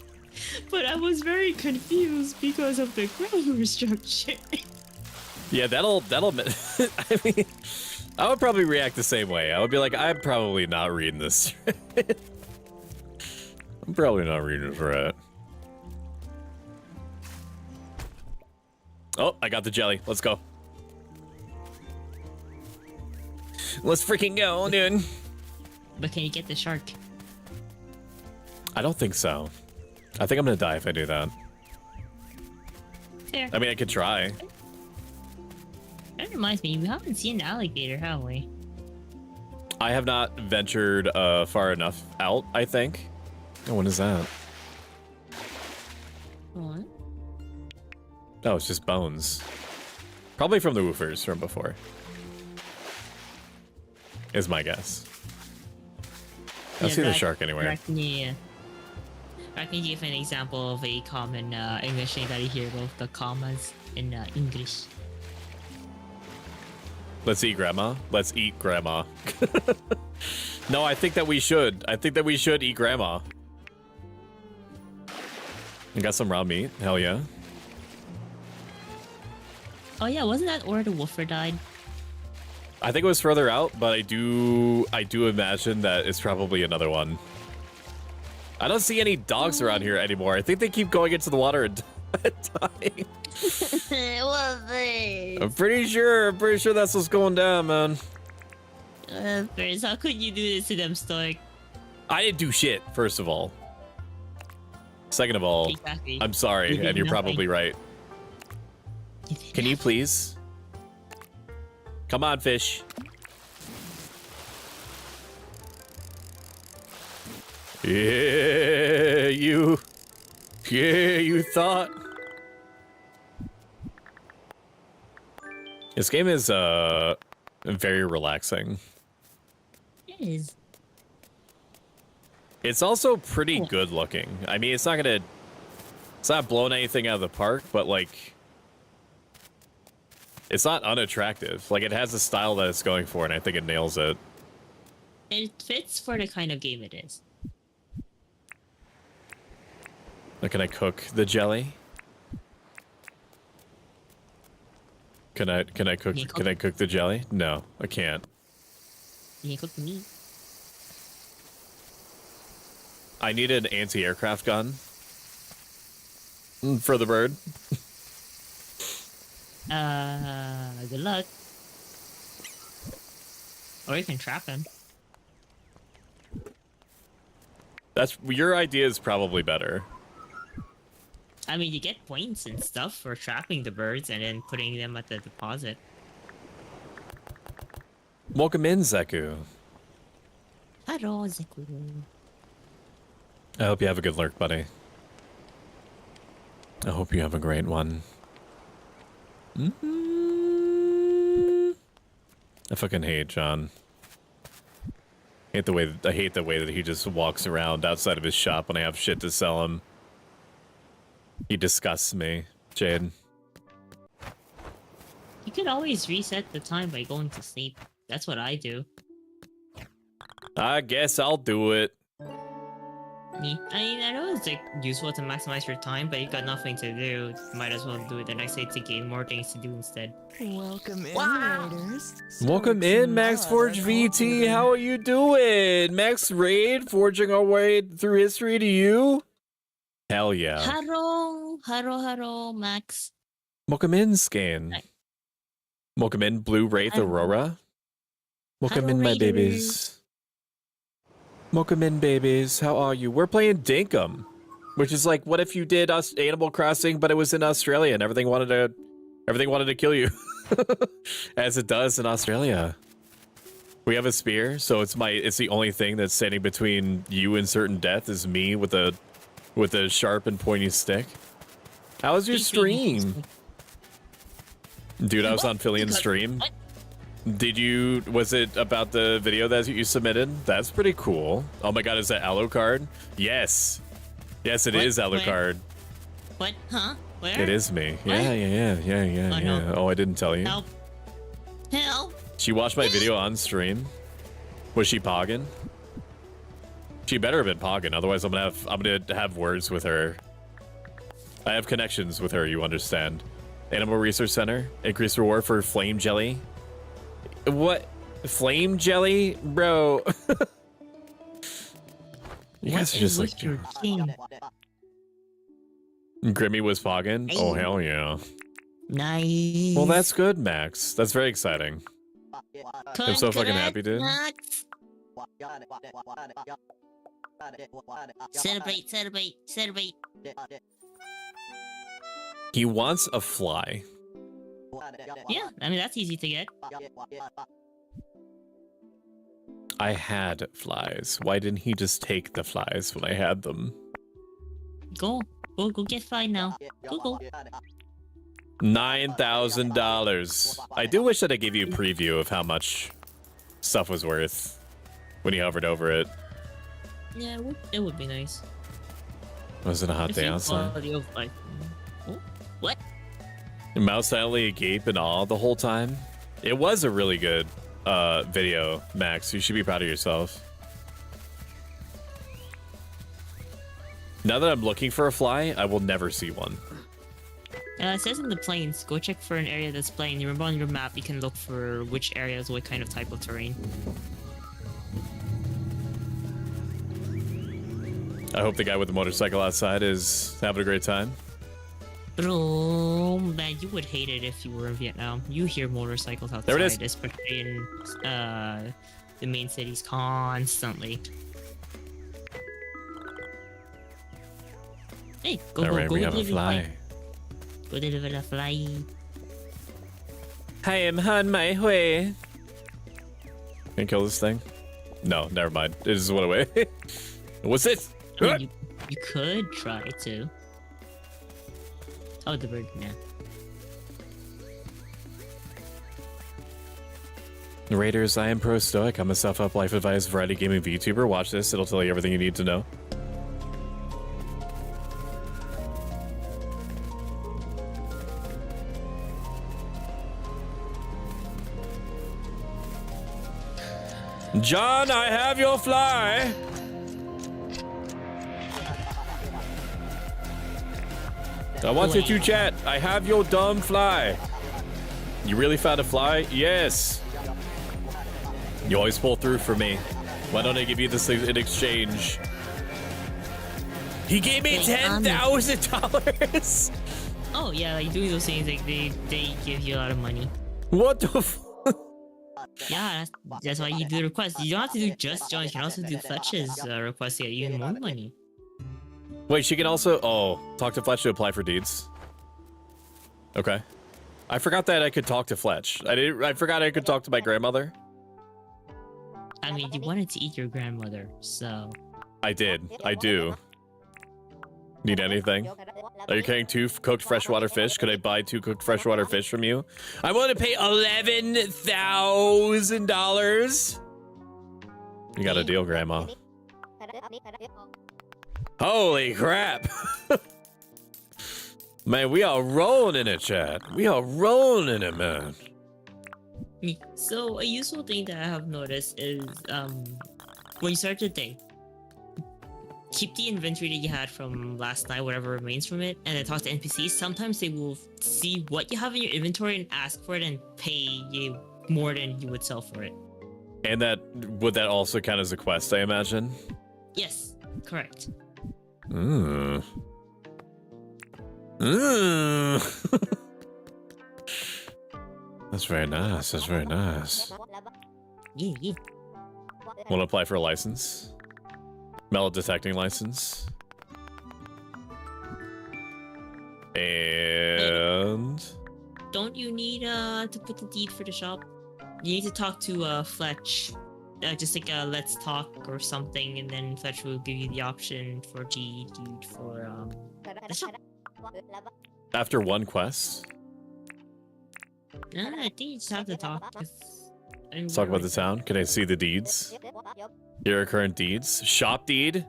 But I was very confused because of the grammar structure. Yeah, that'll. I mean, I would probably react the same way. I would be like, I'm probably not reading this. I'm probably not reading it right. Oh, I got the jelly. Let's go. Let's freaking go, dude. But can you get the shark? I don't think so. I think I'm gonna die if I do that. Fair. I mean, I could try. That reminds me, we haven't seen an alligator, have we? I have not ventured far enough out, I think. Oh, what is that? What? Oh, it's just bones. Probably from the woofers from before. Is my guess. I've seen the shark anywhere. I can give an example of a common English thing that you hear about the commas in English. Let's eat grandma. Let's eat grandma. No, I think that we should. I think that we should eat grandma. You got some raw meat? Hell yeah. Oh yeah, wasn't that where the woofer died? I think it was further out, but I do imagine that it's probably another one. I don't see any dogs around here anymore. I think they keep going into the water and dying. I'm pretty sure that's what's going down, man. Chris, how could you do this to them, Stoic? I didn't do shit, first of all. Second of all, Exactly. I'm sorry, You did and you're nothing. probably right. Can you please? Come on, fish. Yeah, you thought. This game is very relaxing. It is. It's also pretty good looking. I mean, it's not blowing anything out of the park, but like, it's not unattractive. Like, it has the style that it's going for, and I think it nails it. It fits for the kind of game it is. Now, can I cook the jelly? Can I cook the jelly? No, I can't. You can cook the meat. I need an anti-aircraft gun for the bird. Good luck. Or you can trap him. Your idea is probably better. I mean, you get points and stuff for trapping the birds and then putting them at the deposit. Welcome in, Zeku. Hello, Zeku. I hope you have a good lurk, buddy. I hope you have a great one. I fucking hate John. I hate the way that he just walks around outside of his shop when I have shit to sell him. He disgusts me, Jade. You could always reset the time by going to sleep. That's what I do. I guess I'll do it. I mean, I know it's like useful to maximize your time, but you got nothing to do. Might as well do it the next day to gain more things to do instead. Welcome in, raiders. Welcome in, Max Forge VT. How are you doing? Max Raid, forging our way through history to you? Hell yeah. Hello, Max. Welcome in, Scan. Hi. Welcome in, Blue Wraith Hello. Aurora. Welcome Hello, in, my Raiders. babies. Welcome in, babies. How are you? We're playing Dinkum, which is like, what if you did Animal Crossing, but it was in Australia and everything wanted to kill you, as it does in Australia. We have a spear, so it's the only thing that's standing between you and certain death is me with a sharp and pointy stick. How was your stream? Dude, I was on Filian's stream. What? Was it about the video that you submitted? That's pretty cool. Oh my god, is that Alucard? Yes. Yes, it is What? Alucard. What? Huh? Where? It is me. What? Yeah. no. Oh, I didn't tell you. Help. Help. She watched my video on stream. Was she pogging? She better have been pogging, otherwise I'm gonna have words with her. I have connections with her, you understand. Animal Research Center, increased reward for flame jelly. What? Flame jelly? Bro. You guys are just like... your king? Grimmy was pogging? Oh, hell yeah. Nice. Well, that's good, Max. That's very exciting. I'm so fucking happy, dude. Max. Celebrate. He wants a fly. Yeah, I mean, that's easy to get. I had flies. Why didn't he just take the flies when I had them? Go get fine now. Go. $9,000. I do wish that I gave you a preview of how much stuff was worth when you hovered over it. Yeah, it would be nice. Was it a hot If day you outside? quality of life. Oh, what? Mouse silently agape and awe the whole time. It was a really good video, Max. You should be proud of yourself. Now that I'm looking for a fly, I will never see one. It says in the plains, go check for an area that's plain. You remember on your map, you can look for which areas, what kind of type of terrain. I hope the guy with the motorcycle outside is having a great time. Bro, man, you would hate it if you were in Vietnam. You hear motorcycles outside, There it is. especially in the main cities constantly. Hey, go we have a deliver fly. Go deliver the fly. I am on my way. Can I kill this thing? No, never mind. It just went away. What's this? I mean, you could try to. Oh, the bird, yeah. Raiders, I am pro Stoic. I'm a self-help life advice variety gaming VTuber. Watch this. It'll tell you everything you need to know. John, I have your fly. I want you to chat. I have your dumb fly. You really found a fly? Yes. You always pull through for me. Why don't I give you this in exchange? He gave me $10,000. Oh yeah, like doing those things, like they give you a lot of money. What the f? Yeah, that's why you do requests. You don't have to do just joins. You can also do Fletch's requests to get even more money. Wait, she can also... Oh, talk to Fletch to apply for deeds. Okay. I forgot that I could talk to Fletch. I forgot I could talk to my grandmother. I mean, you wanted to eat your grandmother, so... I did. I do. Need anything? Are you carrying 2 cooked freshwater fish? Could I buy 2 cooked freshwater fish from you? I'm willing to pay $11,000. You got a deal, Grandma. Holy crap! Man, we are rolling in it, chat. We are rolling in it, man. So a useful thing that I have noticed is when you start your day, keep the inventory that you had from last night, whatever remains from it, and then talk to NPCs. Sometimes they will see what you have in your inventory and ask for it and pay you more than you would sell for it. And would that also count as a quest, I imagine? Yes, correct. Mm. That's very nice. That's very nice. Yeah. Want to apply for a license? Metal detecting license. And Don't you need to put the deed for the shop? You need to talk to Fletch. Just like a let's talk or something, and then Fletch will give you the option for the deed for the shop. after one quest, I think you just have to talk. let's talk about the town. Can I see the deeds? Here are current deeds. Shop deed.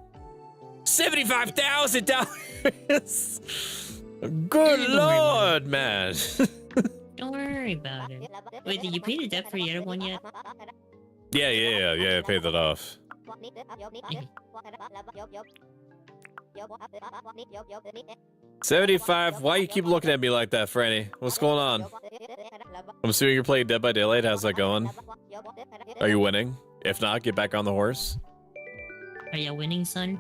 $75,000. Good lord, man. Don't worry about it. Wait, did you pay the debt for the other one yet? Yeah. I paid that off. 75. Why you keep looking at me like that, Franny? What's going on? I'm assuming you're playing Dead by Daylight. How's that going? Are you winning? If not, get back on the horse. Are you winning, son?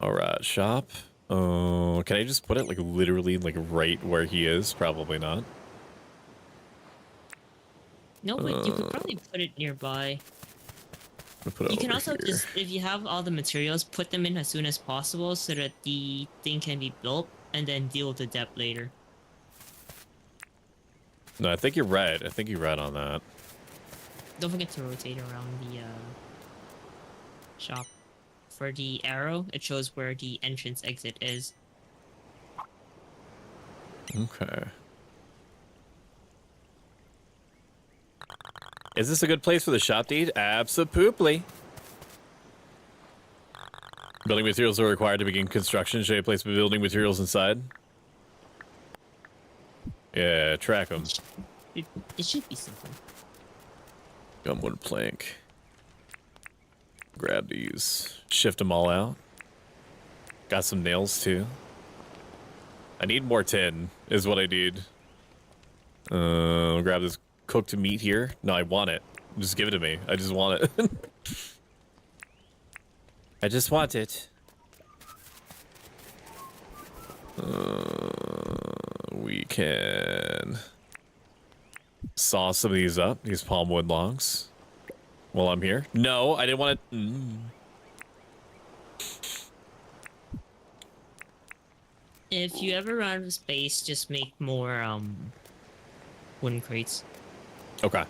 All right, shop. Can I just put it like literally like right where he is? Probably not. No, but you could probably put it nearby. Put it You can over also here. just, if you have all the materials, put them in as soon as possible so that the thing can be built and then deal with the debt later. No, I think you're right. I think you're right on that. Don't forget to rotate around the shop. For the arrow, it shows where the entrance exit is. Okay. Is this a good place for the shop deed? Absolutely. Building materials are required to begin construction. Should I place building materials inside? Yeah, track them. It should be simple. Gumwood plank. Grab these. Shift them all out. Got some nails too. I need more tin, is what I need. Grab this cooked meat here. No, I want it. Just give it to me. I just want it. I just want it. We can saw some of these up, these palm wood logs, while I'm here. No, I didn't want to. If you ever run out of space, just make more wooden crates. Okay.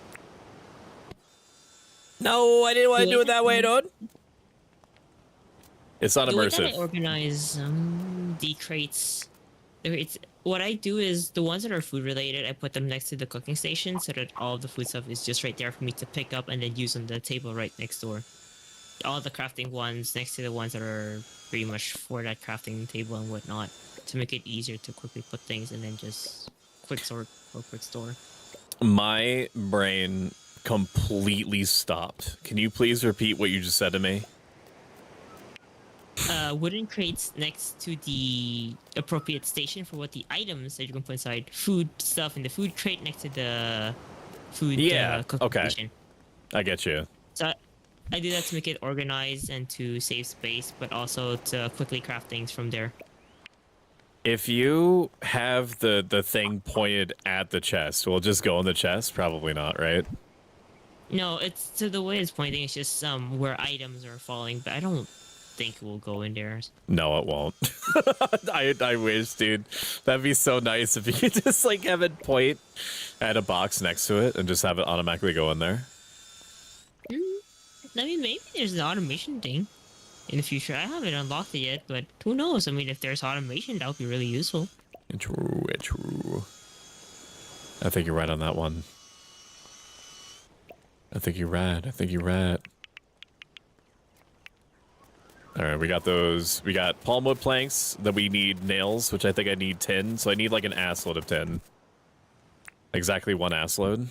No, I didn't want to do it that way, dude. It's not The way that I immersive. organize the crates, what I do is the ones that are food related, I put them next to the cooking station so that all of the food stuff is just right there for me to pick up and then use on the table right next door. All the crafting ones next to the ones that are pretty much for that crafting table and whatnot to make it easier to quickly put things and then just quick sort or quick store. My brain completely stopped. Can you please repeat what you just said to me? Wooden crates next to the appropriate station for what the items that you can put inside. Food stuff in the food crate next to the food cooking okay. station. I get you. So I do that to make it organized and to save space, but also to quickly craft things from there. If you have the thing pointed at the chest, will it just go in the chest? Probably not, right? No, it's so the way it's pointing is just where items are falling, but I don't think it will go in there. No, it won't. I wish, dude. That'd be so nice if you could just like have it point at a box next to it and just have it automatically go in there. I mean, maybe there's an automation thing in the future. I haven't unlocked it yet, but who knows? I mean, if there's automation, that would be really useful. True. I think you're right on that one. I think you're right. I think you're right. All right, we got those. We got palmwood planks. Then we need nails, which I think I need 10. So I need like an ass load of 10. Exactly 1 ass load.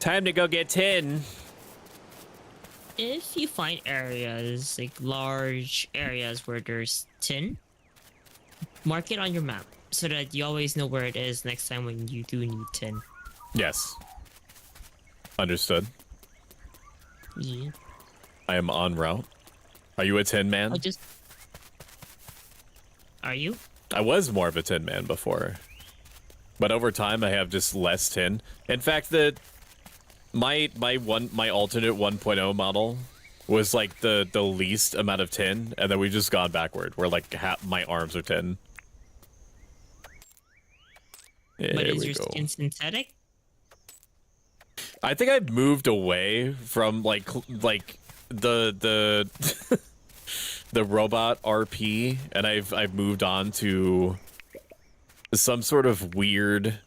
Time to go get 10. If you find areas, like large areas where there's tin, mark it on your map so that you always know where it is next time when you do need tin. Yes. Understood. Yeah. I am en route. Are you a tin man? I'll just... Are you? I was more of a tin man before. But over time, I have just less tin. In fact, my alternate 1.0 model was like the least amount of tin, and then we've just gone backward. Where like my arms are tin. But is your skin synthetic? I think I've moved away from like the the robot RP, and I've moved on to some sort of weird.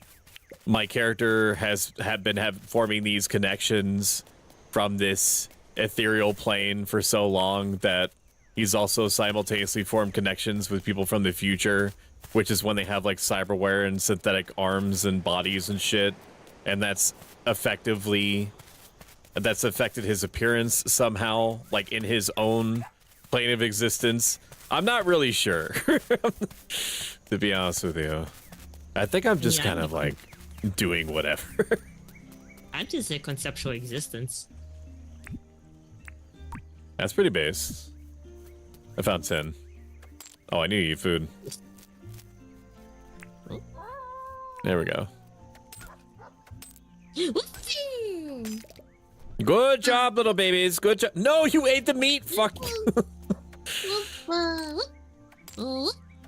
My character has been forming these connections from this ethereal plane for so long that he's also simultaneously formed connections with people from the future, which is when they have like cyberware and synthetic arms and bodies and shit, and that's affected his appearance somehow, like in his own plane of existence. I'm not really sure, to be honest with you. I think I'm just kind of like doing whatever. I'm just a conceptual existence. That's pretty base. I found 10. Oh, I need to eat food. There we go. Good job, little babies. Good job. No, you ate the meat. Fuck. I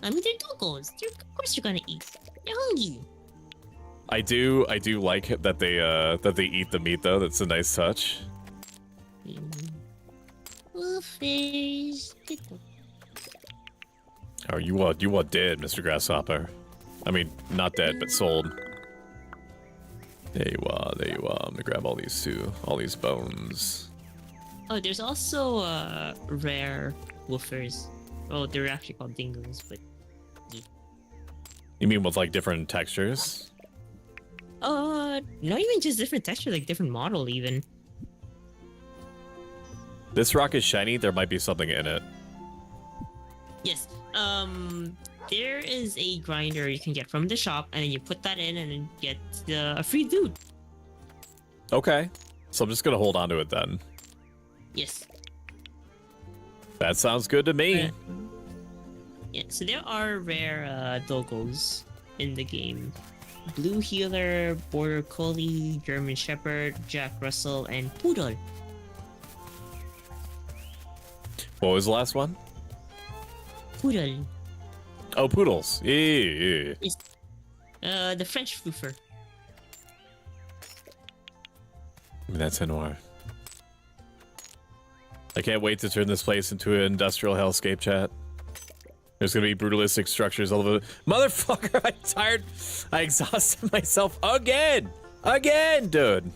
mean, they're doggos. Of course you're gonna eat. You're hungry. I do like it that they eat the meat though. That's a nice touch. Wolfish. Oh, you are dead, Mr. Grasshopper. I mean, not dead, but sold. There you are. There you are. I'm gonna grab all these too. All these bones. Oh, there's also rare woofers. Oh, they're actually called dingoes, but yeah. You mean with like different textures? Not even just different texture, like different model even. This rock is shiny. There might be something in it. Yes. There is a grinder you can get from the shop, and then you put that in, and then get a free loot. Okay. So I'm just gonna hold on to it then. Yes. That sounds good to me. Yeah. So there are rare doggos in the game. Blue Healer, Border Collie, German Shepherd, Jack Russell, and Poodle. What was the last one? Poodle. Oh, poodles. Yeah. The French Floofer. That's Noir. I can't wait to turn this place into an industrial hellscape, chat. There's gonna be brutalistic structures all over. Motherfucker, I'm tired. I exhausted myself again, dude.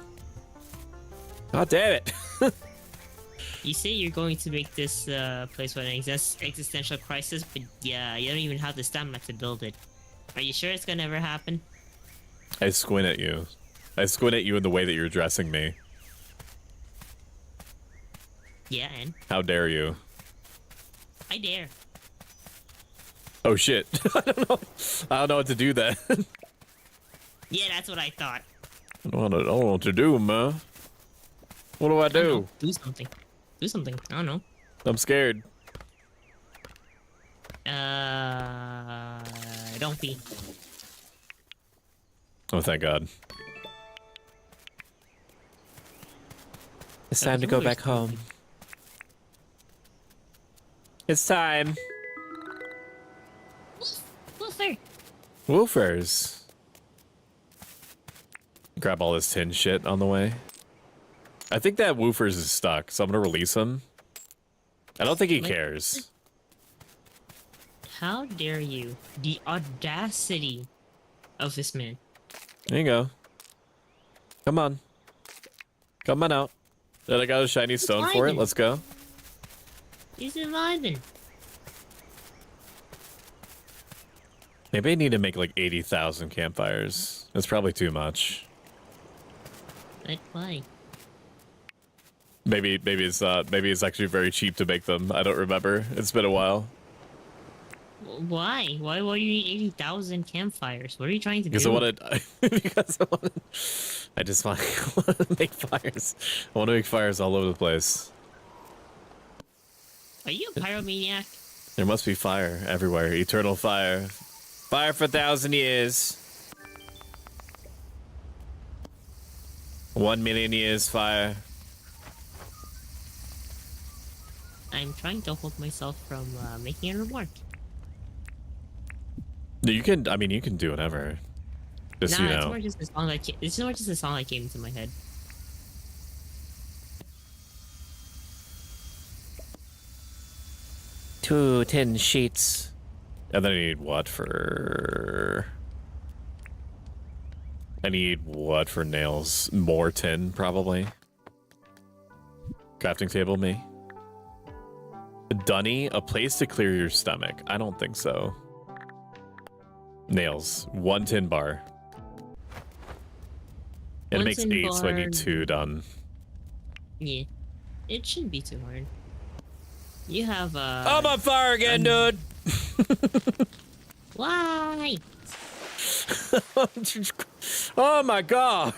God damn it. You say you're going to make this place with an existential crisis, but yeah, you don't even have the stamina to build it. Are you sure it's gonna ever happen? I squint at you. I squint at you in the way that you're addressing me. Yeah, and? How dare you? I dare. Oh shit. I don't know what to do then. Yeah, that's what I thought. I don't know what to do, man. What do I do? Do something. Do something. I don't know. I'm scared. Don't be. Oh, thank God. It's time to go back home. It's time. Wolfer. Woofers. Grab all this tin shit on the way. I think that Woofers is stuck, so I'm gonna release him. I don't think he cares. How dare you? The audacity of this man. There you go. Come on. Come on out. Then I got a shiny stone for it. vibing. Let's go. He's vibing. Maybe I need to make like 80,000 campfires. That's probably too much. But why? Maybe it's actually very cheap to make them. I don't remember. It's been a while. Why? Why you need 80,000 campfires? What are you trying to Because do? I just want to make fires. I want to make fires all over the place. Are you a pyromaniac? There must be fire everywhere. Eternal fire. Fire for 1,000 years. 1,000,000 years fire. I'm trying to hold myself from making a remark. You can, I mean, you can do whatever. Just, Nah, you it's know. more just a song that it's more just a song that came into my head. Two tin sheets. And then I need what for... I need what for nails? More tin, probably. Crafting table, me. Dunny, a place to clear your stomach. I don't think so. Nails, 1 tin bar. It One makes tin 8, so I bar. need 2 done. Yeah, it shouldn't be too hard. You have I'm on fire again, dude! Why? Oh my god!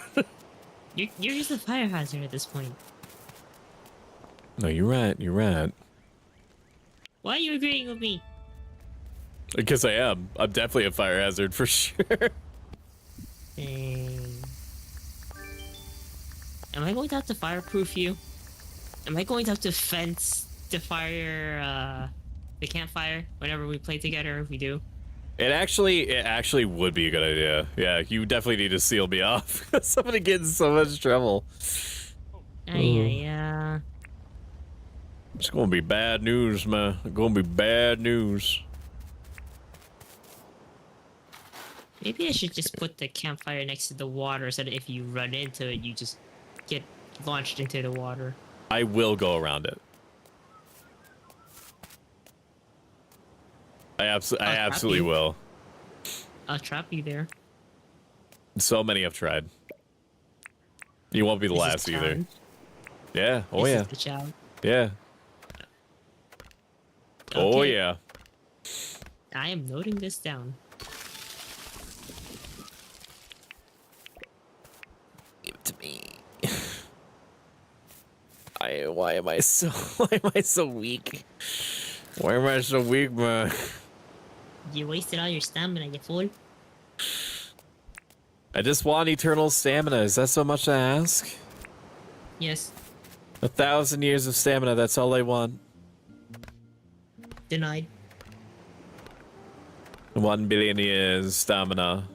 You're just a fire hazard at this point. No, you're right, you're right. Why are you agreeing with me? Because I am. I'm definitely a fire hazard for sure. Dang. Am I going to have to fireproof you? Am I going to have to fence the fire, the campfire whenever we play together if we do? It actually would be a good idea. Yeah, you definitely need to seal me off. Somebody gets in so much trouble. Yeah. It's gonna be bad news, man. It's gonna be bad news. Maybe I should just put the campfire next to the water so that if you run into it, you just get launched into the water. I will go around it. I absolutely you. will. I'll trap you there. So many have tried. You won't be the This is last either. challenge. Yeah. Oh This yeah. is the challenge. Yeah. Oh Okay. yeah. I am noting this down. Give it to me. Why am I so weak? Why am I so weak, man? You wasted all your stamina, you fool. I just want eternal stamina. Is that so much to ask? Yes, 1,000 years of stamina, that's all I want. denied. 1 billion years stamina.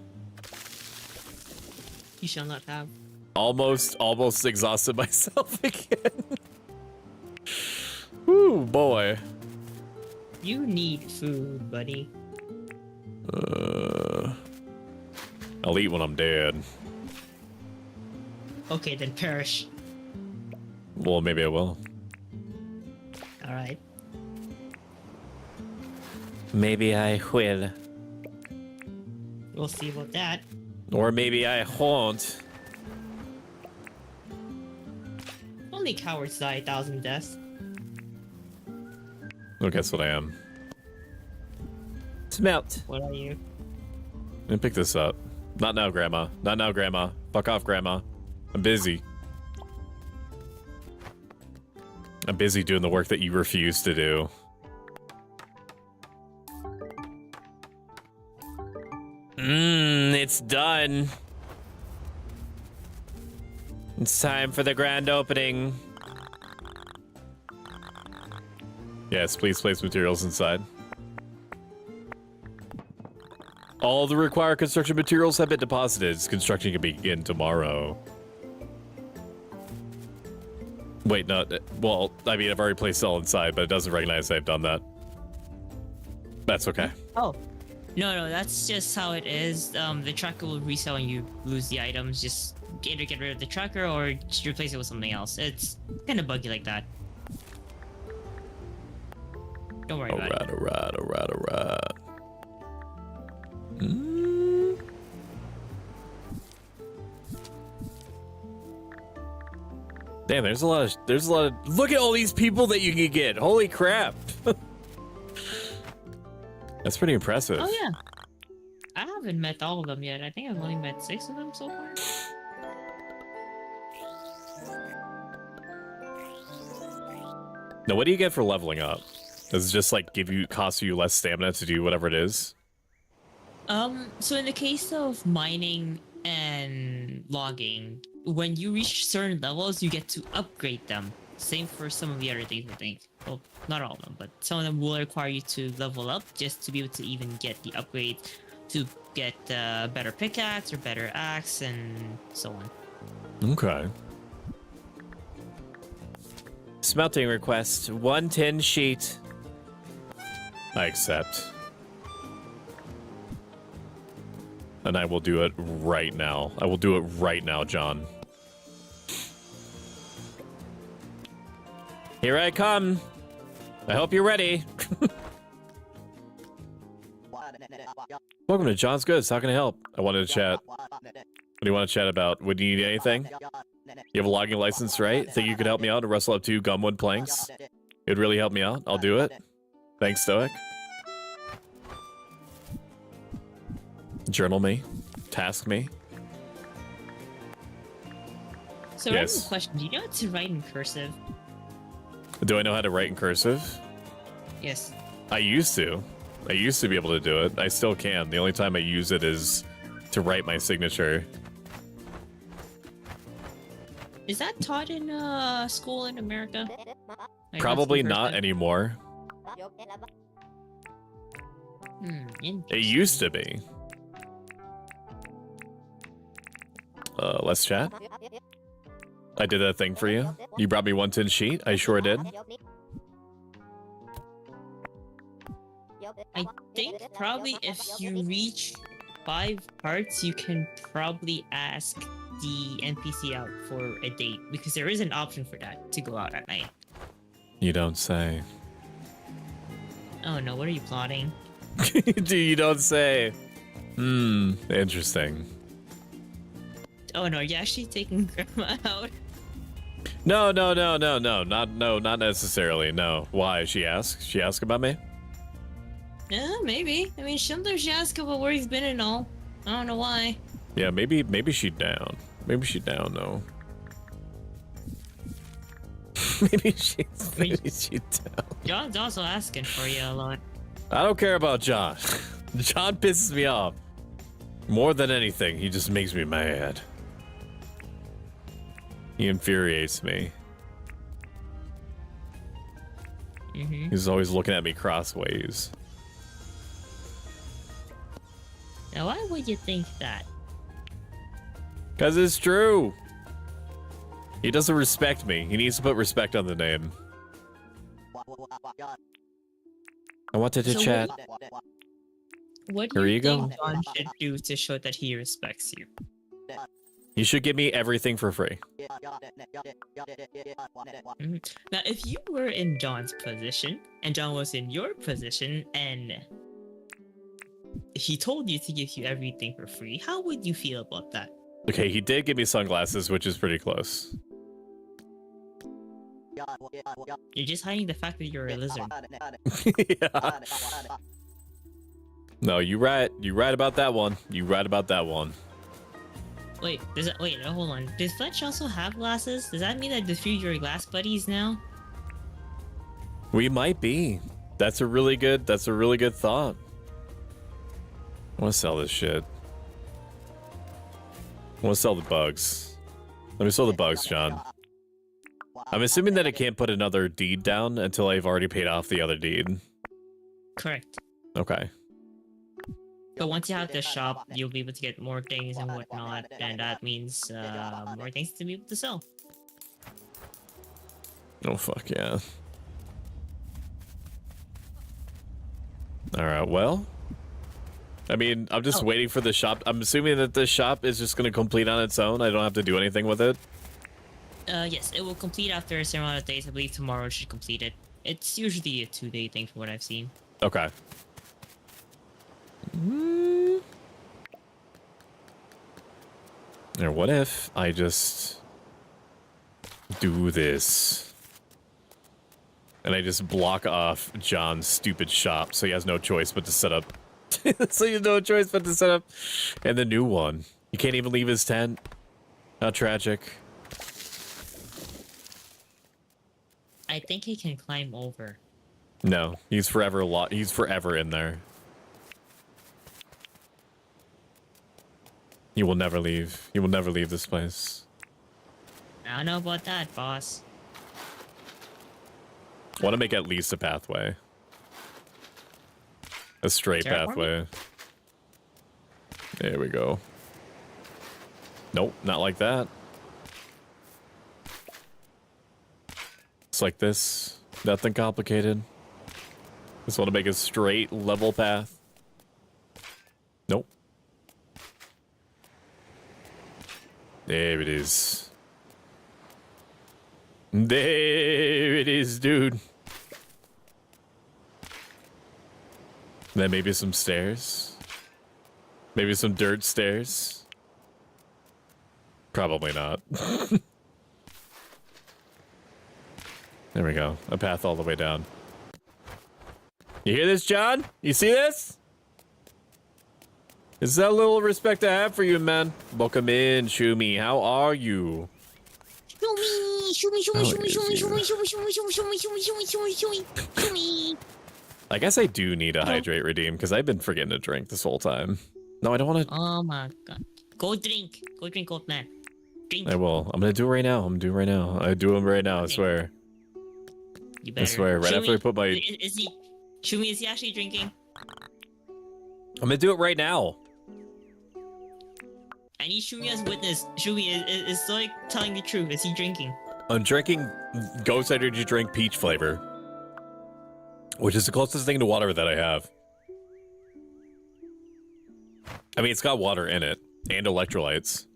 You shall not have. Almost exhausted myself again. Woo, boy. You need food, buddy. I'll eat when I'm dead. Okay, then perish. Well, maybe I will. Alright. Maybe I will. We'll see about that. Or maybe I won't. Only cowards die 1,000 deaths. Oh, guess what I am? Smelt. What are you? Let me pick this up. Not now, Grandma. Not now, Grandma. Fuck off, Grandma. I'm busy. I'm busy doing the work that you refuse to do. It's done. It's time for the grand opening. Yes, please place materials inside. All the required construction materials have been deposited. Construction can begin tomorrow. Wait, no. Well, I mean, I've already placed it all inside, but it doesn't recognize I've done that. That's okay. Oh. No, that's just how it is. The tracker will reset when you lose the items. Just either get rid of the tracker or just replace it with something else. It's kind of buggy like that. Don't worry about it. Alright. Damn, there's a lot of look at all these people that you can get. Holy crap. That's pretty impressive. Oh yeah. I haven't met all of them yet. I think I've only met 6 of them so far. Now, what do you get for leveling up? Does it just like cost you less stamina to do whatever it is? So in the case of mining and logging, when you reach certain levels, you get to upgrade them. Same for some of the other things, I think. Well, not all of them, but some of them will require you to level up just to be able to even get the upgrade to get better pickaxe or better axe and so on. Okay. Smelting request, 110 sheet. I accept. And I will do it right now. I will do it right now, John. Here I come. I hope you're ready. Welcome to John's Goods. How can I help? I wanted to chat. What do you want to chat about? Would you need anything? You have a logging license, right? Think you could help me out to rustle up 2 gumwood planks? It would really help me out. I'll do it. Thanks, Stoic. Journal me. Task me. So Yes. random question, do you know how to write in cursive? Do I know how to write in cursive? Yes. I used to. I used to be able to do it. I still can. The only time I use it is to write my signature. Is that taught in school in America? Like, Probably what's the not cursive? anymore. It Interesting. used to be. Let's chat. I did that thing for you. You brought me 110 sheet. I sure did. I think probably if you reach 5 parts, you can probably ask the NPC out for a date because there is an option for that to go out at night. You don't say. Oh no, what are you plotting? You don't say. Interesting. Oh no, are you actually taking grandma out? No, not necessarily. No. Why? She asked. She asked about me. Yeah, maybe. I mean, sometimes she asks about where he's been and all. I don't know why. Yeah, maybe she down. Maybe she down though. maybe she down. John's also asking for you a lot. I don't care about John. John pisses me off. More than anything, he just makes me mad. He infuriates me. He's always looking at me crossways. Now, why would you think that? Cause it's true. He doesn't respect me. He needs to put respect on the name. I wanted to So chat. What do Here you you go. think John should do to show that he respects you? You should give me everything for free. Now, if you were in John's position, and John was in your position, and he told you to give you everything for free, how would you feel about that? Okay, he did give me sunglasses, which is pretty close. You're just hiding the fact that you're a lizard. Yeah. No, you right. You right about that one. You right about that one. Wait, hold on. Does Fletch also have glasses? Does that mean that the 3 your glass buddies now? We might be. That's a really good thought. I want to sell this shit. I want to sell the bugs. Let me sell the bugs, John. I'm assuming that I can't put another deed down until I've already paid off the other deed. Correct. Okay. But once you have the shop, you'll be able to get more things and whatnot, and that means more things to be able to sell. Oh, fuck yeah. Alright, well. I mean, I'm just Oh. waiting for the shop. I'm assuming that the shop is just going to complete on its own. I don't have to do anything with it. Yes, it will complete after a certain amount of days. I believe tomorrow it should complete it. It's usually a 2-day thing from what I've seen. Okay. Or what if I just do this? And I just block off John's stupid shop so he has no choice but to set up. So he has no choice but to set up. And the new one. You can't even leave his tent. How tragic. I think he can climb over. No, he's forever he's forever in there. He will never leave. He will never leave this place. I don't know about that, boss. I want to make at least a pathway. A straight Terraforming? pathway. There we go. Nope, not like that. It's like this. Nothing complicated. Just want to make a straight, level path. Nope. There it is. There it is, dude. Then maybe some stairs. Maybe some dirt stairs. Probably not. There we go. A path all the way down. You hear this, John? You see this? Is that a little respect I have for you, man? Welcome in, Shumi. How are you? I guess I do need to hydrate redeem because I've been forgetting to drink this whole time. No, I don't want to. Oh my god. Go drink. Go drink, old man. Drink. I will. I'm gonna do it right now. I'm doing it right now. I do them right now. I swear. You I better. swear. Right after I put my. Is he? Shumi, is he actually drinking? I'm gonna do it right now. I need Shumi as witness. Shumi, is Stoic telling the truth? Is he drinking? I'm drinking Ghost Energy Drink Peach flavor, which is the closest thing to water that I have. I mean, it's got water in it and electrolytes.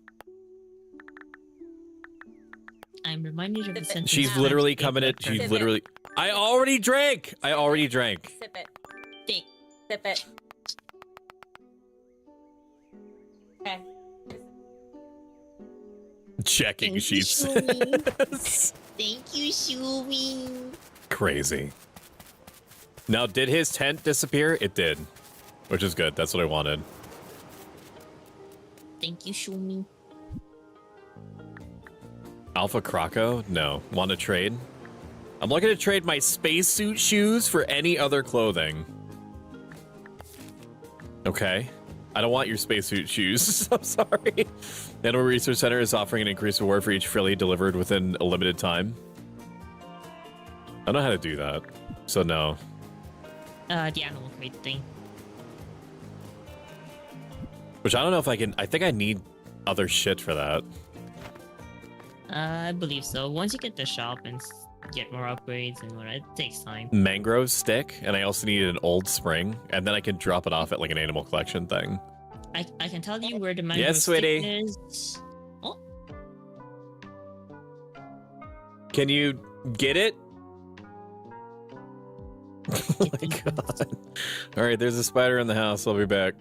I'm reminded of the sentence. She's literally coming at. She's literally. I already drank. I already drank. Sip it. Think. Sip it. Okay. Checking Thank you, sheets. Shumi. Thank you, Shumi. Crazy. Now, did his tent disappear? It did, which is good. That's what I wanted. Thank you, Shumi. Alpha Croco? No. Want to trade? I'm looking to trade my spacesuit shoes for any other clothing. Okay. I don't want your spacesuit shoes. I'm sorry. Animal Research Center is offering an increased reward for each frilly delivered within a limited time. I don't know how to do that. So no. The animal crate thing. Which I don't know if I can. I think I need other shit for that. I believe so. Once you get the shop and get more upgrades and what, it takes time. Mangrove stick, and I also need an old spring, and then I can drop it off at like an animal collection thing. I can tell you where the mangrove Yes, stick sweetie. is. Oh, Can you get it? Oh my god. Alright, there's a spider in the house. I'll be back.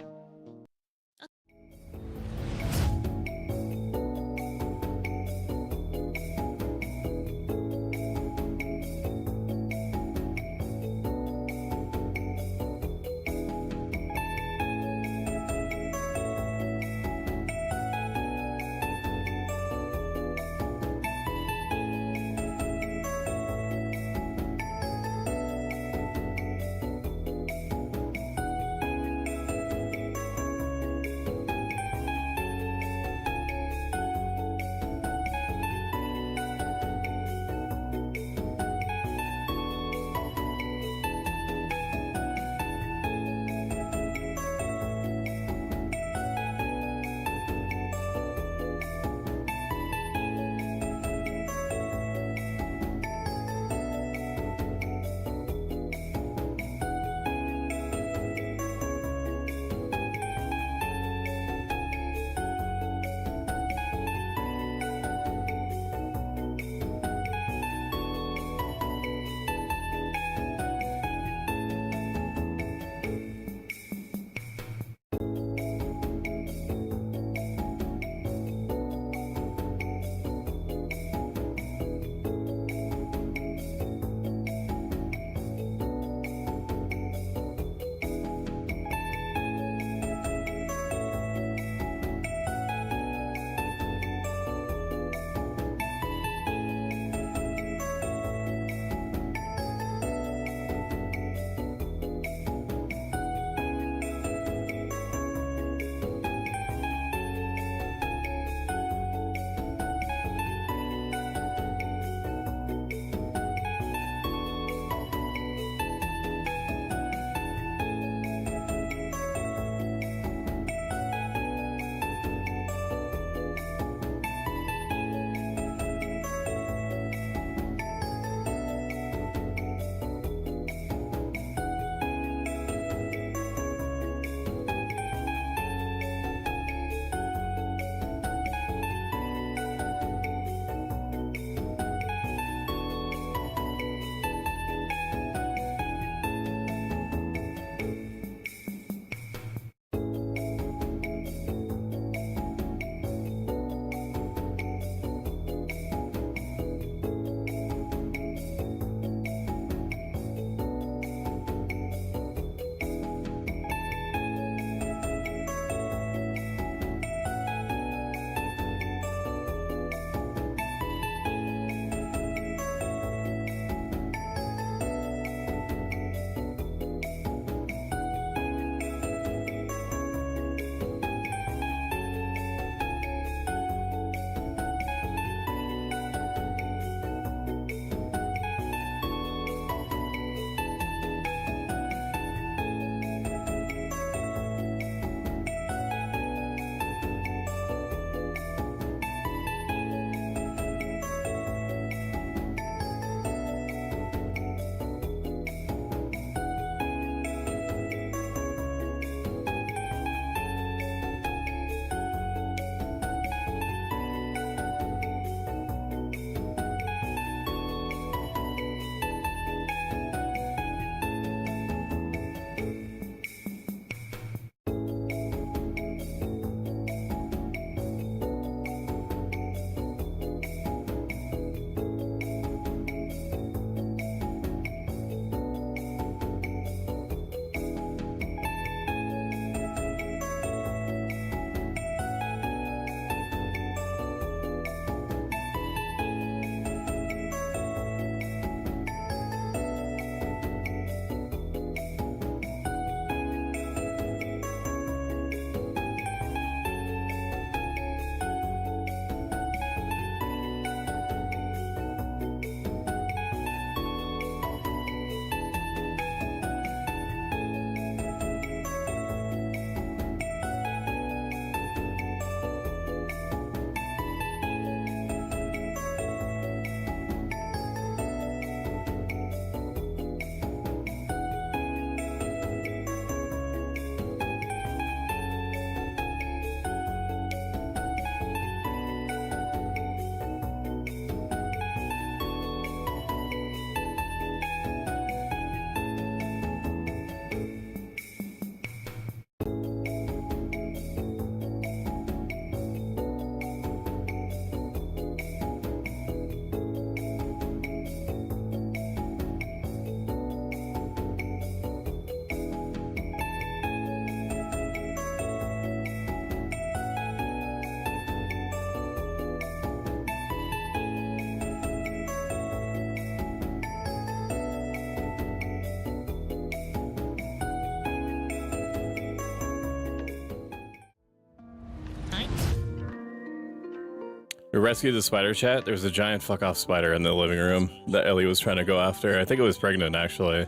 We rescued the spider chat. There was a giant fuck off spider in the living room that Ellie was trying to go after. I think it was pregnant, actually.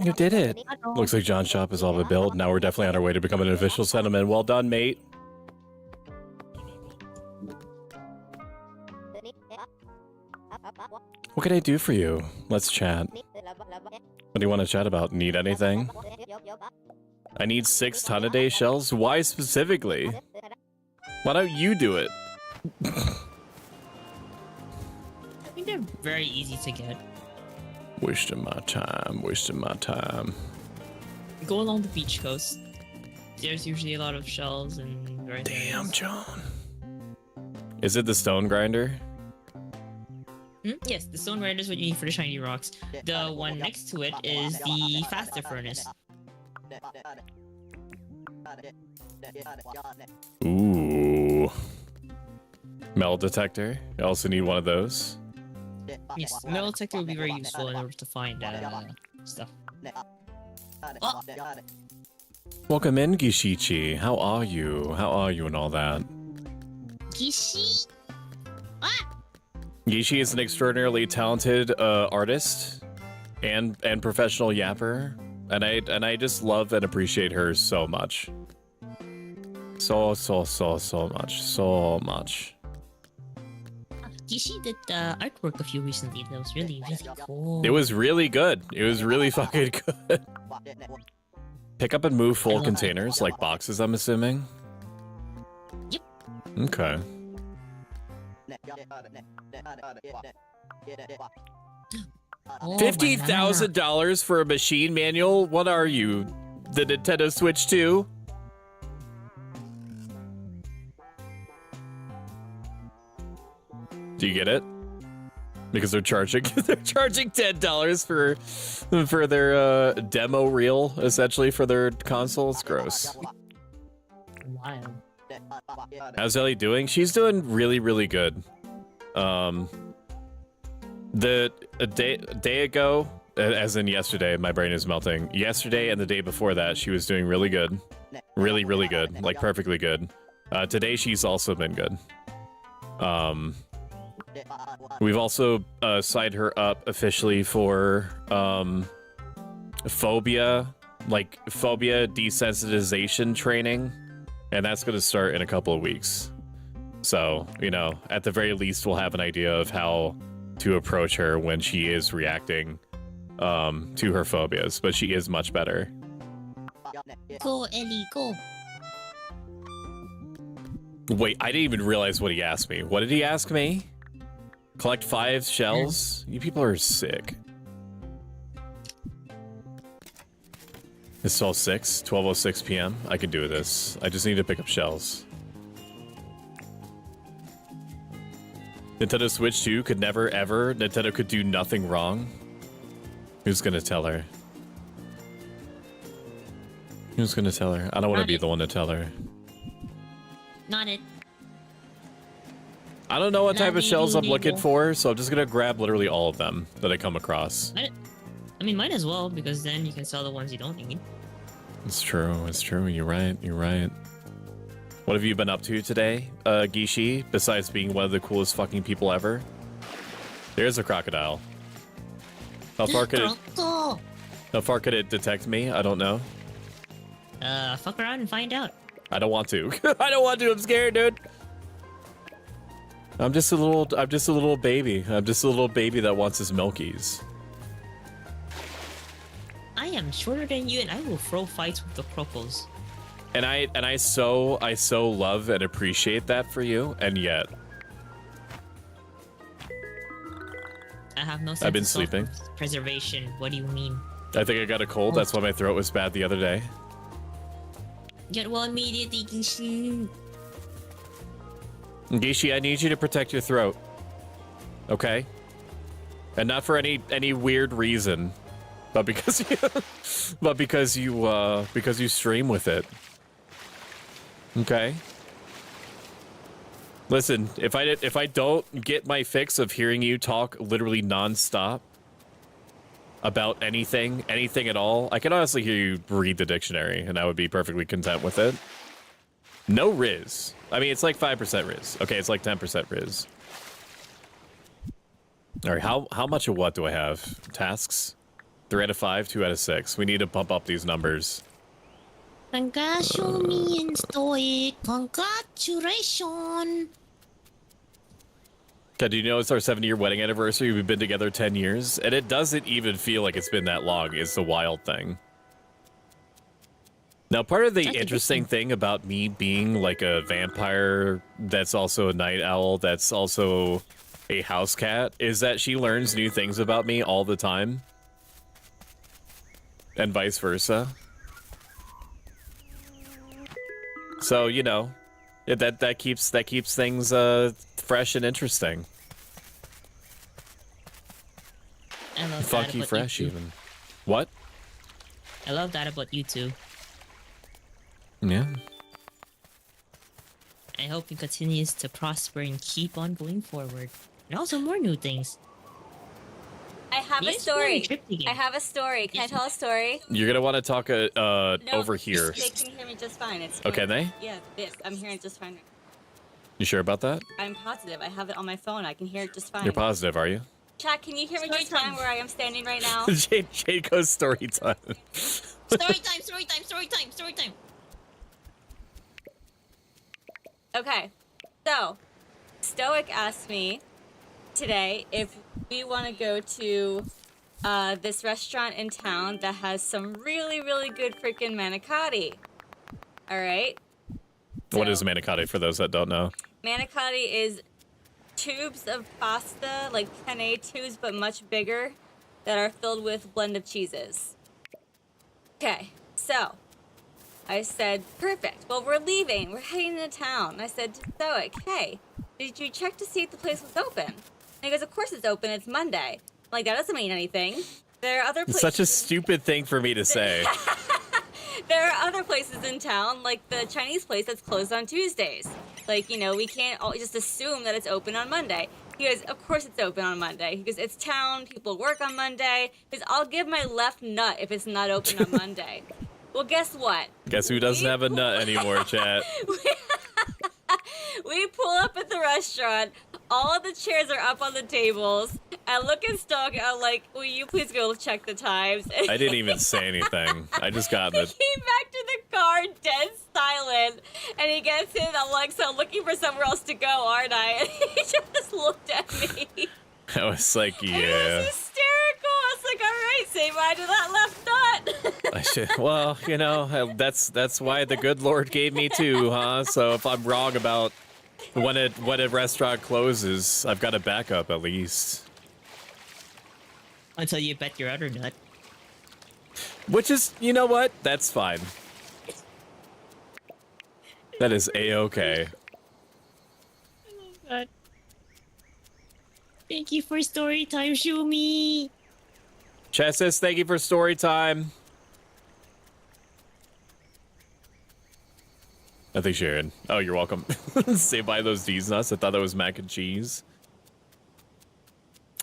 You did it. Looks like John's shop is all but built. Now we're definitely on our way to becoming an official settlement. Well done, mate. What can I do for you? Let's chat. What do you want to chat about? Need anything? I need 6 ton-a-day shells? Why specifically? Why don't you do it? I think they're very easy to get. Wasting my time, wasting my time. Go along the beach coast. There's usually a lot of shells and various Damn, areas. John. Is it the stone grinder? Yes, the stone grinder is what you need for the shiny rocks. The one next to it is the faster furnace. Ooh. Metal detector. You also need one of those. Yes, metal detector will be very useful in order to find stuff. Oh! Welcome in, Gishichi. How are you? How are you and all that? Gishi? Ah! Gishi is an extraordinarily talented artist and professional yapper, and I just love and appreciate her so much. So much. Gishi did artwork of you recently. That was really, really cool. It was really good. It was really fucking good. Pick up and move full containers, like boxes, I'm assuming? Yep. Okay. Oh, $50,000 for a machine manual? What are you? The Nintendo Switch 2? Do you get it? Because they're charging $10 for their demo reel, essentially, for their console. It's gross. Wild. How's Ellie doing? She's doing really, really good. A day ago, as in yesterday, my brain is melting. Yesterday and the day before that, she was doing really good. Really, really good. Like, perfectly good. Today, she's also been good. We've also signed her up officially for phobia desensitization training, and that's going to start in a couple of weeks. So, you know, at the very least, we'll have an idea of how to approach her when she is reacting to her phobias, but she is much better. Go, Ellie, go. Wait, I didn't even realize what he asked me. What did he ask me? Collect 5 shells? You people are sick. It's 12:06 p.m. I can do this. I just need to pick up shells. Nintendo Switch 2 could never, ever. Nintendo could do nothing wrong. Who's gonna tell her? Who's gonna tell her? I don't want to be the one to tell her. Not it. I don't know what type of shells I'm looking for, so I'm just gonna grab literally all of them that I come across. I mean, might as well, because then you can sell the ones you don't need. It's true, it's true. You're right, you're right. What have you been up to today, Gishi, besides being one of the coolest fucking people ever? There's a crocodile. How far could it detect me? I don't know. Fuck around and find out. I don't want to. I don't want to. I'm scared, dude. I'm just a little baby. I'm just a little baby that wants his milkies. I am shorter than you, and I will throw fights with the crocos. And I so love and appreciate that for you, and yet I have no sense I've been of sleeping. Preservation. What do you mean? I think I got a cold. That's why my throat was bad the other day. Get well immediately, Gishi. Gishi, I need you to protect your throat. Okay? And not for any weird reason, but because you stream with it. Okay? Listen, if I don't get my fix of hearing you talk literally nonstop about anything at all, I can honestly hear you read the dictionary, and I would be perfectly content with it. No Riz. I mean, it's like 5% Riz. Okay, it's like 10% Riz. All right, how much of what do I have? Tasks? 3 out of 5, 2 out of 6. We need to pump up these numbers. Congratulations, me and Stoic. Congratulations. Okay, do you know it's our 7-year wedding anniversary? We've been together 10 years, and it doesn't even feel like it's been that long. It's the wild thing. Now, part of the interesting thing about me being like a vampire that's also a night owl, that's also a house cat, is that she learns new things about me all the time. And vice versa. So, you know, that keeps things fresh and interesting. I love Funky that about fresh you two. even. What? I love that about you two. Yeah. I hope it continues to prosper and keep on going forward. And also more new things. I have a Yes, story. trip again. I have a story. Can I tell a story? You're gonna want to talk No, over here. They can hear me just fine. It's Okay, fine. they? Yeah, this. I'm hearing it just fine. You sure about that? I'm positive. I have it on my phone. I can hear it just fine. You're positive, are you? Chat, can you hear me just fine where I am standing right now? Jade goes story time. Story time, story time, story time, story time. Okay, so Stoic asked me today if we want to go to this restaurant in town that has some really, really good freaking manicotti. All right. What So- is manicotti for those that don't know? Manicotti is tubes of pasta, like penne tubes, but much bigger, that are filled with blend of cheeses. Okay, so I said, perfect. Well, we're leaving. We're heading to town. I said to Stoic, hey, did you check to see if the place was open? And he goes, of course it's open. It's Monday. I'm like, that doesn't mean anything. There are other It's places. such a stupid thing for me to say. There are other places in town, like the Chinese place that's closed on Tuesdays. Like, you know, we can't all just assume that it's open on Monday. He goes, of course it's open on Monday. He goes, it's town, people work on Monday. He goes, I'll give my left nut if it's not open on Monday. Well, guess what? Guess who doesn't have a nut anymore, chat? We pull up at the restaurant. All of the chairs are up on the tables. I look at Stoic and I'm like, will you please go check the times? And I didn't even say anything. I just got he the. came back to the car dead silent. And he gets in. I'm like, so I'm looking for somewhere else to go, aren't I? And he just looked at me. I was like, And it yeah. was hysterical. I was like, all right, say bye to that left nut. I should. Well, you know, that's why the good Lord gave me two, huh? So if I'm wrong about when a restaurant closes, I've got a backup at least. Until you bet your other nut. Which is, you know what? That's fine. That is a-okay. God. Thank you for story time, Shumi. Chat says thank you for story time. I think Sharon. Oh, you're welcome. Say bye those D's nuts. I thought that was mac and cheese.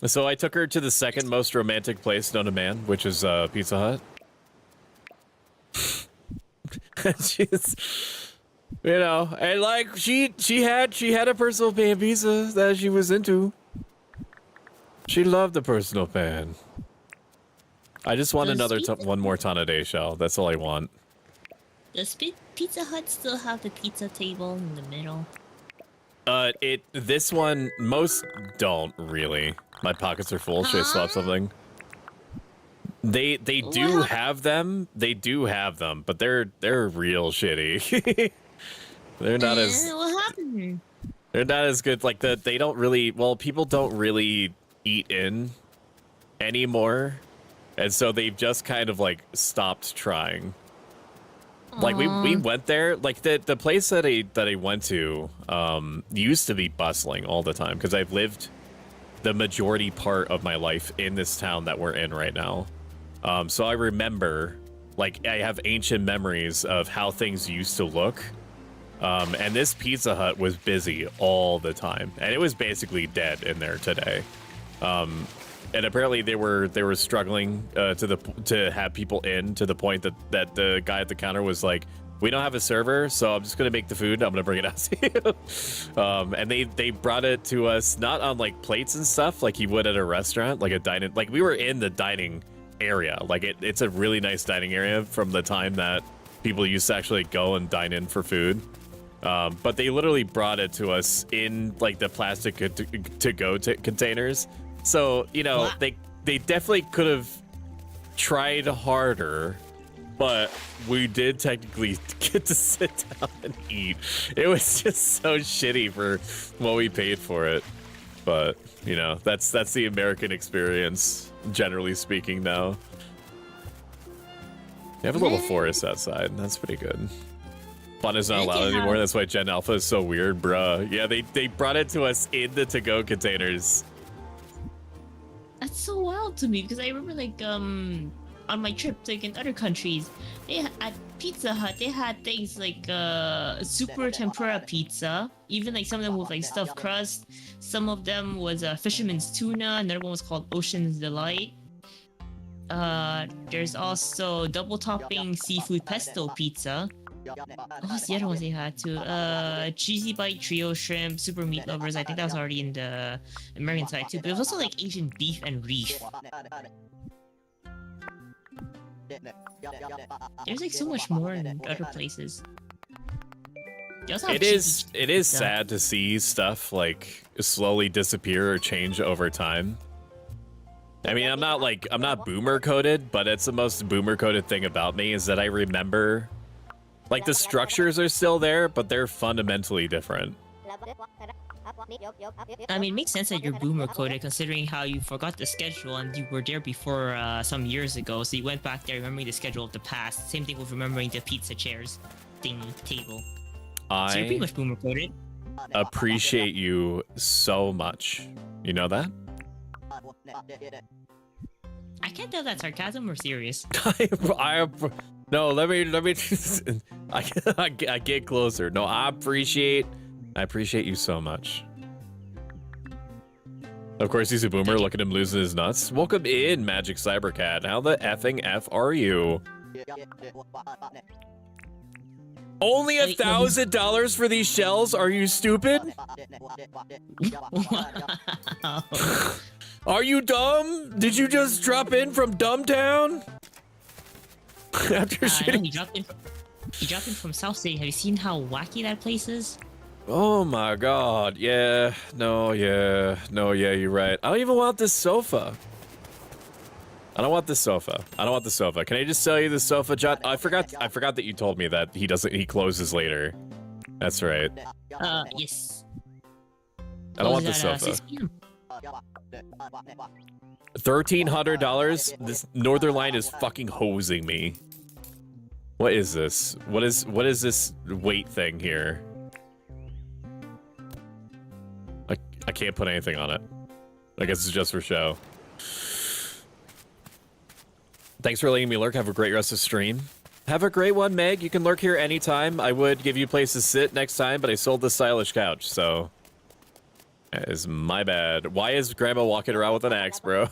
So I took her to the second most romantic place known to man, which is Pizza Hut. She's, you know, and like she had a personal pan pizza that she was into. She loved the personal pan. I just want Does another pizza- one more ton a day shell. That's all I want. Does Pizza Hut still have the pizza table in the middle? This one, most don't really. My pockets are full. Should I swap something? They do What? have them. They do have them, but they're real shitty. They're not as What happened? they're not as good. Like they don't really. Well, people don't really eat in anymore, and so they've just kind of like stopped trying. Like we went there, like the place that I went to used to be bustling all the time because I've lived the majority part of my life in this town that we're in right now. So I remember, like, I have ancient memories of how things used to look. And this Pizza Hut was busy all the time, and it was basically dead in there today. And apparently they were struggling to have people in, to the point that the guy at the counter was like, we don't have a server, so I'm just gonna make the food. I'm gonna bring it out to you. And they brought it to us not on like plates and stuff like you would at a restaurant, like a dining. Like we were in the dining area. Like it's a really nice dining area from the time that people used to actually go and dine in for food. But they literally brought it to us in like the plastic to-go containers. So, you know, they definitely could have tried harder, but we did technically get to sit down and eat. It was just so shitty for what we paid for it. But, you know, that's the American experience, generally speaking, now. You have a little forest outside. That's pretty good. Fun is not allowed anymore. That's why Gen Alpha is so weird, bruh. Yeah, they brought it to us in the to-go containers. That's so wild to me because I remember like on my trip like in other countries, at Pizza Hut they had things like super tempura pizza. Even like some of them with like stuffed crust. Some of them was fisherman's tuna. Another one was called Ocean's Delight. There's also double topping seafood pesto pizza. What's the other ones they had too? Cheesy bite trio shrimp, super meat lovers. I think that was already in the American side too. But it was also like Asian beef and reef. There's like so much more in other places. It is sad to see stuff like slowly disappear or change over time. I mean, I'm not boomer coded, but it's the most boomer coded thing about me is that I remember. Like, the structures are still there, but they're fundamentally different. I mean, it makes sense that you're boomer coded considering how you forgot the schedule and you were there before some years ago. So you went back there remembering the schedule of the past. Same thing with remembering the pizza chairs table. So you're pretty much boomer coded. Appreciate you so much. You know that? I can't tell if that's sarcasm or serious. No, let me I get closer. No, I appreciate you so much. Of course, he's a boomer. Look at him losing his nuts. Welcome in, Magic Cybercat. How the effing F are you? Only $1,000 for these shells? Are you stupid? Are you dumb? Did you just drop in from Dumbtown? After shooting, he dropped in from South City. Have you seen how wacky that place is? Oh my god, yeah. No, yeah, you're right. I don't even want this sofa. I don't want the sofa. Can I just sell you the sofa, John? I forgot that you told me that he closes later. That's right. Yes. I don't want the sofa. $1,300? This Northern Line is fucking hosing me. What is this? What is this weight thing here? I can't put anything on it. I guess it's just for show. Thanks for letting me lurk. Have a great rest of stream. Have a great one, Meg. You can lurk here anytime. I would give you a place to sit next time, but I sold the stylish couch, so... That is my bad. Why is Grandma walking around with an axe, bro?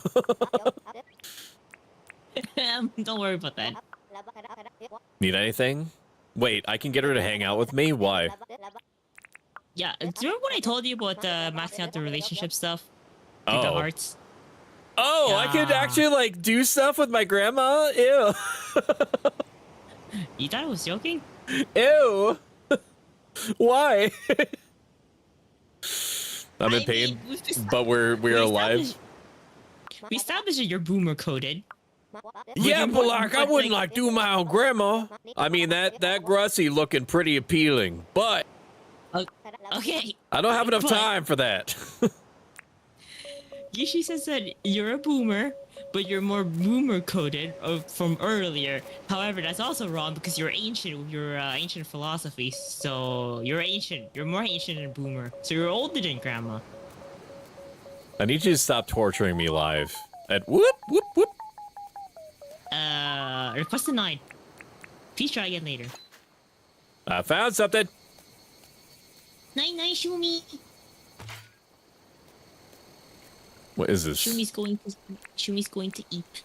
Don't worry about that. Need anything? Wait, I can get her to hang out with me? Why? Yeah, do you remember when I told you about maxing out the relationship stuff? Like the hearts? Oh, I could actually, like, do stuff with my grandma? Ew. You thought I was joking? Ew. Why? I'm in pain, but we're alive. We established that you're boomer coded. Yeah, but like, I wouldn't like do my own grandma. I mean, that Grussy looking pretty appealing, but okay. I don't have enough time for that. Yoshi says that you're a boomer, but you're more boomer coded from earlier. However, that's also wrong because you're ancient with your ancient philosophy. So you're ancient. You're more ancient than boomer. So you're older than grandma. I need you to stop torturing me live. At whoop whoop whoop. Request denied. Please try again later. I found something. Night night, Shumi. What is this? Shumi's going to eat.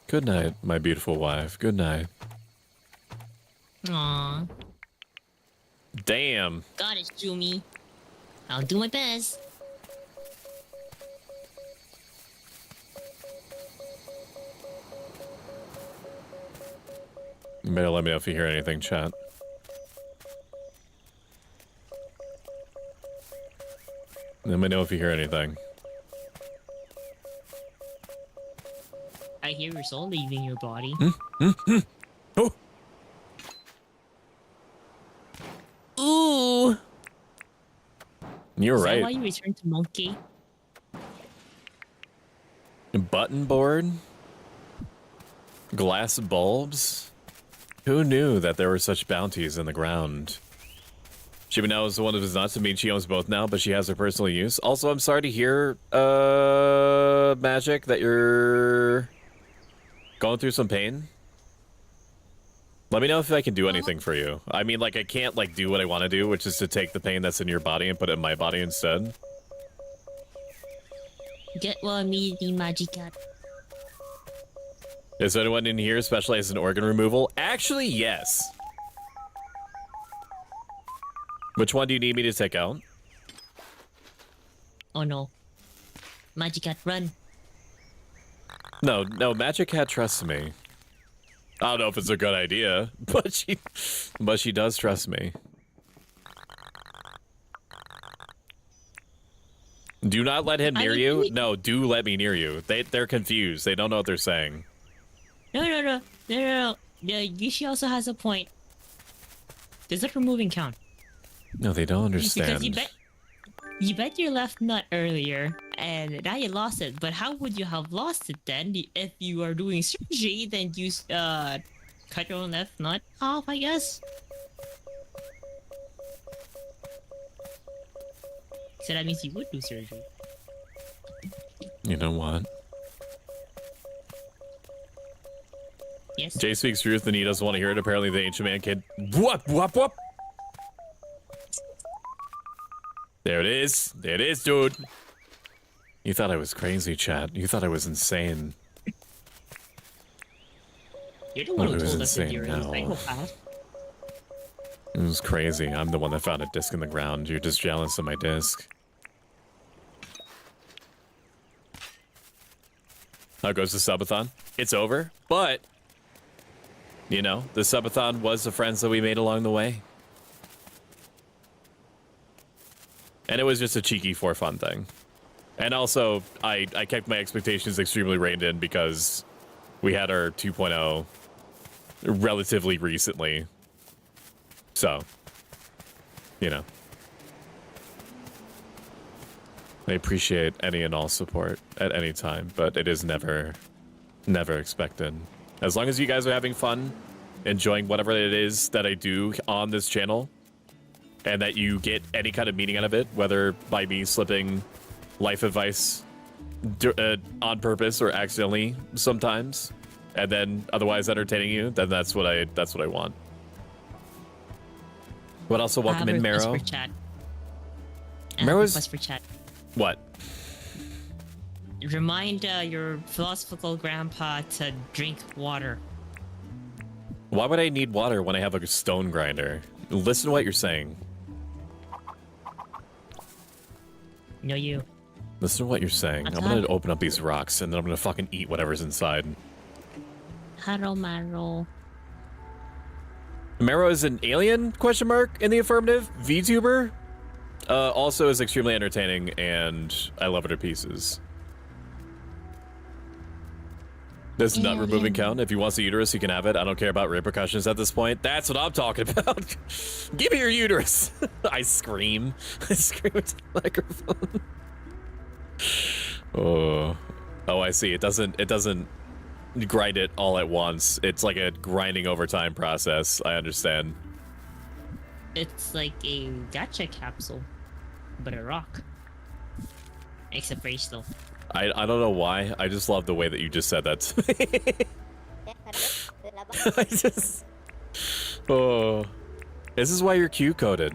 Good night, my beautiful wife. Good night. Aw. Damn. Got it, Jumi. I'll do my best. You better let me know if you hear anything, chat. Let me know if you hear anything. I hear your soul leaving your body. Oh! Ooh! You're Is that right. why you returned to monkey? Button board? Glass bulbs? Who knew that there were such bounties in the ground? Shibinao is the one who does not to mean she owns both now, but she has her personal use. Also, I'm sorry to hear, Magic, that you're going through some pain. Let me know if I can do anything for you. I mean, like, I can't, like, do what I want to do, which is to take the pain that's in your body and put it in my body instead. Get well immediately, Magicat. Is anyone in here specialized in organ removal? Actually, yes. Which one do you need me to take out? Oh no. Magicat, run. No, Magic Cat trusts me. I don't know if it's a good idea, but she does trust me. Do not let him near you. No, do let me near you. They're confused. They don't know what they're saying. No. Yushi also has a point. Does that removing count? No, they don't understand. Because you bet your left nut earlier, and now you lost it. But how would you have lost it then? If you are doing surgery, then you cut your own left nut off, I guess. So that means you would do surgery. You know what? Yes. Jay speaks truth and he doesn't want to hear it. Apparently the ancient man kid. Whoop. There it is. There it is, dude. You thought I was crazy, chat. You thought I was insane. You're the one Oh, who it was told us that insane you're a now. psychopath. It was crazy. I'm the one that found a disc in the ground. You're just jealous of my disc. How goes the subathon? It's over, but you know, the subathon was the friends that we made along the way. And it was just a cheeky for fun thing. And also, I kept my expectations extremely reined in because we had our 2.0 relatively recently. So, you know. I appreciate any and all support at any time, but it is never expected. As long as you guys are having fun, enjoying whatever it is that I do on this channel, and that you get any kind of meaning out of it, whether by me slipping life advice on purpose or accidentally sometimes, and then otherwise entertaining you, then that's what I want. But also welcome in Marrow. Request for chat. What? Remind your philosophical grandpa to drink water. Why would I need water when I have a stone grinder? Listen to what you're saying. No, you. Listen to what you're saying. I'm gonna open up these rocks and then I'm gonna fucking eat whatever's inside. Hello, Maro. Marrow is an alien? Question mark in the affirmative. VTuber. Also is extremely entertaining and I love it to pieces. Does nut removing count? If he wants a uterus, he can have it. I don't care about repercussions at this point. That's what I'm talking about. Give me your uterus. I scream. I scream into the microphone. Oh, I see. It doesn't grind it all at once. It's like a grinding over time process. I understand. It's like a gacha capsule, but a rock. Except for still. I don't know why. I just love the way that you just said that to me. I just... Oh. This is why you're Q-coded.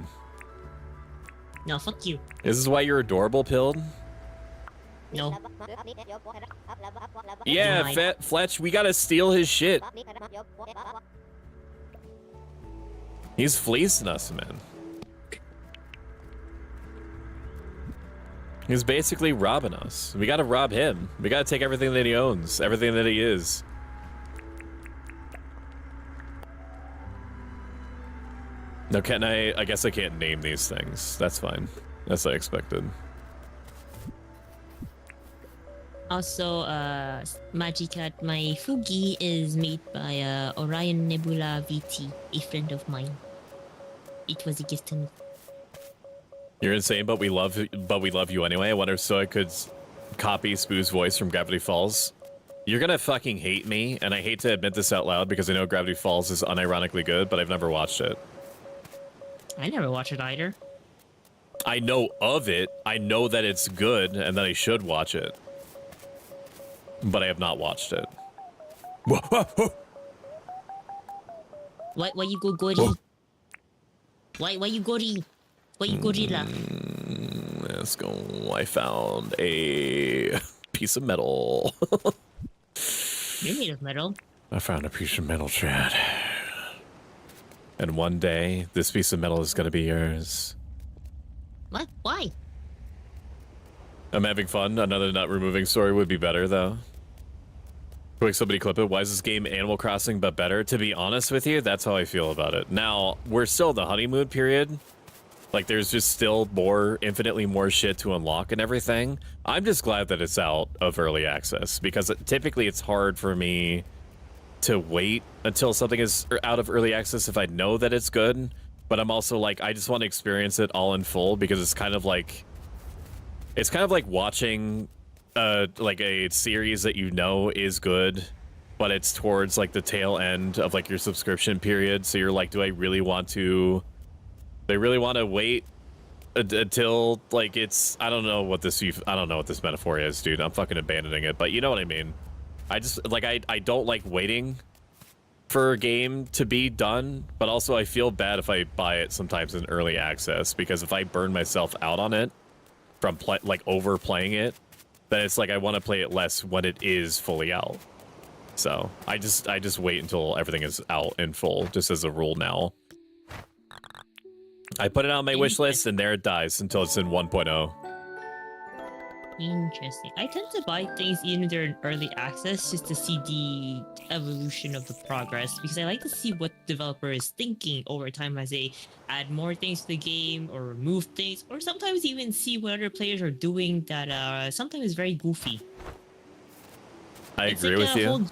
No, fuck you. This is why you're adorable, Pilled. No. Yeah, Fletch, we gotta steal his shit. He's fleecing us, man. He's basically robbing us. We gotta rob him. We gotta take everything that he owns, everything that he is. No, can I guess I can't name these things. That's fine. That's what I expected. Also, Magicat, my Fugi is made by Orion Nebula VT, a friend of mine. It was a gift to me. You're insane, but we love you anyway. I wonder if Stoic could copy Spoo's voice from Gravity Falls. You're gonna fucking hate me, and I hate to admit this out loud because I know Gravity Falls is unironically good, but I've never watched it. I never watched it either. I know of it. I know that it's good, and that I should watch it. But I have not watched it. Why you go gory? Why you gory? Why you gorilla? Let's go. I found a piece of metal. You're made of metal. I found a piece of metal, Chad. And one day, this piece of metal is gonna be yours. What? Why? I'm having fun. Another not removing story would be better, though. Quick, somebody clip it. Why is this game Animal Crossing but better? To be honest with you, that's how I feel about it. Now, we're still in the honeymoon period. Like, there's just still infinitely more shit to unlock and everything. I'm just glad that it's out of early access, because typically it's hard for me to wait until something is out of early access if I know that it's good. But I'm also like, I just want to experience it all in full, because it's kind of like watching like a series that you know is good, but it's towards like the tail end of like your subscription period. So you're like, do I really want to wait until like it's, I don't know what this metaphor is, dude. I'm fucking abandoning it, but you know what I mean. I just like, I don't like waiting for a game to be done, but also I feel bad if I buy it sometimes in early access, because if I burn myself out on it from overplaying it, then it's like I want to play it less when it is fully out. So I just wait until everything is out in full, just as a rule now. I put it on my wish list, and there it dies until it's in 1.0. Interesting. I tend to buy things even if they're in early access just to see the evolution of the progress, because I like to see what the developer is thinking over time as they add more things to the game or remove things, or sometimes even see what other players are doing that sometimes is very goofy. I agree with you.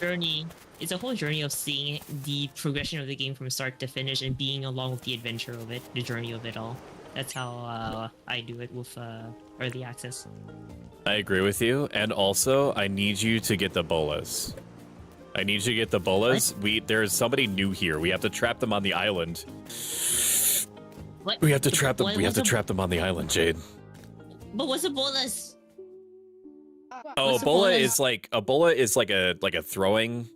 It's a whole journey of seeing the progression of the game from start to finish and being along with the adventure of it, the journey of it all. That's how I do it with early access. I agree with you, and also I need you to get the bolas. I need you to get the bolas. There's somebody new here. We have to trap them on the island. What? We have to trap them. We have to trap them on the island, Jade. But what's a bolas? Oh, bola is like a throwing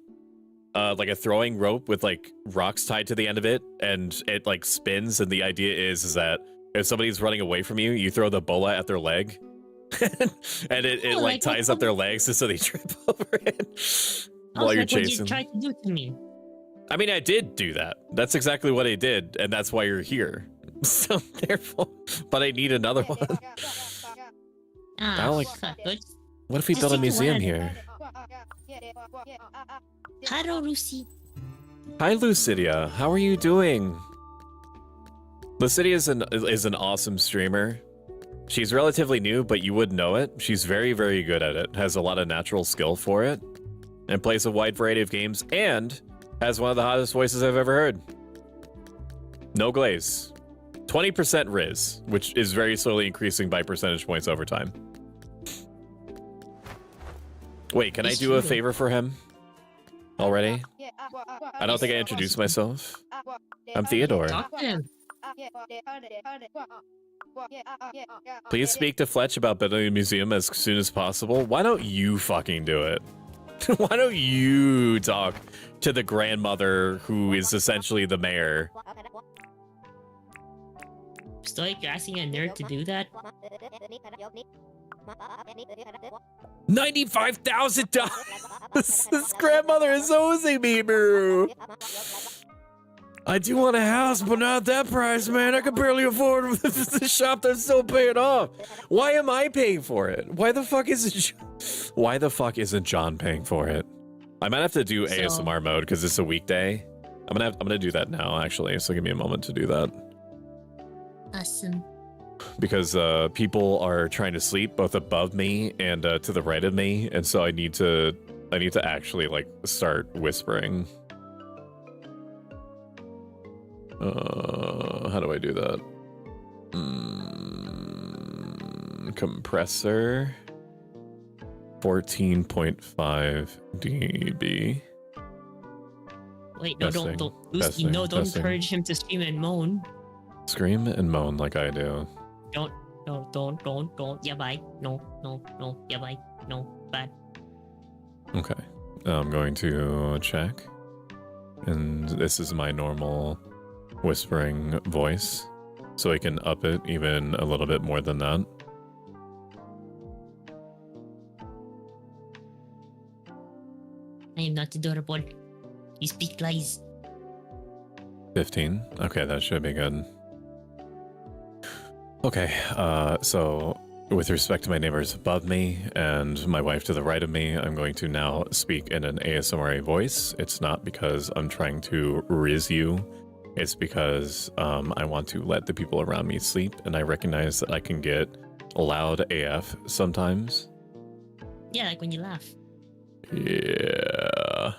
rope with like rocks tied to the end of it, and it like spins. And the idea is that if somebody's running away from you, you throw the bola at their leg, and it like ties up their legs so they trip over it while you're chasing. What you tried to do to me. I mean, I did do that. That's exactly what I did, and that's why you're here. So therefore, but I need another one. What if we build a museum here? Hello, Lucy. Hi, Lucidia. How are you doing? Lucidia is an awesome streamer. She's relatively new, but you would know it. She's very, very good at it. Has a lot of natural skill for it, and plays a wide variety of games, and has one of the hottest voices I've ever heard. No glaze. 20% Riz, which is very slowly increasing by percentage points over time. Wait, can I do a favor for him? Already? I don't think I introduced myself. I'm Theodore. Talk to him. Please speak to Fletch about building a museum as soon as possible. Why don't you fucking do it? Why don't you talk to the grandmother who is essentially the mayor? Stoic, you're asking a nerd to do that? $95,000. This grandmother is hosing me, bro. I do want a house, but not that price, man. I could barely afford the shop that's still paying off. Why am I paying for it? Why the fuck isn't John paying for it? I might have to do ASMR mode because it's a weekday. I'm gonna do that now, actually. So give me a moment to do that. Awesome. Because people are trying to sleep both above me and to the right of me, and so I need to actually like start whispering. How do I do that? Compressor 14.5 dB. Wait, no, Testing, don't, Lucy, testing, no, don't testing. encourage him to scream and moan. Scream and moan like I do. Don't, yeah, bye. No, yeah, bye. No, bad. Okay. I'm going to check. And this is my normal whispering voice. So I can up it even a little bit more than that. I am not adorable. You speak lies. 15. Okay, that should be good. Okay, so with respect to my neighbors above me and my wife to the right of me, I'm going to now speak in an ASMR voice. It's not because I'm trying to riz you. It's because I want to let the people around me sleep, and I recognize that I can get loud AF sometimes. Yeah, like when you laugh. Yeah.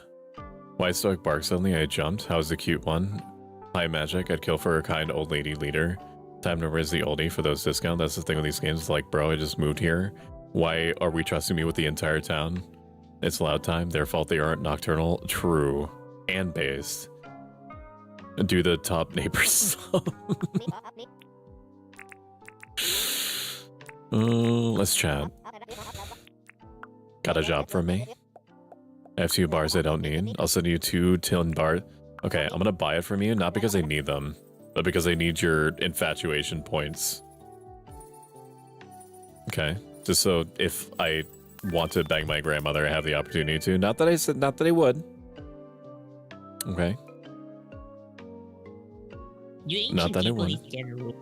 Why Stoic bark suddenly? I jumped. How's the cute one? High magic. I'd kill for a kind old lady leader. Time to riz the oldie for those discounts. That's the thing with these games. Like, bro, I just moved here. Why are we trusting me with the entire town? It's loud time. Their fault they aren't nocturnal. True. And based. Do the top neighbors. Let's chat. Got a job for me? I have 2 bars I don't need. I'll send you 2 tin bars. Okay, I'm gonna buy it from you, not because I need them, but because I need your infatuation points. Okay, just so if I want to bang my grandmother, I have the opportunity to. Not that I would. Okay. You ancient Not that I people would. need to get a rule.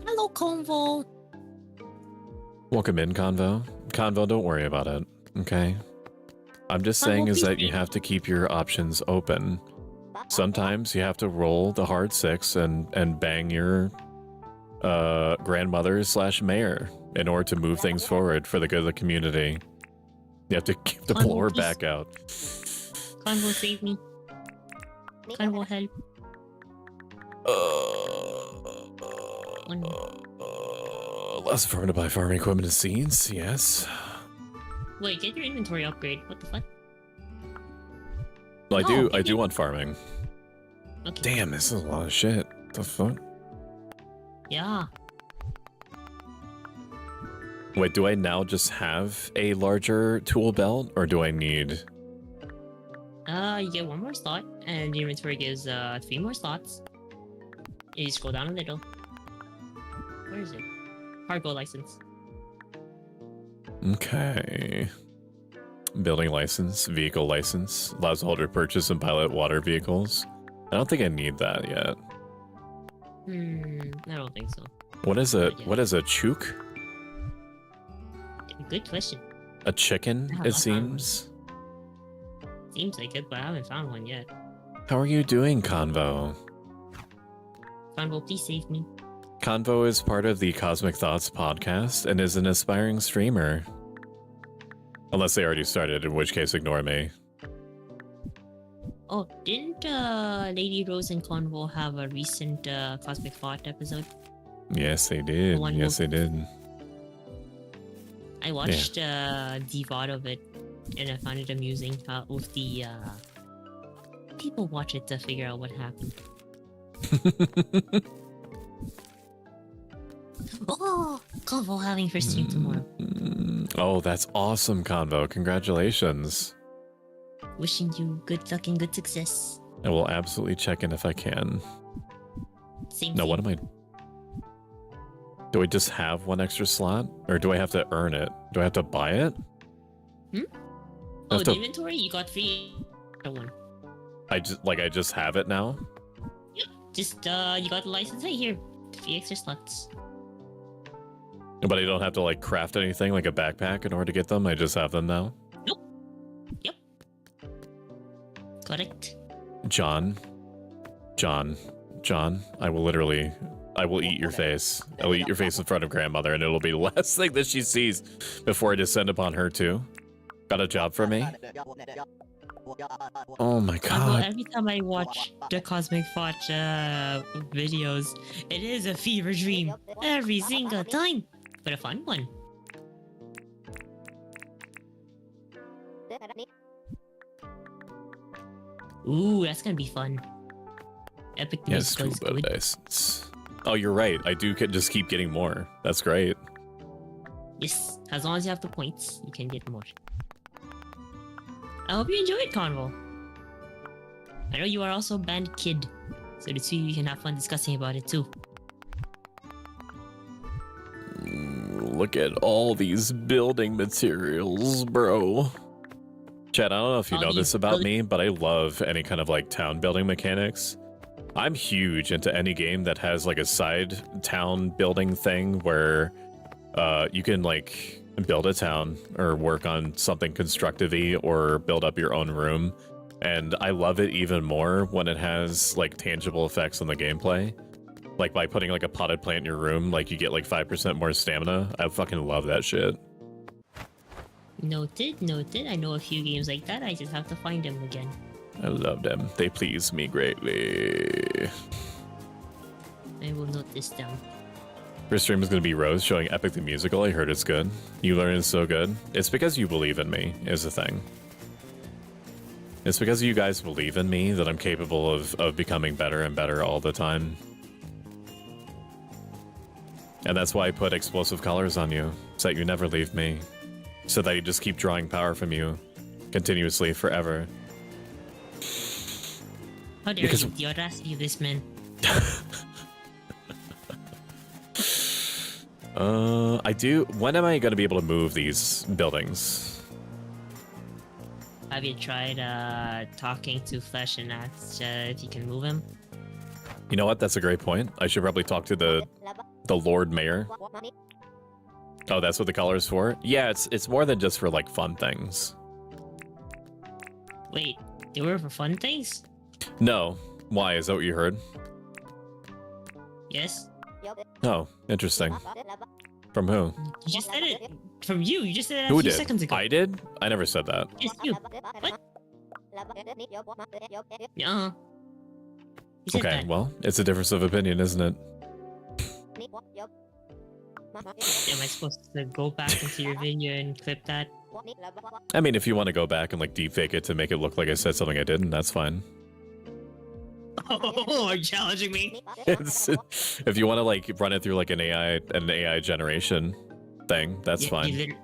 Hello, Convo. Welcome in, Convo. Convo, don't worry about it, okay? I'm just saying is that you have to keep your options open. Sometimes you have to roll the hard 6 and bang your grandmother / mayor in order to move things forward for the good of the community. You have to keep the blower back out. Convo, save me. Convo, help. Less farm to buy farming equipment and seeds, yes. Wait, get your inventory upgrade. What the fuck? Well, No, I do want farming. Okay. Damn, this is a lot of shit. The fuck? Yeah. Wait, do I now just have a larger tool belt, or do I need... You get 1 more slot, and your inventory gives 3 more slots. You scroll down a little. Where is it? Cargo license. Okay. Building license, vehicle license, allows the holder to purchase and pilot water vehicles. I don't think I need that yet. I don't think so. What is a chook? Good question. A chicken, Yeah, it seems. Seems like it, but I haven't found one yet. How are you doing, Convo? Convo, please save me. Convo is part of the Cosmic Thoughts podcast and is an aspiring streamer. Unless they already started, in which case ignore me. Oh, didn't Lady Rose and Convo have a recent Cosmic Thought episode? Yes, they did. One Yes, they did. I watched the VOD of it, and I found it amusing with the people watch it to figure out what happened. Oh, Convo having first stream tomorrow. Oh, that's awesome, Convo. Congratulations. Wishing you good luck and good success. I will absolutely check in if I can. Same. No, what am I... Do I just have 1 extra slot? Or do I have to earn it? Do I have to buy it? Oh, the inventory? You got 3. 1. I just have it now. Yep. Just you got the license right here. 3 extra slots. But I don't have to like craft anything like a backpack in order to get them. I just have them now. Nope. Yep. Correct. John, I will eat your face. I'll eat your face in front of grandmother, and it'll be the last thing that she sees before I descend upon her too. Got a job for me? Oh my Well, god. every time I watch the Cosmic Fotch videos, it is a fever dream. Every single time. But a fun one. Ooh, that's gonna be fun. Epic the Yes, musical is scuba good. license. Oh, you're right. I do just keep getting more. That's great. Yes, as long as you have the points, you can get more. I hope you enjoyed Convo. I know you are also a band kid, so the two of you can have fun discussing about it too. Look at all these building materials, bro. Chad, I don't know if you All know these this about me, but I love any kind of like town building mechanics. I'm huge into any game that has like a side town building thing where you can like build a town or work on something constructive-y or build up your own room. And I love it even more when it has like tangible effects on the gameplay. Like by putting like a potted plant in your room, like you get like 5% more stamina. I fucking love that shit. Noted, noted. I know a few games like that. I just have to find them again. I love them. They please me greatly. I will note this down. First stream is going to be Rose showing Epic the Musical. I heard it's good. You learn it's so good. It's because you believe in me, is the thing. It's because you guys believe in me that I'm capable of becoming better and better all the time. And that's why I put explosive colors on you, so that you never leave me. So that you just keep drawing power from you continuously forever. How dare Because- you, the audacity of this man. I do. When am I going to be able to move these buildings? Have you tried talking to Flesh and asked if you can move him? You know what? That's a great point. I should probably talk to the Lord Mayor. Oh, that's what the color's for? Yeah, it's more than just for like fun things. Wait, they were for fun things? No. Why? Is that what you heard? Yes? Oh, interesting. From who? You just said it from you. You just said it a Who few did? seconds ago. I did? I never said that. Yes, you. What? Uh-huh. You said Okay, that. well, it's a difference of opinion, isn't it? Am I supposed to go back into your video and clip that? I mean, if you want to go back and like deepfake it to make it look like I said something I didn't, that's fine. Oh, are you challenging me? If you want to like run it through like an AI generation thing, that's fine.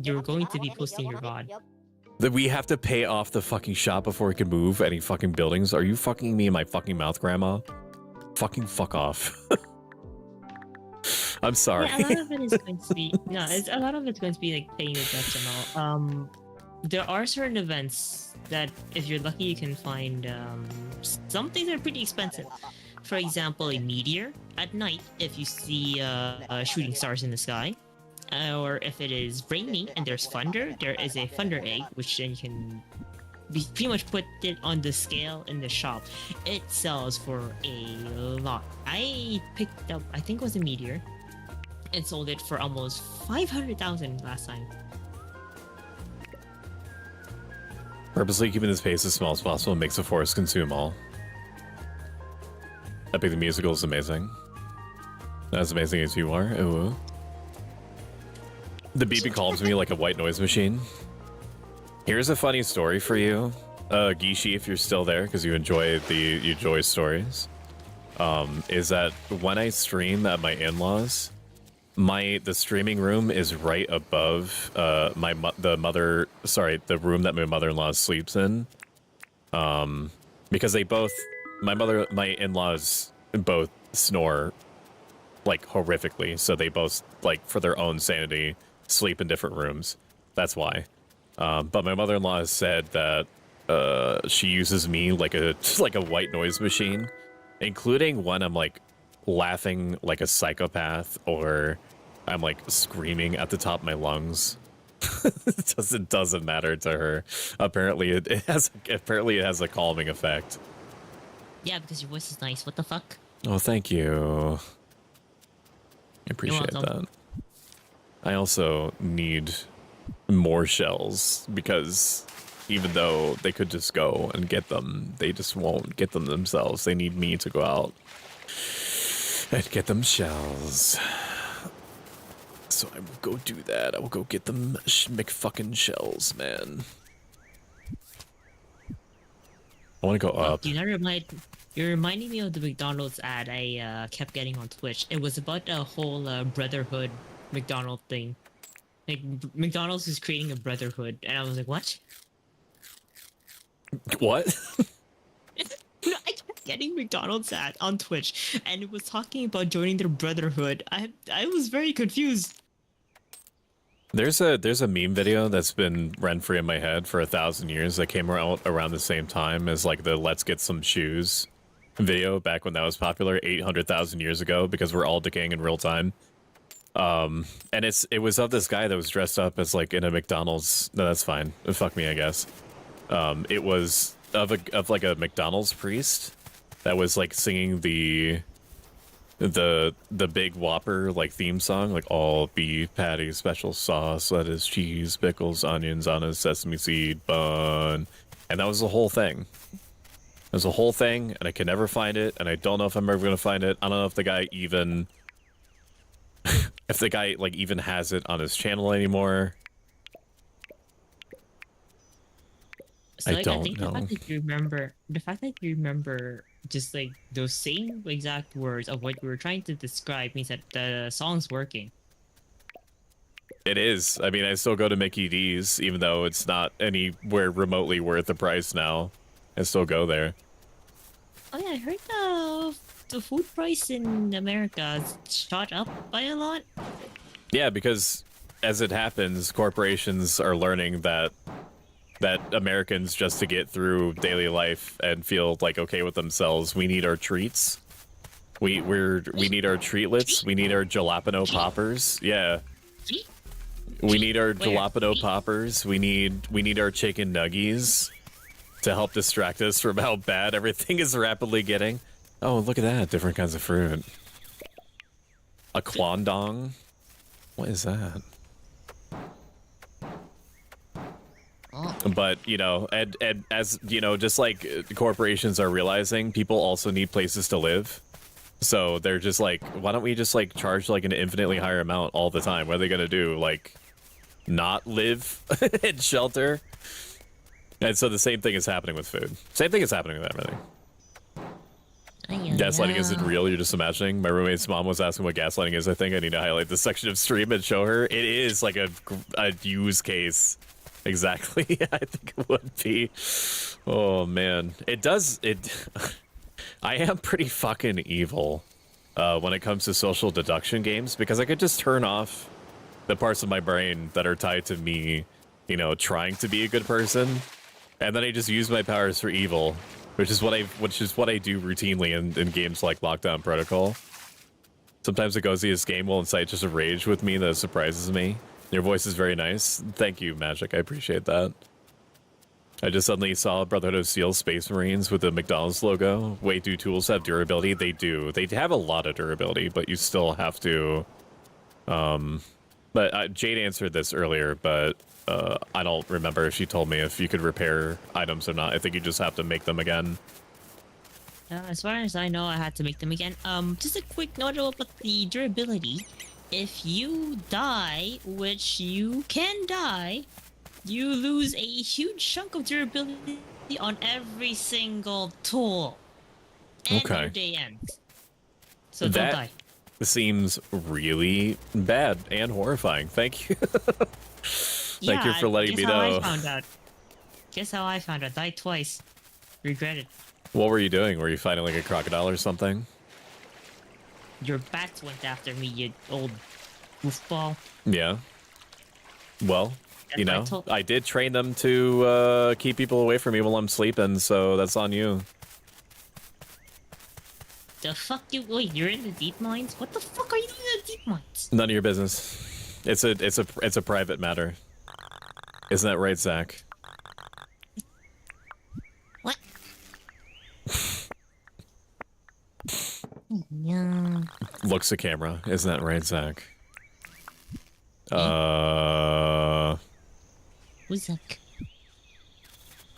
You're going to be posting your VOD. That we have to pay off the fucking shop before we can move any fucking buildings. Are you fucking me in my fucking mouth, Grandma? Fucking fuck off. I'm sorry. Yeah, a lot of it is going to be a lot of it's going to be like paying your debts and all. There are certain events that, if you're lucky, you can find some things that are pretty expensive. For example, a meteor at night if you see shooting stars in the sky, or if it is raining and there's thunder, there is a thunder egg, which then you can pretty much put it on the scale in the shop. It sells for a lot. I picked up, I think it was a meteor, and sold it for almost 500,000 last time. Purposely keeping this pace as small as possible makes the forest consume all. Epic the Musical is amazing. Not as amazing as you are. Ooh. The beeping calms me like a white noise machine. Here's a funny story for you, Gishi, if you're still there, because you enjoy stories. Is that when I stream at my in-laws, the streaming room is right above the room that my mother-in-law sleeps in. Because my in-laws both snore like horrifically, so they both, like, for their own sanity, sleep in different rooms. That's why. But my mother-in-law has said that she uses me like a white noise machine, including when I'm like laughing like a psychopath or I'm like screaming at the top of my lungs. It doesn't matter to her. Apparently it has a calming effect. Yeah, because your voice is nice. What the fuck? Oh, thank you. I appreciate that. I also need more shells because even though they could just go and get them, they just won't get them themselves. They need me to go out and get them shells. So I will go do that. I will go get them McFucking shells, man. I want to go up. Dude, you're reminding me of the McDonald's ad I kept getting on Twitch. It was about a whole brotherhood McDonald's thing. Like McDonald's is creating a brotherhood, and I was like, what? What? No, I kept getting McDonald's ad on Twitch, and it was talking about joining their brotherhood. I was very confused. There's a meme video that's been rent free in my head for 1,000 years that came around the same time as like the "Let's Get Some Shoes" video back when that was popular 800,000 years ago because we're all decaying in real time. And it was of this guy that was dressed up as like in a McDonald's. No, that's fine. Fuck me, I guess. It was of like a McDonald's priest that was like singing the big Whopper like theme song, like all beef patty, special sauce, lettuce, cheese, pickles, onions on a sesame seed bun, and that was the whole thing. It was a whole thing, and I can never find it, and I don't know if I'm ever gonna find it. I don't know if the guy even like even has it on his channel anymore. So, like, don't I think know. the fact that you remember just like those same exact words of what you were trying to describe means that the song's working. It is. I mean, I still go to Mickey D's, even though it's not anywhere remotely worth the price now. I still go there. Oh yeah, I heard the food price in America has shot up by a lot. Yeah, because as it happens, corporations are learning that Americans, just to get through daily life and feel like okay with themselves, we need our treats. We need our treatlets. We need our jalapeno poppers. Yeah. We need our jalapeno poppers. We need our chicken nuggies to help distract us from how bad everything is rapidly getting. Oh, look at that. Different kinds of fruit. A quandong? What is that? But, you know, and as, you know, just like corporations are realizing, people also need places to live. So they're just like, why don't we just like charge like an infinitely higher amount all the time? What are they going to do? Like, not live in shelter? And so the same thing is happening with food. Same thing is happening with everything. Gaslighting isn't real, you're just imagining. My roommate's mom was asking what gaslighting is. I think I need to highlight this section of stream and show her. It is like a use case. Exactly. I think it would be. Oh man. I am pretty fucking evil when it comes to social deduction games, because I could just turn off the parts of my brain that are tied to me, you know, trying to be a good person, and then I just use my powers for evil, which is what I do routinely in games like Lockdown Protocol. Sometimes the Ghostiest game will incite just a rage with me that surprises me. Your voice is very nice. Thank you, Magic. I appreciate that. I just suddenly saw Brotherhood of Steel Space Marines with the McDonald's logo. Wait, do tools have durability? They do. They have a lot of durability, but you still have to... But Jade answered this earlier, but I don't remember if she told me if you could repair items or not. I think you just have to make them again. As far as I know, I had to make them again. Just a quick note about the durability. If you die, which you can die, you lose a huge chunk of durability on every single tool. And Okay. your day ends. So don't die. Seems really bad and horrifying. Thank you. Thank you for letting me know. Guess how I found out. Guess how I found out. Died twice. Regret it. What were you doing? Were you fighting like a crocodile or something? Your bats went after me, you old goofball. Yeah. Well, You That's what I know, told- I did train them to keep people away from me while I'm sleeping, so that's on you. The fuck you? Wait, you're in the deep mines? What the fuck are you doing in the deep mines? None of your business. It's a private matter. Isn't that right, Zach? What? Yeah. Looks at camera. Isn't that right, Zach? Who's Zach?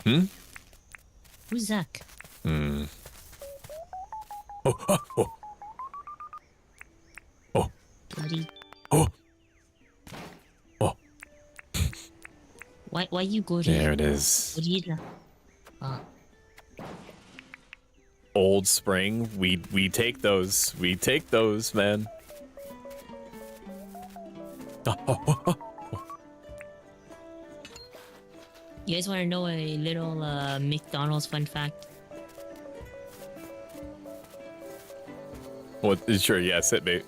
Hmm? Who's Zach? Hmm. Oh. Bloody. Oh. Oh. Why you go there? There it is. What do you do? Old Spring. We take those. We take those, man. You guys want to know a little McDonald's fun fact? What? Sure, yes, hit me.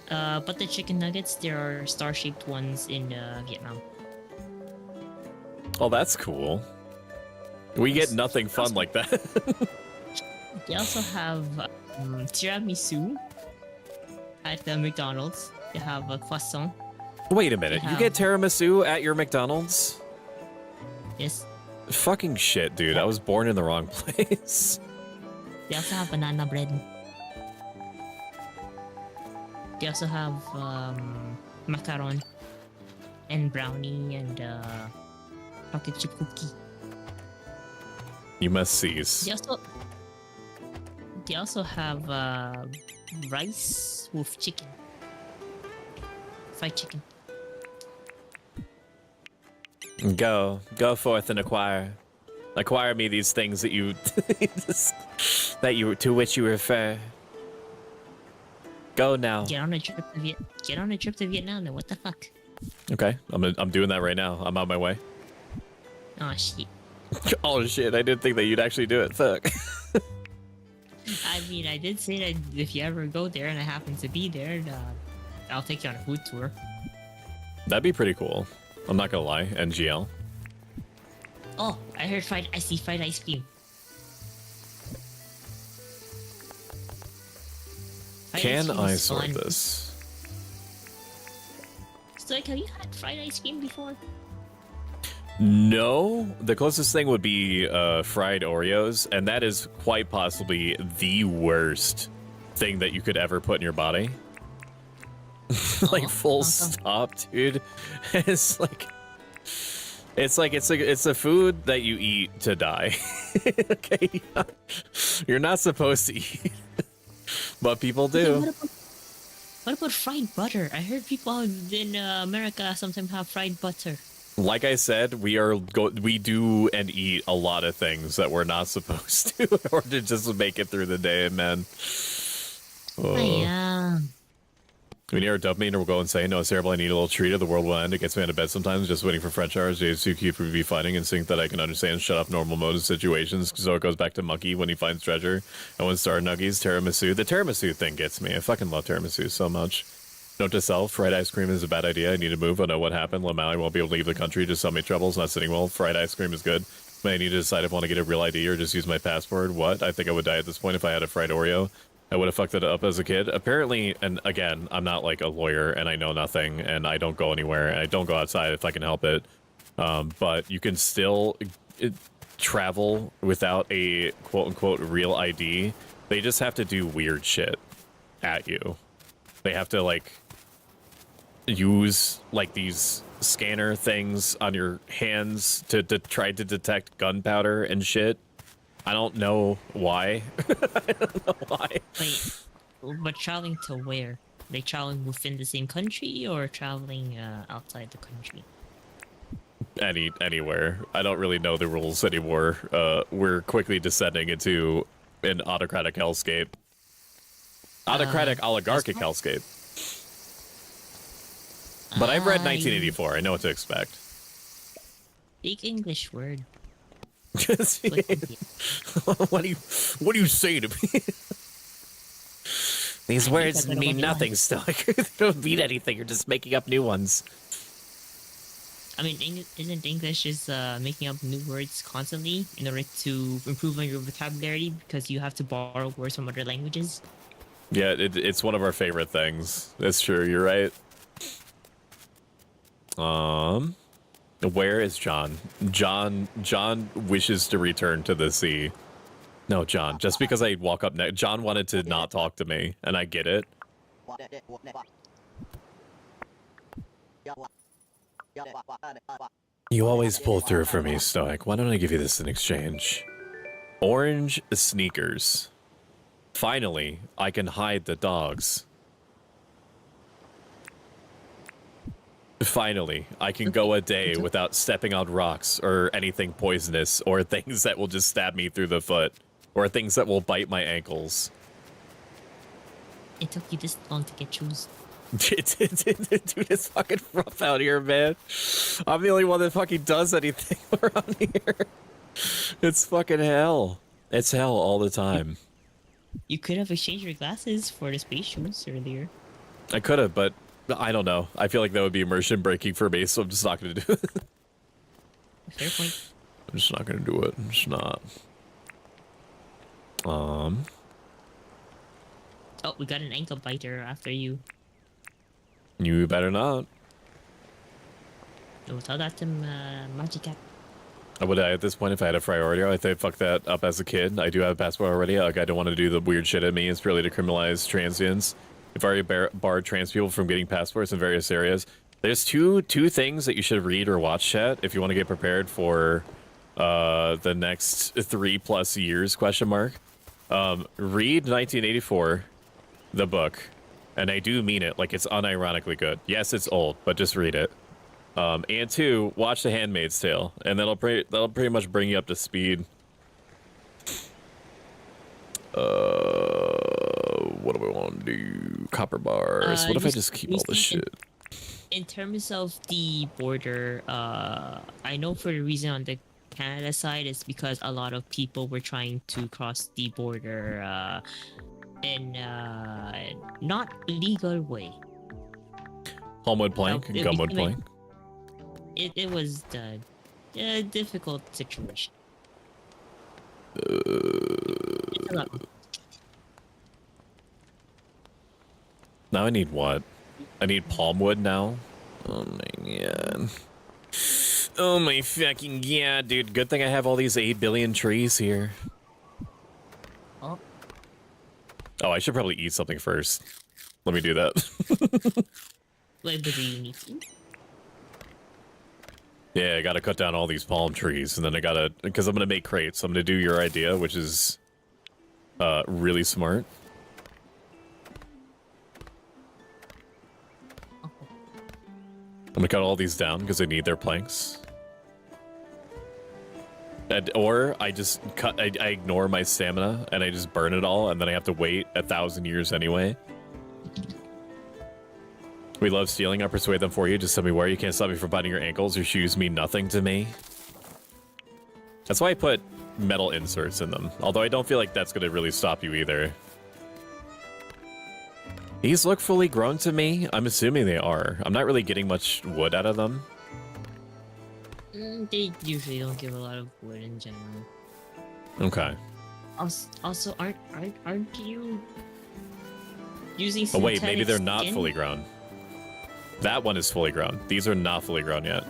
But the chicken nuggets, there are star-shaped ones in Vietnam. Oh, that's cool. We get nothing fun like that. They also have tiramisu at the McDonald's. They have a croissant. Wait a minute. You get tiramisu at your McDonald's? Yes. Fucking shit, dude. I was born in the wrong place. They also have banana bread. They also have macaron and brownie and chocolate chip cookie. You must cease. They also have rice with chicken. Fried chicken. Go forth and acquire me these things that you to which you refer. Go now. Get on a trip to Vietnam. Then what the fuck? Okay, I'm doing that right now. I'm on my way. Oh shit. Oh shit! I didn't think that you'd actually do it. Fuck. I mean, I did say that if you ever go there and I happen to be there, I'll take you on a food tour. That'd be pretty cool. I'm not gonna lie. NGL. Oh, I heard I see fried ice cream. Fried Can ice cream I is sort fun. this? Stoic, have you had fried ice cream before? No, the closest thing would be fried Oreos, and that is quite possibly the worst thing that you could ever put in your body. Like full stop, dude. It's a food that you eat to die. Okay, you're not supposed to eat, but people do. What about fried butter? I heard people in America sometimes have fried butter. Like I said, we do and eat a lot of things that we're not supposed to in order to just make it through the day, man. Oh. Yeah. We need our dopamine or we'll go insane. No, it's terrible. I need a little treat or the world will end. It gets me out of bed sometimes, just waiting for French hours. Jay's too cute for me to be fighting and think that I can understand shut off normal mode of situations. So it goes back to Monkey when he finds treasure. And when Star Nuggies, tiramisu. The tiramisu thing gets me. I fucking love tiramisu so much. Note to self, fried ice cream is a bad idea. I need to move. I know what happened. Lamau won't be able to leave the country. Just so many troubles. Not sitting well. Fried ice cream is good. But I need to decide if I want to get a real ID or just use my passport. What? I think I would die at this point if I had a fried Oreo. I would have fucked it up as a kid. Apparently, and again, I'm not like a lawyer and I know nothing and I don't go anywhere and I don't go outside if I can help it. But you can still travel without a quote-unquote real ID. They just have to do weird shit at you. They have to like use like these scanner things on your hands to try to detect gunpowder and shit. I don't know why. I don't know why. Wait, but traveling to where? They traveling within the same country or traveling outside the country? Anywhere. I don't really know the rules anymore. We're quickly descending into an autocratic hellscape. Autocratic oligarchic hellscape. But I've read 1984. I know what to expect. Big English word. What do you say to me? These words mean nothing, Stoic. They don't mean anything. You're just making up new ones. I mean, isn't English just making up new words constantly in order to improve on your vocabulary because you have to borrow words from other languages? Yeah, it's one of our favorite things. That's true. You're right. Where is John? John wishes to return to the sea. No, John. Just because I walk up next, John wanted to not talk to me, and I get it. You always pull through for me, Stoic. Why don't I give you this in exchange? Orange sneakers. Finally, I can hide the dogs. Finally, I can go a day without stepping on rocks or anything poisonous or things that will just stab me through the foot or things that will bite my ankles. It took you this long to get shoes. Dude, it's fucking rough out here, man. I'm the only one that fucking does anything around here. It's fucking hell. It's hell all the time. You could have exchanged your glasses for the space shoes earlier. I could have, but I don't know. I feel like that would be immersion breaking for me, so I'm just not going to do it. Fair point. I'm just not going to do it. I'm just not. Oh, we got an ankle biter after you. You better not. No, tell that to Magicat. Would I, at this point, if I had a priority, I think fuck that up as a kid. I do have a passport already. Like, I don't want to do the weird shit at me. It's purely to criminalize transients. I've already barred trans people from getting passports in various areas. There's two things that you should read or watch, chat, if you want to get prepared for the next 3+ years, question mark. Read 1984, the book. And I do mean it, like it's unironically good. Yes, it's old, but just read it. And 2, watch The Handmaid's Tale, and that'll pretty much bring you up to speed. What do we want to do? Copper bars. What if I just keep all this shit? In terms of the border, I know for the reason on the Canada side is because a lot of people were trying to cross the border in not legal way. Homewood plank, gumwood plank. It was a difficult situation. Now I need what? I need palm wood now? Oh my god. Oh my fucking god, dude. Good thing I have all these 8 billion trees here. Oh. Oh, I should probably eat something first. Let me do that. Wait, but do you need to? Yeah, I gotta cut down all these palm trees, and then I gotta... Because I'm gonna make crates. I'm gonna do your idea, which is... really smart. I'm gonna cut all these down because I need their planks. Or I just cut... I ignore my stamina, and I just burn it all, and then I have to wait 1,000 years anyway. We love stealing. I'll persuade them for you. Just tell me where. You can't stop me from biting your ankles. Your shoes mean nothing to me. That's why I put metal inserts in them. Although I don't feel like that's going to really stop you either. These look fully grown to me. I'm assuming they are. I'm not really getting much wood out of them. They usually don't give a lot of wood in general. Okay. Also, aren't you using? Oh wait, maybe they're not skin? fully grown. That one is fully grown. These are not fully grown yet.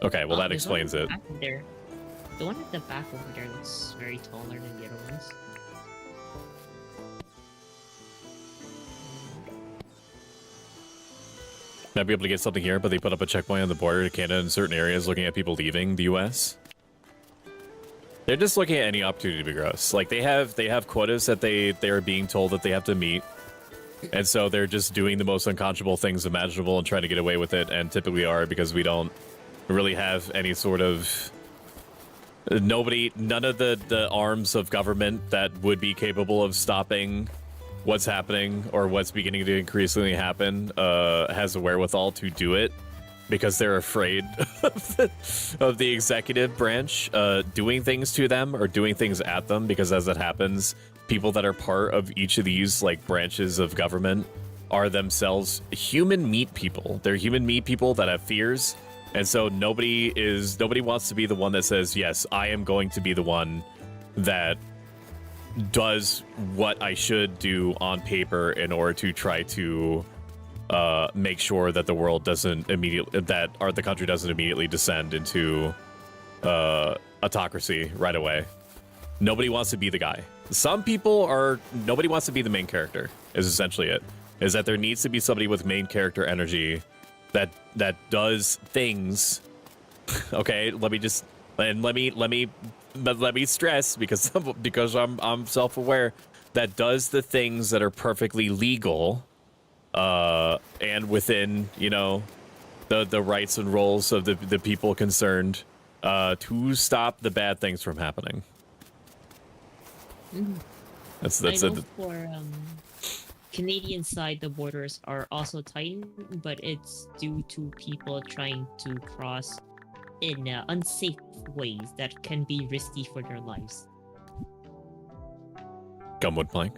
Okay, well that explains it. The one at the back over there looks very taller than the other ones. Might be able to get something here, but they put up a checkpoint on the border to Canada in certain areas looking at people leaving the US. They're just looking at any opportunity to be gross. Like they have quotas that they are being told that they have to meet. And so they're just doing the most unconscionable things imaginable and trying to get away with it, and typically are, because we don't really have any sort of... None of the arms of government that would be capable of stopping what's happening or what's beginning to increasingly happen has the wherewithal to do it, because they're afraid of the executive branch doing things to them or doing things at them, because as it happens, people that are part of each of these like branches of government are themselves human meat people. They're human meat people that have fears And so nobody wants to be the one that says, yes, I am going to be the one that does what I should do on paper in order to try to make sure that the world doesn't immediately, the country doesn't immediately descend into autocracy right away. Nobody wants to be the guy. Nobody wants to be the main character, is essentially it. Is that there needs to be somebody with main character energy that does things. Okay, let me stress because I'm self-aware, that does the things that are perfectly legal and within, the rights and roles of the people concerned to stop the bad things from happening. That's I know it. for Canadian side, the borders are also tightened, but it's due to people trying to cross in unsafe ways that can be risky for their lives. Gumwood plank.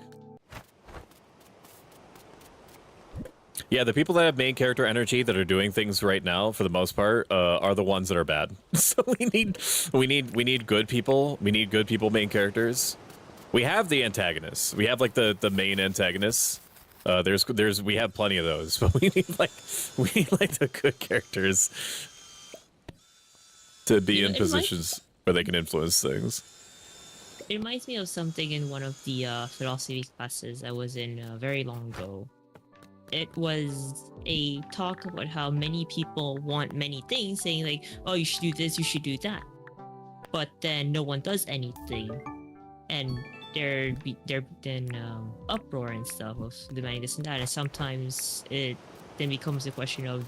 Yeah, the people that have main character energy that are doing things right now, for the most part, are the ones that are bad. So we need good people. We need good people, main characters. We have the antagonists. We have like the main antagonists. We have plenty of those, but we need the good characters to be in positions where they can influence things. It reminds me of something in one of the philosophy classes I was in very long ago. It was a talk about how many people want many things, saying like, oh, you should do this, you should do that. But then no one does anything. And there then uproar and stuff of demanding this and that. And sometimes it then becomes a question of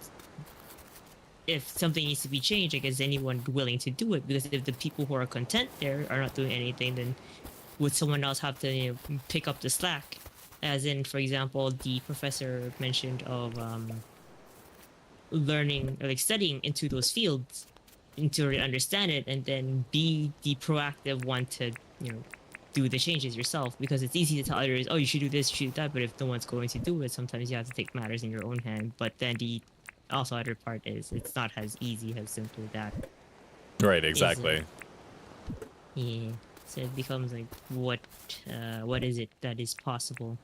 if something needs to be changed, like, is anyone willing to do it? Because if the people who are content there are not doing anything, then would someone else have to pick up the slack? As in, for example, the professor mentioned of learning or like studying into those fields to really understand it, and then be the proactive one to do the changes yourself. Because it's easy to tell others, oh, you should do this, you should do that, but if no one's going to do it, sometimes you have to take matters in your own hand. But then the also other part is it's not as easy as simply that. Right, exactly. Yeah, so it becomes like what is it that is possible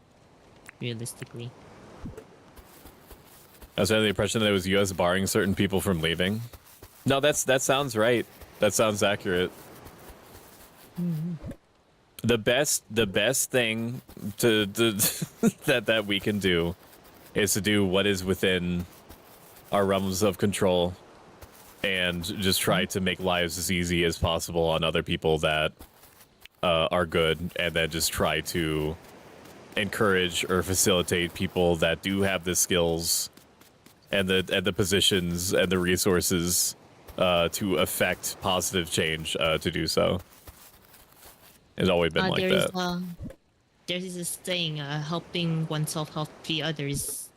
realistically? I was under the impression that it was U.S. barring certain people from leaving. No, that sounds right. That sounds accurate. Mm-hmm. The best thing to that we can do is to do what is within our realms of control and just try to make lives as easy as possible on other people that are good, and then just try to encourage or facilitate people that do have the skills and the positions and the resources to affect positive change to do so. It's always been like that. There's this saying, helping oneself help the others.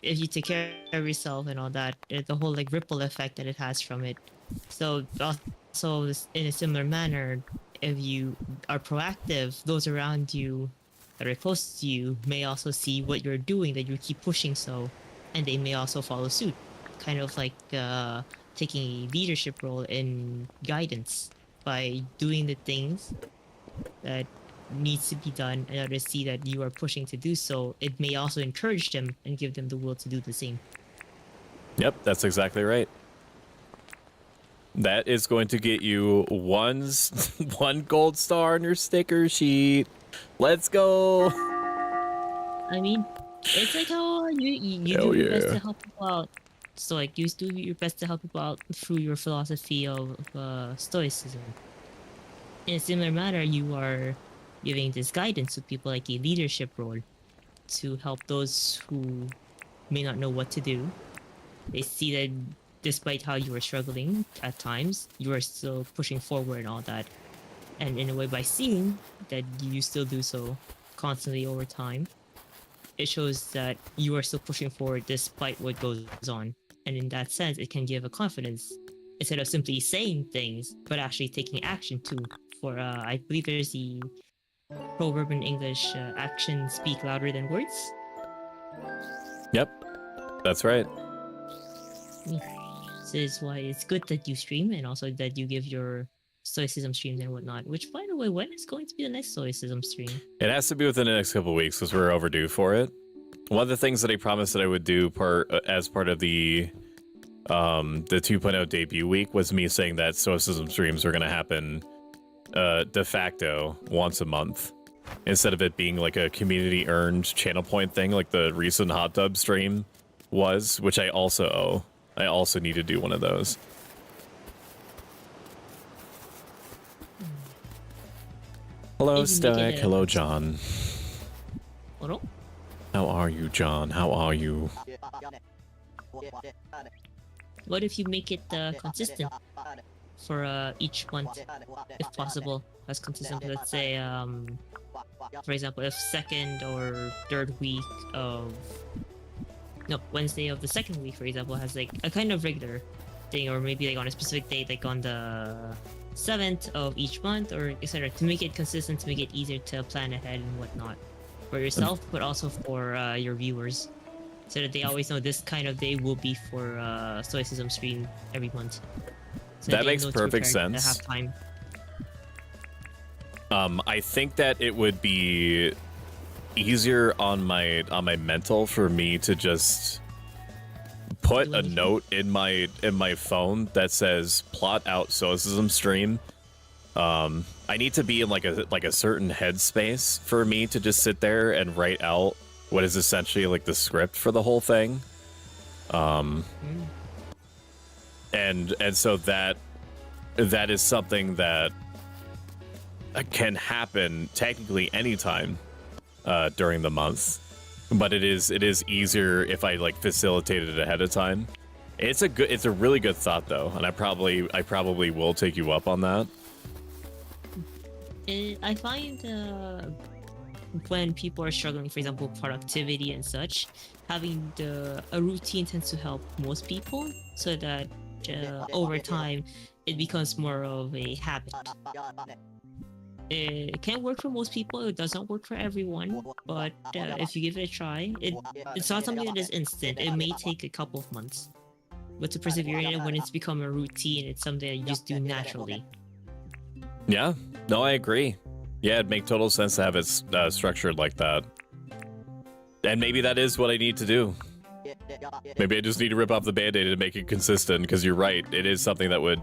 If you take care of yourself and all that, the whole like ripple effect that it has from it. So also in a similar manner, if you are proactive, those around you that are close to you may also see what you're doing, that you keep pushing so, and they may also follow suit. Kind of like taking a leadership role in guidance by doing the things that needs to be done in order to see that you are pushing to do so. It may also encourage them and give them the will to do the same. Yep, that's exactly right. That is going to get you one gold star on your sticker sheet. Let's go. I mean, it's like how you do your best to help people out. So like you do your best to help people out through your philosophy of Stoicism. In a similar manner, you are giving this guidance to people, like a leadership role, to help those who may not know what to do. They see that despite how you are struggling at times, you are still pushing forward and all that. And in a way, by seeing that you still do so constantly over time, it shows that you are still pushing forward despite what goes on. And in that sense, it can give a confidence instead of simply saying things, but actually taking action too. For I believe there's the proverb in English, actions speak louder than words. Yep, that's right. This is why it's good that you stream and also that you give your stoicism streams and whatnot. Which, by the way, when is going to be the next stoicism stream? It has to be within the next couple of weeks because we're overdue for it. One of the things that I promised that I would do as part of the 2.0 debut week was me saying that stoicism streams are going to happen de facto once a month instead of it being like a community earned channel point thing like the recent hot tub stream was, which I also owe. I also need to do one of those. Hello, Stoic. Hello, John. Hello? How are you, John? How are you? What if you make it consistent for each month, if possible, as consistent? Let's say, for example, if second or third week of Wednesday of the second week, for example, has like a kind of regular thing, or maybe like on a specific date, like on the 7th of each month, or etc. To make it consistent, to make it easier to plan ahead and whatnot for yourself, but also for your viewers, so that they always know this kind of day will be for stoicism stream every month. So that they makes know to perfect prepare to sense. have time. I think that it would be easier on my mental for me to just put a note in my phone that says plot out stoicism stream. I need to be in like a certain headspace for me to just sit there and write out what is essentially like the script for the whole thing. And so that is something that can happen technically anytime during the month, but it is easier if I like facilitate it ahead of time. It's a really good thought though, and I probably will take you up on that. I find when people are struggling, for example, productivity and such, having a routine tends to help most people, so that over time it becomes more of a habit. It can work for most people. It doesn't work for everyone, but if you give it a try, it's not something that is instant. It may take a couple of months, but to persevere in it, when it's become a routine, it's something that you just do naturally. Yeah, no, I agree. Yeah, it'd make total sense to have it structured like that. And maybe that is what I need to do. Maybe I just need to rip off the Band-Aid to make it consistent, because you're right, it is something that would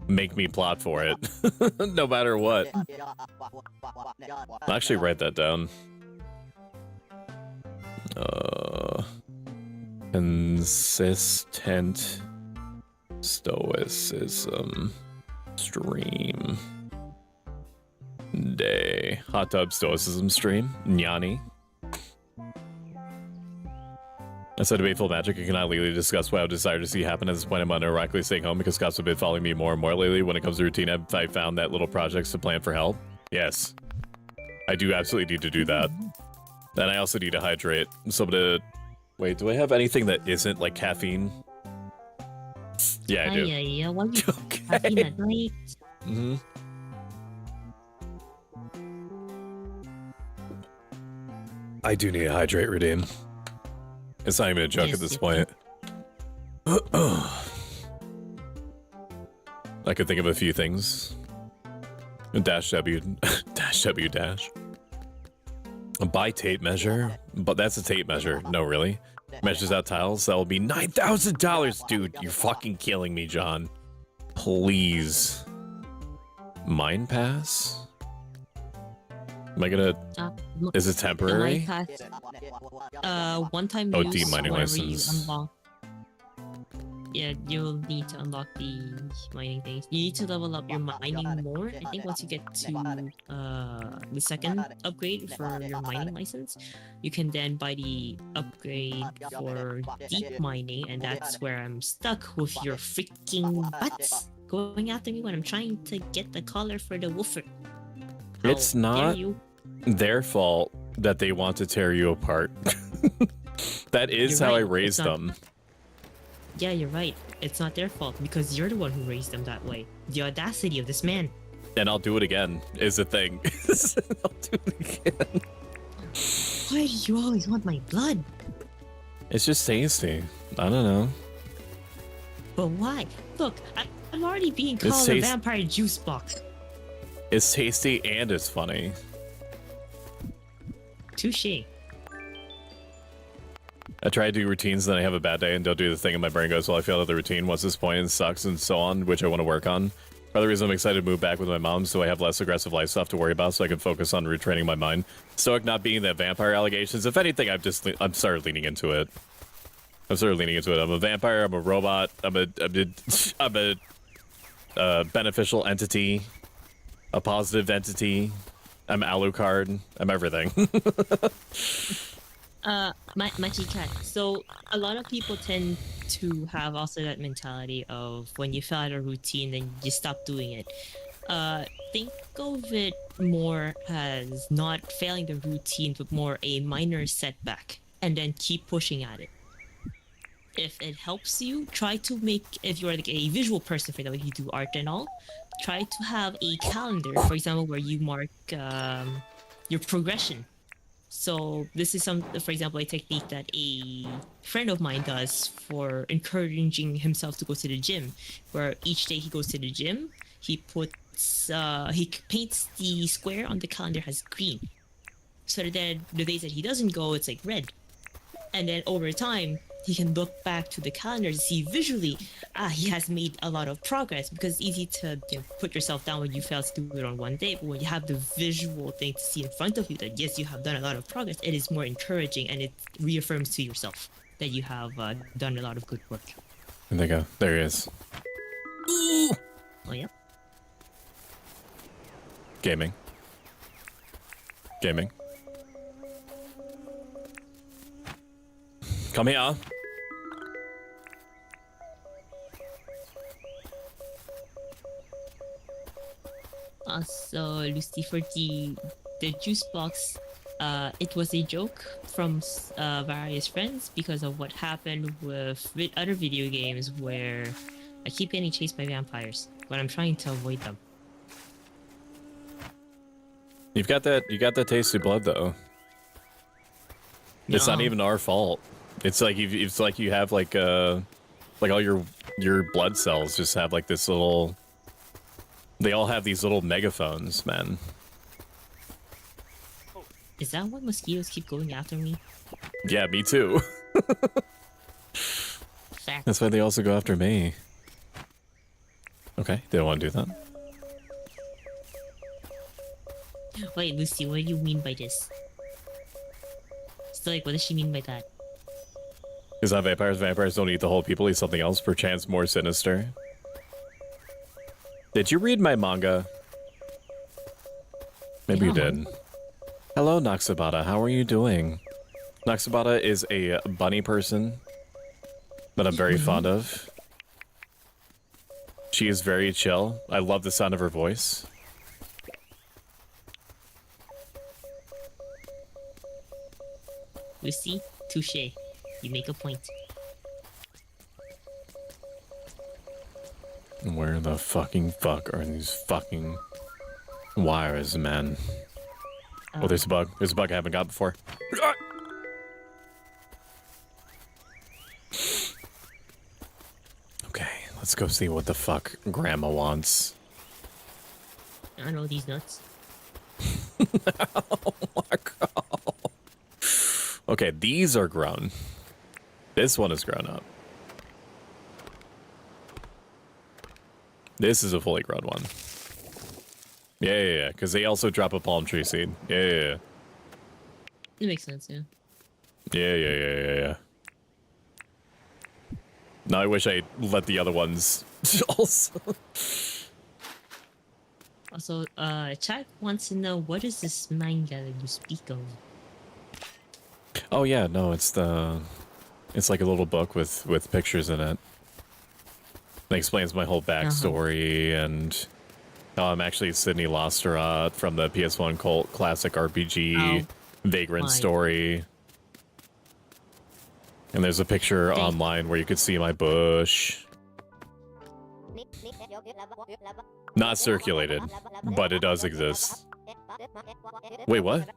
make me plot for it, no matter what. I'll actually write that down. Consistent stoicism stream day. Hot tub stoicism stream. Nyani. Instead of Faithful Magic, I cannot legally discuss what I would desire to see happen. At this point, I'm unironically staying home because Scott's have been following me more and more lately. When it comes to routine, I found that little projects to plan for help. Yes. I do absolutely need to do that. And I also need to hydrate. Wait, do I have anything that isn't like caffeine? Yeah, I do. Yeah. Why you Okay. caffeine at night? Mm-hmm. I do need to hydrate, Redeem. It's not even a joke Yes, at this you point. I could think of a few things. Dash W, dash W dash. Buy tape measure, but that's a tape measure. No, really. Measures out tiles. That will be $9,000, dude. You're fucking killing me, John. Please. Mine pass. Am I gonna? Is it temporary? One time Oh, use deep mining whenever license. you unlock. Yeah, you'll need to unlock the mining things. You need to level up your mining more. I think once you get to the second upgrade for your mining license, you can then buy the upgrade for deep mining, and that's where I'm stuck with your freaking butts going after me when I'm trying to get the collar for the woofer. It's How dare not you. their fault that they want to tear you apart. That is You're how I right, raised it's not- them. Yeah, you're right. It's not their fault because you're the one who raised them that way. The audacity of this man. And I'll do it again, is the thing. I'll do it again. Why do you always want my blood? It's just tasty. I don't know. But why? Look, I'm already being called a vampire juice box. It's tasty and it's funny. Touche. I try to do routines, then I have a bad day and don't do the thing, and my brain goes, well, I failed at the routine. What's this point? And sucks, and so on, which I want to work on. For the reason I'm excited to move back with my mom, so I have less aggressive life stuff to worry about, so I can focus on retraining my mind. Stoic not being that vampire allegations. If anything, I'm started leaning into it. I'm a vampire. I'm a robot. I'm a beneficial entity, a positive entity. I'm Alucard. I'm everything. Machikat. So a lot of people tend to have also that mentality of when you fill out a routine, then you stop doing it. Think of it more as not failing the routine, but more a minor setback, and then keep pushing at it. If it helps you, try to make, if you're like a visual person, for example, you do art and all, try to have a calendar, for example, where you mark your progression. So this is for example, a technique that a friend of mine does for encouraging himself to go to the gym, where each day he goes to the gym, he paints the square on the calendar as green. So that then the days that he doesn't go, it's like red. And then over time, he can look back to the calendar to see visually, he has made a lot of progress, because it's easy to put yourself down when you fail to do it on one day. But when you have the visual thing to see in front of you that yes, you have done a lot of progress, it is more encouraging, and it reaffirms to yourself that you have done a lot of good work. And there you go. There he is. Oh, yeah. Gaming. Come here. So Lucy, for the juice box, it was a joke from various friends because of what happened with other video games where I keep getting chased by vampires, but I'm trying to avoid them. You got that tasty blood though. It's not even our fault. It's like you have like all your blood cells just have like this little. They all have these little megaphones, man. Is that why mosquitoes keep going after me? Yeah, me too. Fact. That's why they also go after me. Okay, they don't want to do that. Wait, Lucy, what do you mean by this? Stoic, what does she mean by that? Is not vampires. Vampires don't eat the whole people, eat something else, perchance more sinister. Did you read my manga? Maybe you did. Hello, Naxabata. How are you doing? Naxabata is a bunny person that I'm very fond of. She is very chill. I love the sound of her voice. Lucy, touche. You make a point. Where the fucking fuck are these fucking wires, man? Oh, there's a bug. There's a bug I haven't got before. Okay, let's go see what the fuck Grandma wants. I know these nuts. Oh my god. Okay, these are grown. This one is grown up. This is a fully grown one. Yeah, because they also drop a palm tree seed. Yeah. It makes sense, yeah. Yeah. Now I wish I let the other ones also. Also, Chad wants to know, what is this manga that you speak of? Oh yeah, no, it's like a little book with pictures in it. It explains my whole backstory and how I'm actually Sydney Losterat from the PS1 cult classic RPG Vagrant story. And there's a picture online where you could see my bush. Not circulated, but it does exist. Wait, what?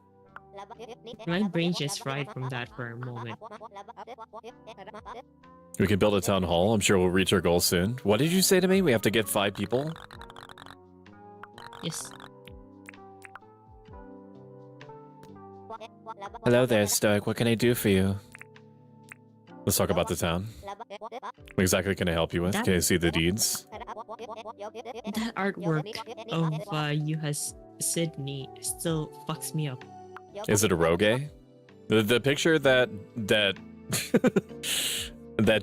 My brain just fried from that for a moment. We can build a town hall. I'm sure we'll reach our goal soon. What did you say to me? We have to get 5 people? Yes. Hello there, Stoic. What can I do for you? Let's talk about the town. What exactly can I help you with? Can I see the deeds? That artwork of you has Sydney still fucks me up. Is it a rogue? The picture that that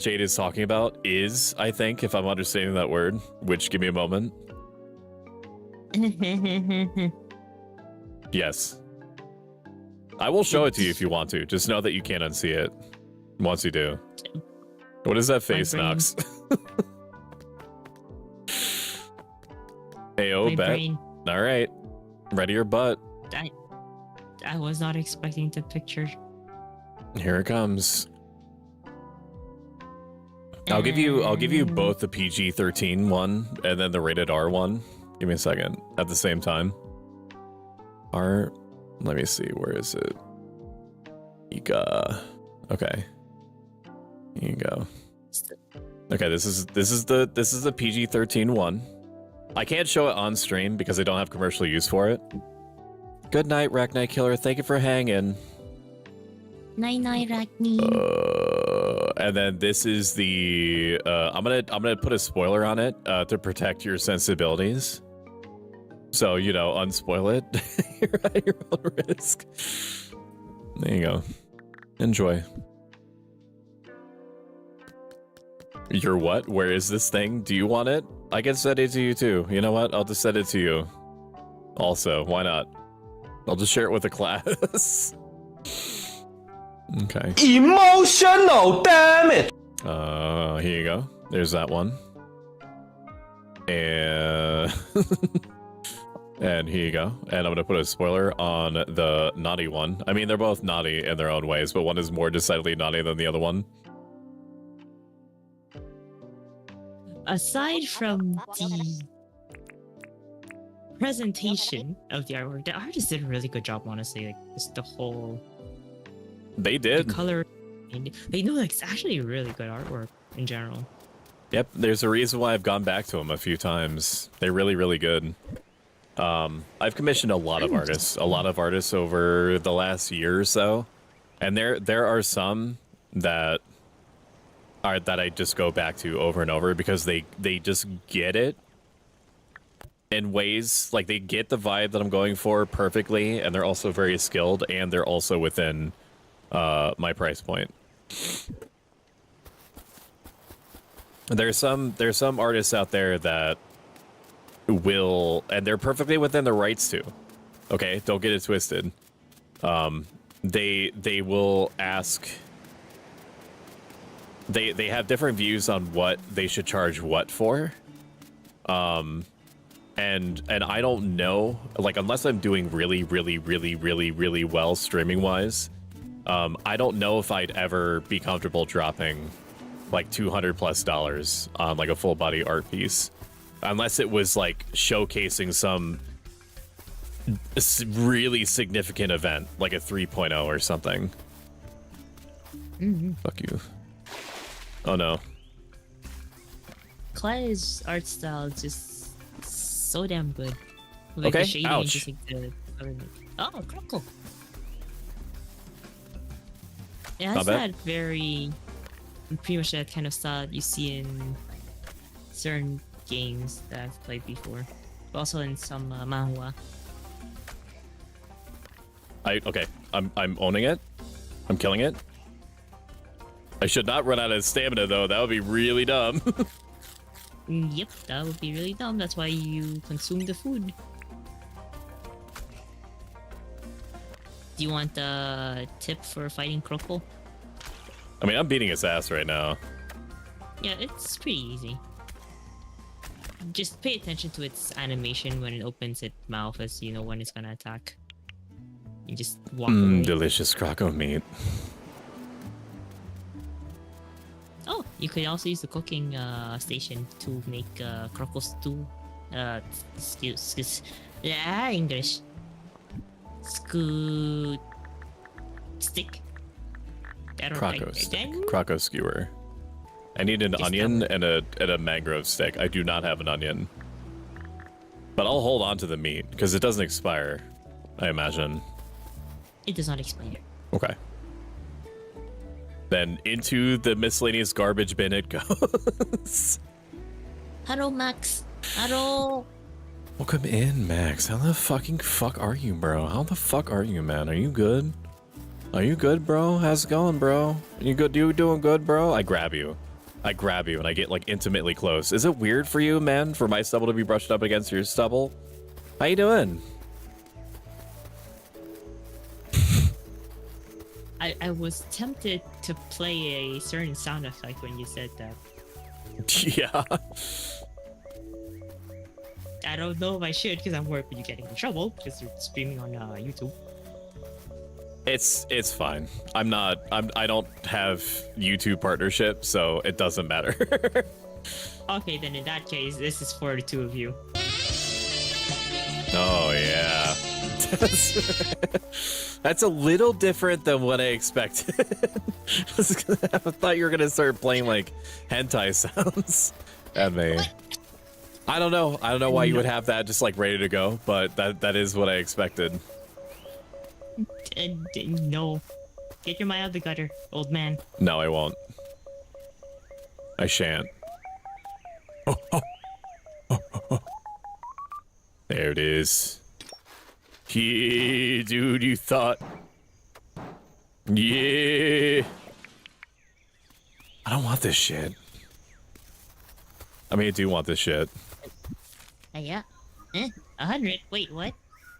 Jade is talking about is, I think, if I'm understanding that word, which give me a moment. Yes. I will show it to you if you want to. Just know that you can't unsee it once you do. What is that face, brain. Nox? Ayo, My bet. brain. All right. Ready your butt. I was not expecting the picture. Here it comes. I'll give you both the PG-13 one and then the rated R one. Give me a second. At the same time. Let me see. Where is it? Ika. Okay. Here you go. Okay, this is the PG-13 one. I can't show it on stream because I don't have commercial use for it. Good night, Racknight Killer. Thank you for hanging. Night night, Ragni. And then this is the I'm gonna put a spoiler on it to protect your sensibilities. So, you know, unspoil it. You're at your own risk. There you go. Enjoy. Your what? Where is this thing? Do you want it? I can send it to you too. You know what? I'll just send it to you. Also, why not? I'll just share it with the class. Okay. Emotional, damn it! Here you go. There's that one. And and here you go. And I'm gonna put a spoiler on the naughty one. I mean, they're both naughty in their own ways, but one is more decidedly naughty than the other one. Aside from the presentation of the artwork, the artist did a really good job, honestly. Like, just the whole They did. the color. They know, like, it's actually really good artwork in general. Yep, there's a reason why I've gone back to them a few times. They're really, really good. I've commissioned a lot of artists over the last year or so, and there are some that I just go back to over and over because they just get it in ways, like, they get the vibe that I'm going for perfectly, and they're also very skilled, and they're also within my price point. There's some artists out there that will, and they're perfectly within their rights to. Okay, don't get it twisted. They will ask. They have different views on what they should charge what for. And I don't know, like, unless I'm doing really, really, really, really, really well streaming wise, I don't know if I'd ever be comfortable dropping like $200+ on like a full body art piece, unless it was like showcasing some really significant event, like a 3.0 or something. Fuck you. Oh no. Clay's art style is just so damn good. Like, Okay, the shading and ouch. just, like, the color. Oh, Crockle. It has Not bad. that very, pretty much that kind of style you see in certain games that I've played before. But also in some manhwa. I'm owning it. I'm killing it. I should not run out of stamina though. That would be really dumb. Yep, that would be really dumb. That's why you consume the food. Do you want a tip for fighting Crockle? I mean, I'm beating his ass right now. Yeah, it's pretty easy. Just pay attention to its animation when it opens its mouth, as you know when it's gonna attack. You just walk away. Delicious croco meat. Oh, you could also use the cooking station to make croco stew. Excuse. Yeah, English. stick. I don't Croco like stick. then Croco skewer. I need an Just onion and a mangrove stick. I do not have an onion. But I'll hold on to the meat, because it doesn't expire, I imagine. it does not expire. Okay. Then into the miscellaneous garbage bin it goes. Hello, Max. Hello. Welcome in, Max. How the fucking fuck are you, bro? How the fuck are you, man? Are you good? Are you good, bro? How's it going, bro? You good? You doing good, bro? I grab you and I get like intimately close. Is it weird for you, man, for my stubble to be brushed up against your stubble? How you doing? I was tempted to play a certain sound effect when you said that. Yeah. I don't know if I should because I'm worried about you getting in trouble because you're streaming on YouTube. It's fine. I don't have YouTube partnership, so it doesn't matter. Okay, then in that case, this is for the two of you. Oh yeah. That's a little different than what I expected. I thought you were gonna start playing like hentai sounds at me. I don't know why you would have that just like ready to go, but that is what I expected. No. Get your mind out of the gutter, old man. No, I won't. I shan't. There it is. Yeah, dude, you thought. Yeah. I don't want this shit. I mean, I do want this shit. Yeah. 100? Wait, what?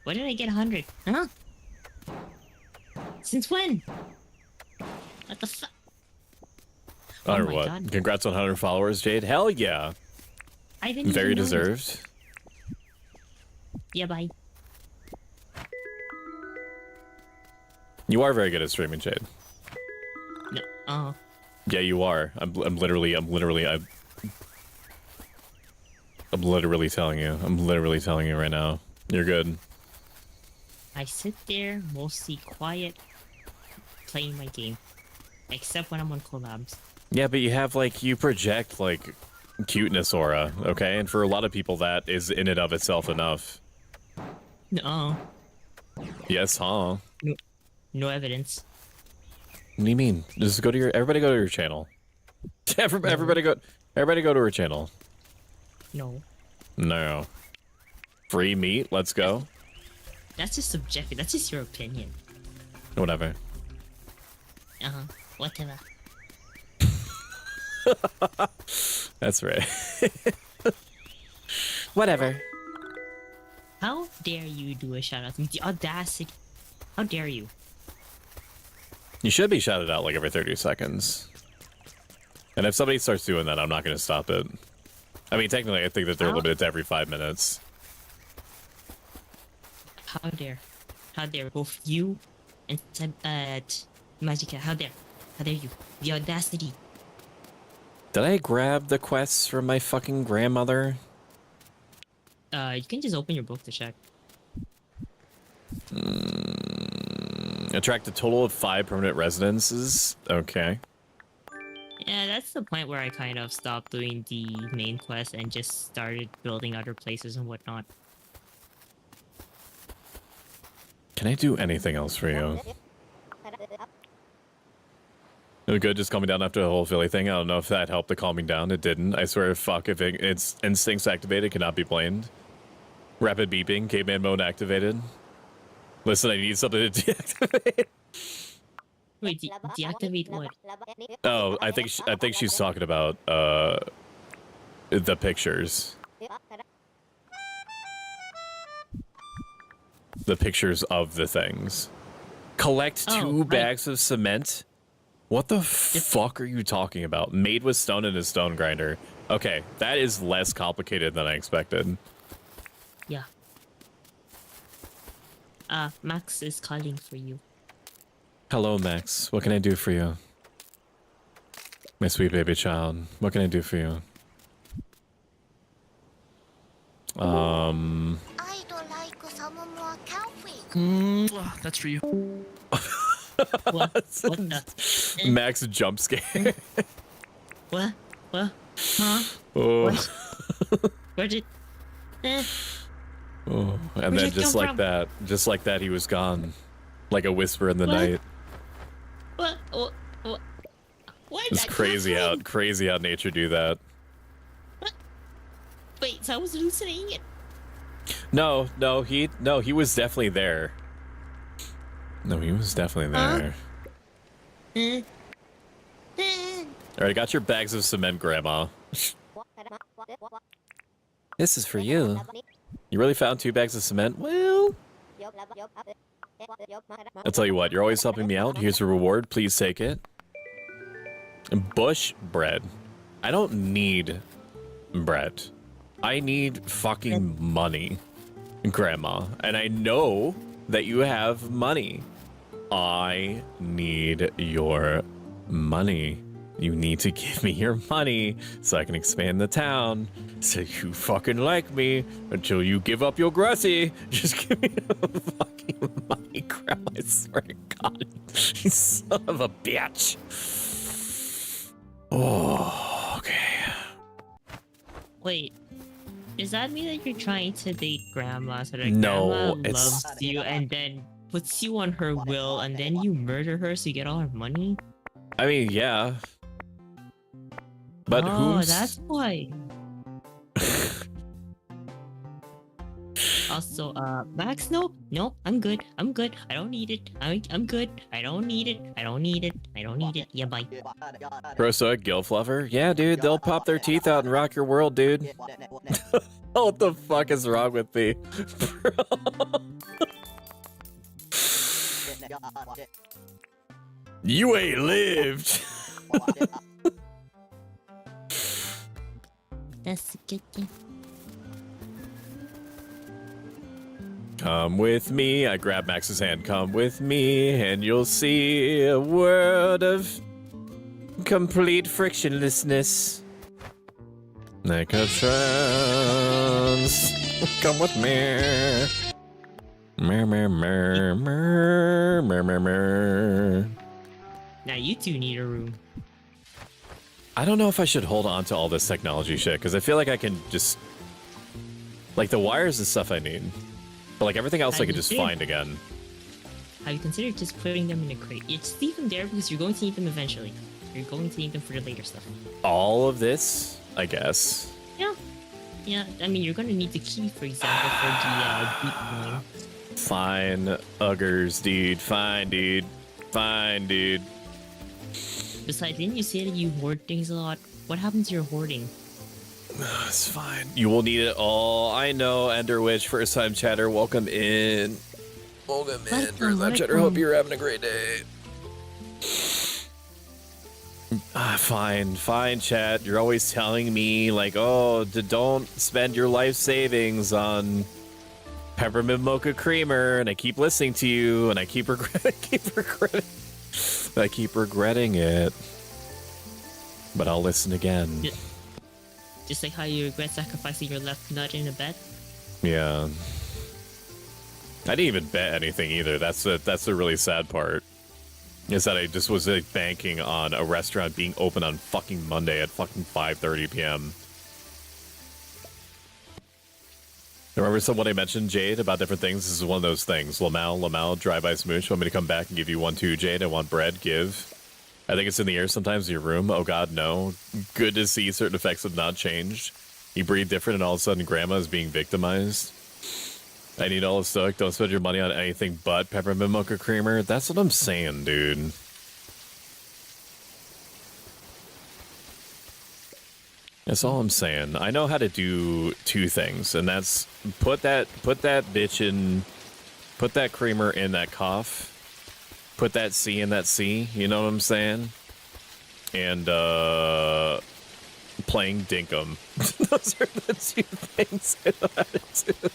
Why did I get 100? Huh? Since when? What the fuck? Or my what? God. Congrats on 100 followers, Jade. Hell yeah. I didn't Very even notice. deserved. Yeah, bye. You are very good at streaming, Jade. No. Yeah, you are. I'm literally telling you. I'm literally telling you right now. You're good. I sit there mostly quiet, playing my game, except when I'm on collabs. Yeah, but you have like you project like cuteness aura, okay? And for a lot of people, that is in and of itself enough. No. Yes, huh? No evidence. What do you mean? Just go to your. Everybody go to your channel. Everybody go to her channel. No. No. Free meat. Let's go. That's just subjective. That's just your opinion. Whatever. Whatever. That's right. Whatever. How dare you do a shout out to me? The audacity. How dare you? You should be shouted out like every 30 seconds. And if somebody starts doing that, I'm not going to stop it. I mean, technically, I think that they're limited to every 5 minutes. How dare? How dare both you and Magica? How dare you? The audacity. Did I grab the quests from my fucking grandmother? You can just open your book to check. Attract a total of 5 permanent residences. Okay. Yeah, that's the point where I kind of stopped doing the main quest and just started building other places and whatnot. Can I do anything else for you? It good just calming down after the whole Philly thing. I don't know if that helped the calming down. It didn't. I swear, fuck, if its instincts activated, cannot be blamed. Rapid beeping, caveman mode activated. Listen, I need something to deactivate. Wait, deactivate what? Oh, I think she's talking about the pictures. The pictures of the things. Collect 2 bags of cement? What the fuck are you talking about? Made with stone and a stone grinder. Okay, that is less complicated than I expected. Yeah. Max is calling for you. Hello, Max. What can I do for you? My sweet baby child. What can I do for you? I'd like some more coffee. That's for you. What? What the? Max jump scare. What? What? Huh? Oh. What? Where did? Eh. Oh. And Where'd then it come from? just like that, he was gone, like a whisper in the What? night. What? What? What? Why did It's that crazy happen? how nature do that. Wait, so I was hallucinating it? No, he was definitely there. No, he was definitely Huh? there. Eh. Eh. All right, I got your bags of cement, Grandma. This is for you. You really found 2 bags of cement? Well, I'll tell you what, you're always helping me out. Here's a reward. Please take it. Bush bread. I don't need bread. I need fucking money, Grandma. And I know that you have money. I need your money. You need to give me your money so I can expand the town. So you fucking like me until you give up your Grassy. Just give me the fucking money, Grandma. I swear to God. You son of a bitch. Oh, okay. Wait, does that mean that you're trying to date Grandma so that No, Grandma it's- loves you and then puts you on her will and then you murder her so you get all her money? I mean, yeah. But oh, who's... that's why. Also, Max, no, I'm good. I don't need it. I'm good. I don't need it. I don't need it. Yeah, bye. Bro, Stoic Gill Fluffer? Yeah, dude, they'll pop their teeth out and rock your world, dude. What the fuck is wrong with me? You ain't lived. That's a good thing. Come with me. I grab Max's hand. Come with me, and you'll see a world of complete frictionlessness. Like a trance. Come with me. Mer, mer, mer, mer, mer, mer, mer. Now you two need a room. I don't know if I should hold on to all this technology shit, because I feel like I can just... Like, the wires and stuff I need. But, like, everything else I could just find again. Have you considered just putting them in a crate? You just leave them there because you're going to need them eventually. You're going to need them for the later stuff. All of this, I guess. Yeah. Yeah, I mean, you're going to need the key, for example, for the deep coin. Fine, uggers, dude. Fine, dude. Fine, dude. Besides, didn't you say that you hoard things a lot? What happens to your hoarding? It's fine. You will need it all. I know, Ender Witch, first time chatter. Welcome in. Welcome in, first time chatter. Hope you're having a great day. Fine, chat. You're always telling me, like, oh, don't spend your life savings on peppermint mocha creamer, and I keep listening to you, and I keep regretting it. But I'll listen again. Yeah. Just like how you regret sacrificing your left nut in a bet? Yeah. I didn't even bet anything either. That's the really sad part. Is that I just was like, banking on a restaurant being open on fucking Monday at fucking 5:30 p.m. Remember someone I mentioned, Jade, about different things? This is one of those things. Lamau, drive-by smooch. Want me to come back and give you one too, Jade? I want bread. Give. I think it's in the air sometimes in your room. Oh god, no. Good to see certain effects have not changed. You breathe different and all of a sudden grandma is being victimized. I need all of Stoic. Don't spend your money on anything but peppermint mocha creamer. That's what I'm saying, dude. That's all I'm saying. I know how to do 2 things, and that's put that bitch in, put that creamer in that cough, put that C in that C, you know what I'm saying? And playing Dinkum. Those are the 2 things I know how to do.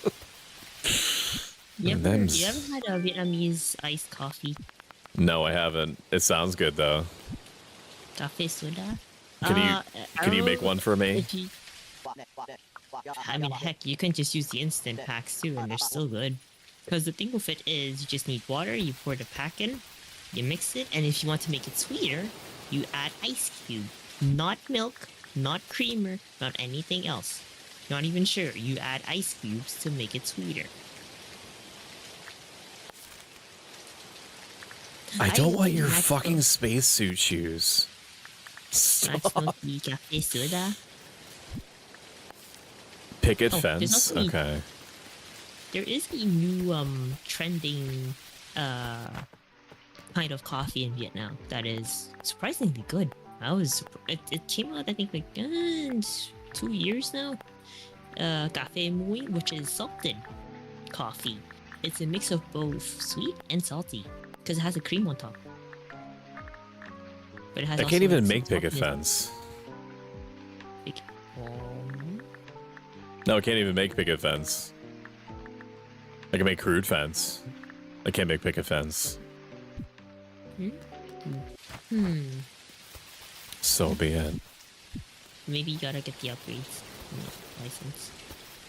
You ever had a Vietnamese iced coffee? No, I haven't. It sounds good though. Cafe soda? Can you make one for me? I mean, heck, you can just use the instant packs too, and they're still good. Because the thing with it is, you just need water, you pour the pack in, You mix it, and if you want to make it sweeter, you add ice cube. Not milk, not creamer, not anything else. Not even sure. You add ice cubes to make it sweeter. I don't want your Max fucking spacesuit shoes. Stop. Cafe soda. Picket Oh, there's fence. also a- Okay. There is a new trending kind of coffee in Vietnam that is surprisingly good. It came out I think like 2 years now. Cafe Mui, which is salted coffee. It's a mix of both sweet and salty because it has a cream on top. But it has I also, can't even like, make some picket saltiness. fence. Um, No, I can't even make picket fence. I can make crude fence. I can't make picket fence. So be it. Maybe you gotta get the upgrades license.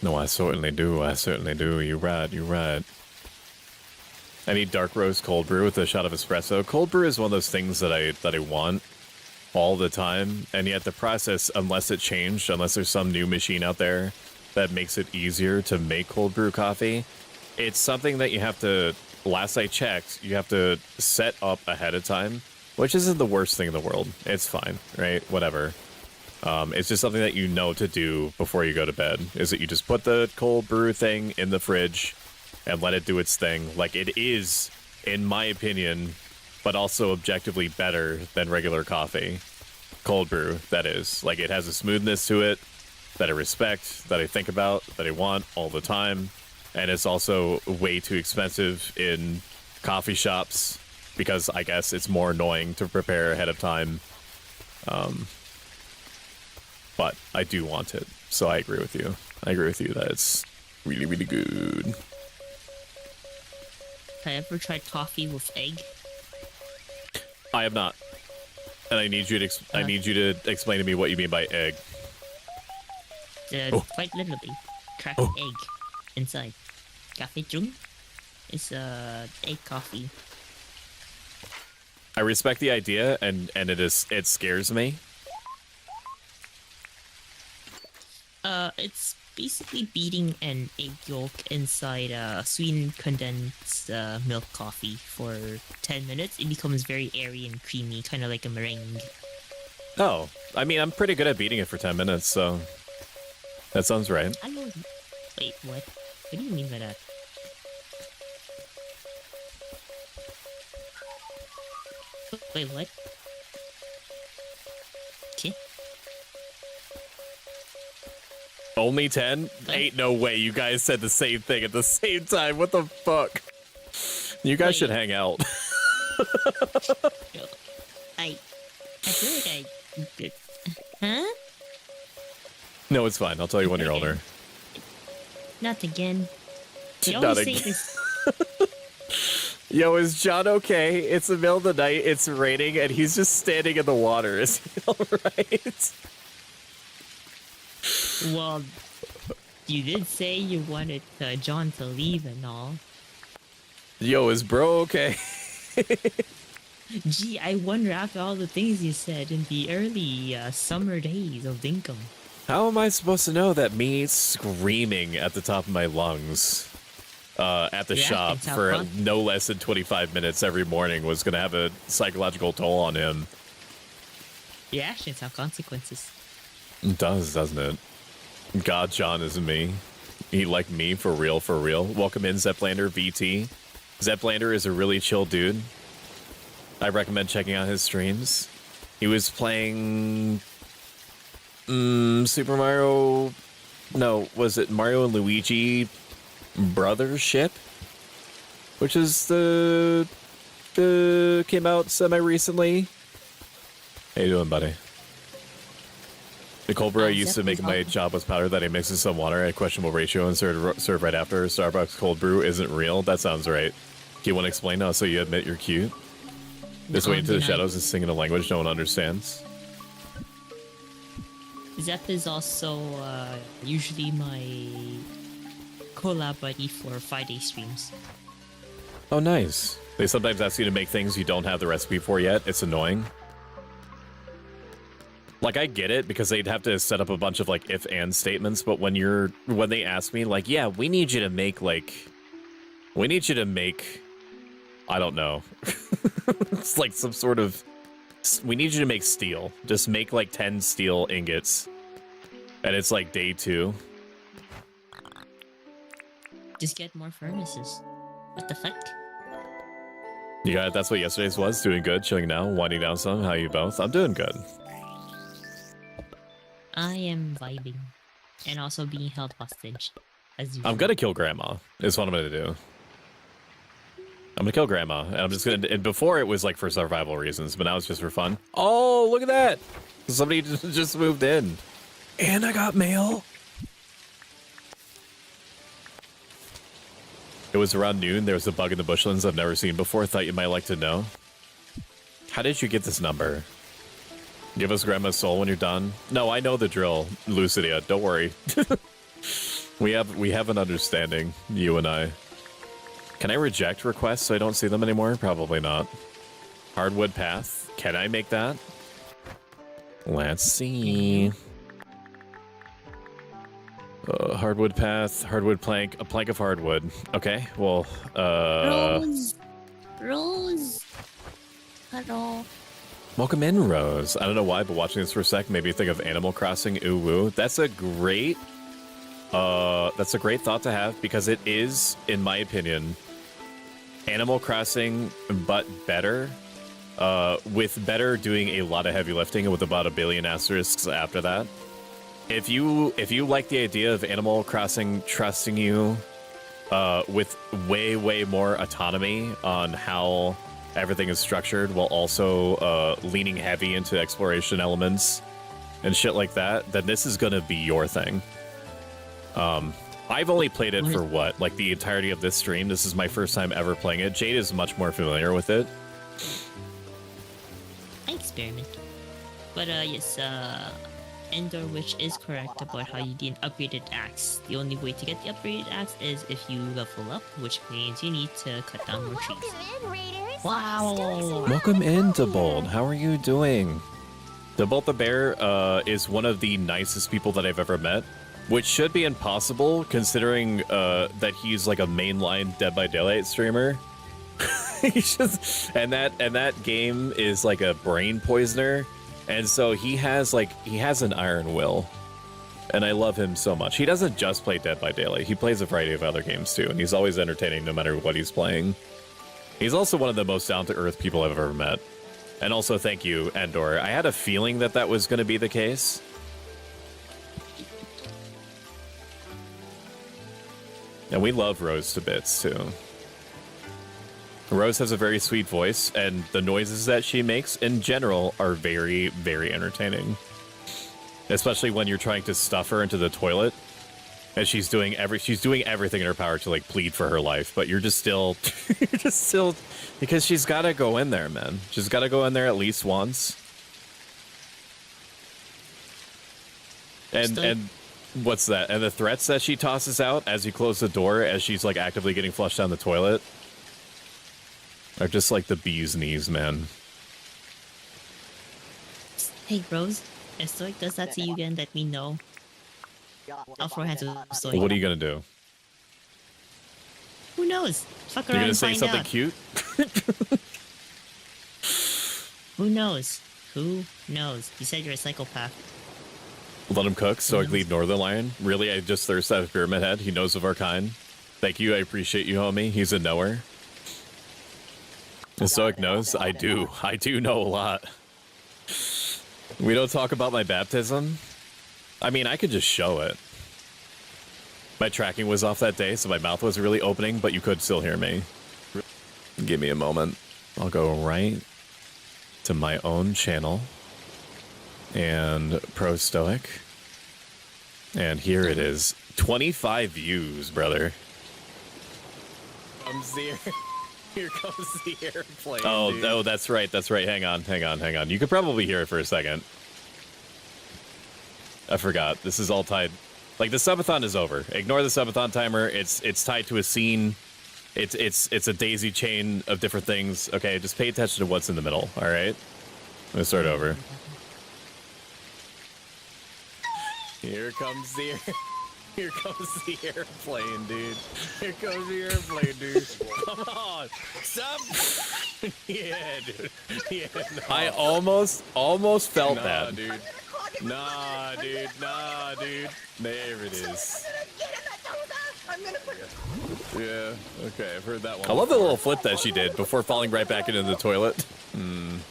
No, I certainly do. I certainly do. You're right. You're right. I need dark roast cold brew with a shot of espresso. Cold brew is one of those things that I want all the time, and yet the process, unless it changed, unless there's some new machine out there that makes it easier to make cold brew coffee, it's something that you have to. Last I checked, you have to set up ahead of time, which isn't the worst thing in the world. It's fine, right? Whatever. It's just something that you know to do before you go to bed, is that you just put the cold brew thing in the fridge and let it do its thing. Like, it is, in my opinion, but also objectively better than regular coffee. Cold brew, that is. Like, it has a smoothness to it that I respect, that I think about, that I want all the time. And it's also way too expensive in coffee shops because I guess it's more annoying to prepare ahead of time. But I do want it, so I agree with you. I agree with you that it's really, really good. Have I ever tried coffee with egg? I have not, and I need you to I need you to explain to me what you mean by egg. Quite literally, cracked egg inside. Cafe Trung is egg coffee. I respect the idea, and it scares me. It's basically beating an egg yolk inside sweetened condensed milk coffee for 10 minutes. It becomes very airy and creamy, kind of like a meringue. Oh, I mean, I'm pretty good at beating it for 10 minutes, so that sounds right. I know. Wait, what? What do you mean by that? Wait, what? Okay. Only 10? Ain't no way you guys said the same thing at the same time. What the fuck? You guys should hang out. I feel like huh? No, it's fine. I'll tell you when you're older. Not again. You Not always say again. this. Yo, is John okay? It's the middle of the night, it's raining, and he's just standing in the water. Is he alright? Well, you did say you wanted John to leave and all. Yo, is bro okay? Gee, I wonder after all the things you said in the early summer days of Dinkum. How am I supposed to know that me screaming at the top of my lungs at the shop for no less than 25 minutes every morning was going to have a psychological toll on him? Your actions have consequences. It does, doesn't it? God, John isn't me. He like me for real, for real. Welcome in, Zeplander VT. Zeplander is a really chill dude. I recommend checking out his streams. He was playing Super Mario. No, was it Mario and Luigi Brothership? Which is the came out semi-recently. How you doing, buddy? The cold brew I used to make in my job was powder that I mixed in some water at questionable ratio and served right after. Starbucks cold brew isn't real. That sounds right. Do you want to explain now so you admit you're cute? Just wait into the shadows and sing in a language no one understands. Zep is also usually my collab buddy for 5-day streams. Oh, nice. They sometimes ask you to make things you don't have the recipe for yet. It's annoying. Like, I get it, because they'd have to set up a bunch of, like, if-and statements, but when they ask me, like, yeah, we need you to make, I don't know. It's like some sort of, we need you to make steel. Just make, like, 10 steel ingots. And it's, like, day 2. Just get more furnaces. What the fuck? Yeah, that's what yesterday's was. Doing good, chilling now, winding down some. How you both? I'm doing good. I am vibing. And also being held hostage. As usual. I'm gonna kill Grandma, is what I'm gonna do. I'm gonna kill Grandma, and I'm just gonna, and before it was like for survival reasons, but now it's just for fun. Oh, look at that! Somebody just moved in. And I got mail. It was around noon. There was a bug in the bushlands I've never seen before. Thought you might like to know. How did you get this number? Give us Grandma's soul when you're done. No, I know the drill, Lucidia. Don't worry. we have an understanding, you and I. Can I reject requests so I don't see them anymore? Probably not. Hardwood path. Can I make that? Let's see. Hardwood path, hardwood plank, a plank of hardwood. Okay, well, Rose. Hello. Welcome in, Rose. I don't know why, but watching this for a sec made me think of Animal Crossing. Ooh woo. That's a great thought to have, because it is, in my opinion, Animal Crossing, but better. With better doing a lot of heavy lifting and with about 1 billion asterisks after that. If you like the idea of Animal Crossing trusting you with way more autonomy on how everything is structured, while also leaning heavy into exploration elements and shit like that, then this is gonna be your thing. I've only played it for what, like the entirety of this stream. This is my first time ever playing it. Jade is much more familiar with it. I experiment. But yes, Endor Witch is correct about how you need an upgraded axe. The only way to get the upgraded axe is if you level up, which means you need to cut down more trees. Wow! Welcome in, Debold. How are you doing? Debold the Bear is one of the nicest people that I've ever met, which should be impossible considering that he's like a mainline Dead by Daylight streamer. He's just, and that game is like a brain poisoner. And so he has an iron will, and I love him so much. He doesn't just play Dead by Daylight. He plays a variety of other games too, and he's always entertaining no matter what he's playing. He's also one of the most down-to-earth people I've ever met. And also, thank you, Endor. I had a feeling that was going to be the case. And we love Rose to bits too. Rose has a very sweet voice, and the noises that she makes in general are very entertaining. Especially when you're trying to stuff her into the toilet, and she's doing everything in her power to like plead for her life, but you're just still because she's got to go in there, man. She's got to go in there at least once. And what's that? And the threats that she tosses out as you close the door, as she's like actively getting flushed down the toilet, are just like the bee's knees, man. Hey, Rose, if Stoic does that to you again, let me know. I'll throw hands with Stoic. What are you gonna do? Who knows? Fuck around You're gonna and say find something out. cute? Who knows? Who knows? You said you're a psychopath. Let him cook, Stoically ignore the lion. Really, I just thirst out of Pyramid Head. He knows of our kind. Thank you, I appreciate you, homie. He's a knower. The Stoic knows. I do know a lot. We don't talk about my baptism. I mean, I could just show it. My tracking was off that day, so my mouth wasn't really opening, but you could still hear me. Give me a moment. I'll go right to my own channel and Pro Stoic. And here it is. 25 views, brother. Here comes the airplane. Oh, that's right. Hang on. You could probably hear it for a second. I forgot. This is all tied. Like, the subathon is over. Ignore the subathon timer. It's tied to a scene It's a daisy chain of different things. Okay, just pay attention to what's in the middle. All right, let's start over. Here comes the here comes the airplane, dude. Here comes the airplane, dude. Come on, stop. Yeah, dude. Yeah, no. I almost felt that, dude. Nah, dude. Nah, dude. There it is. Yeah, okay, I've heard that one. I love the little flip that she did before falling right back into the toilet. I'm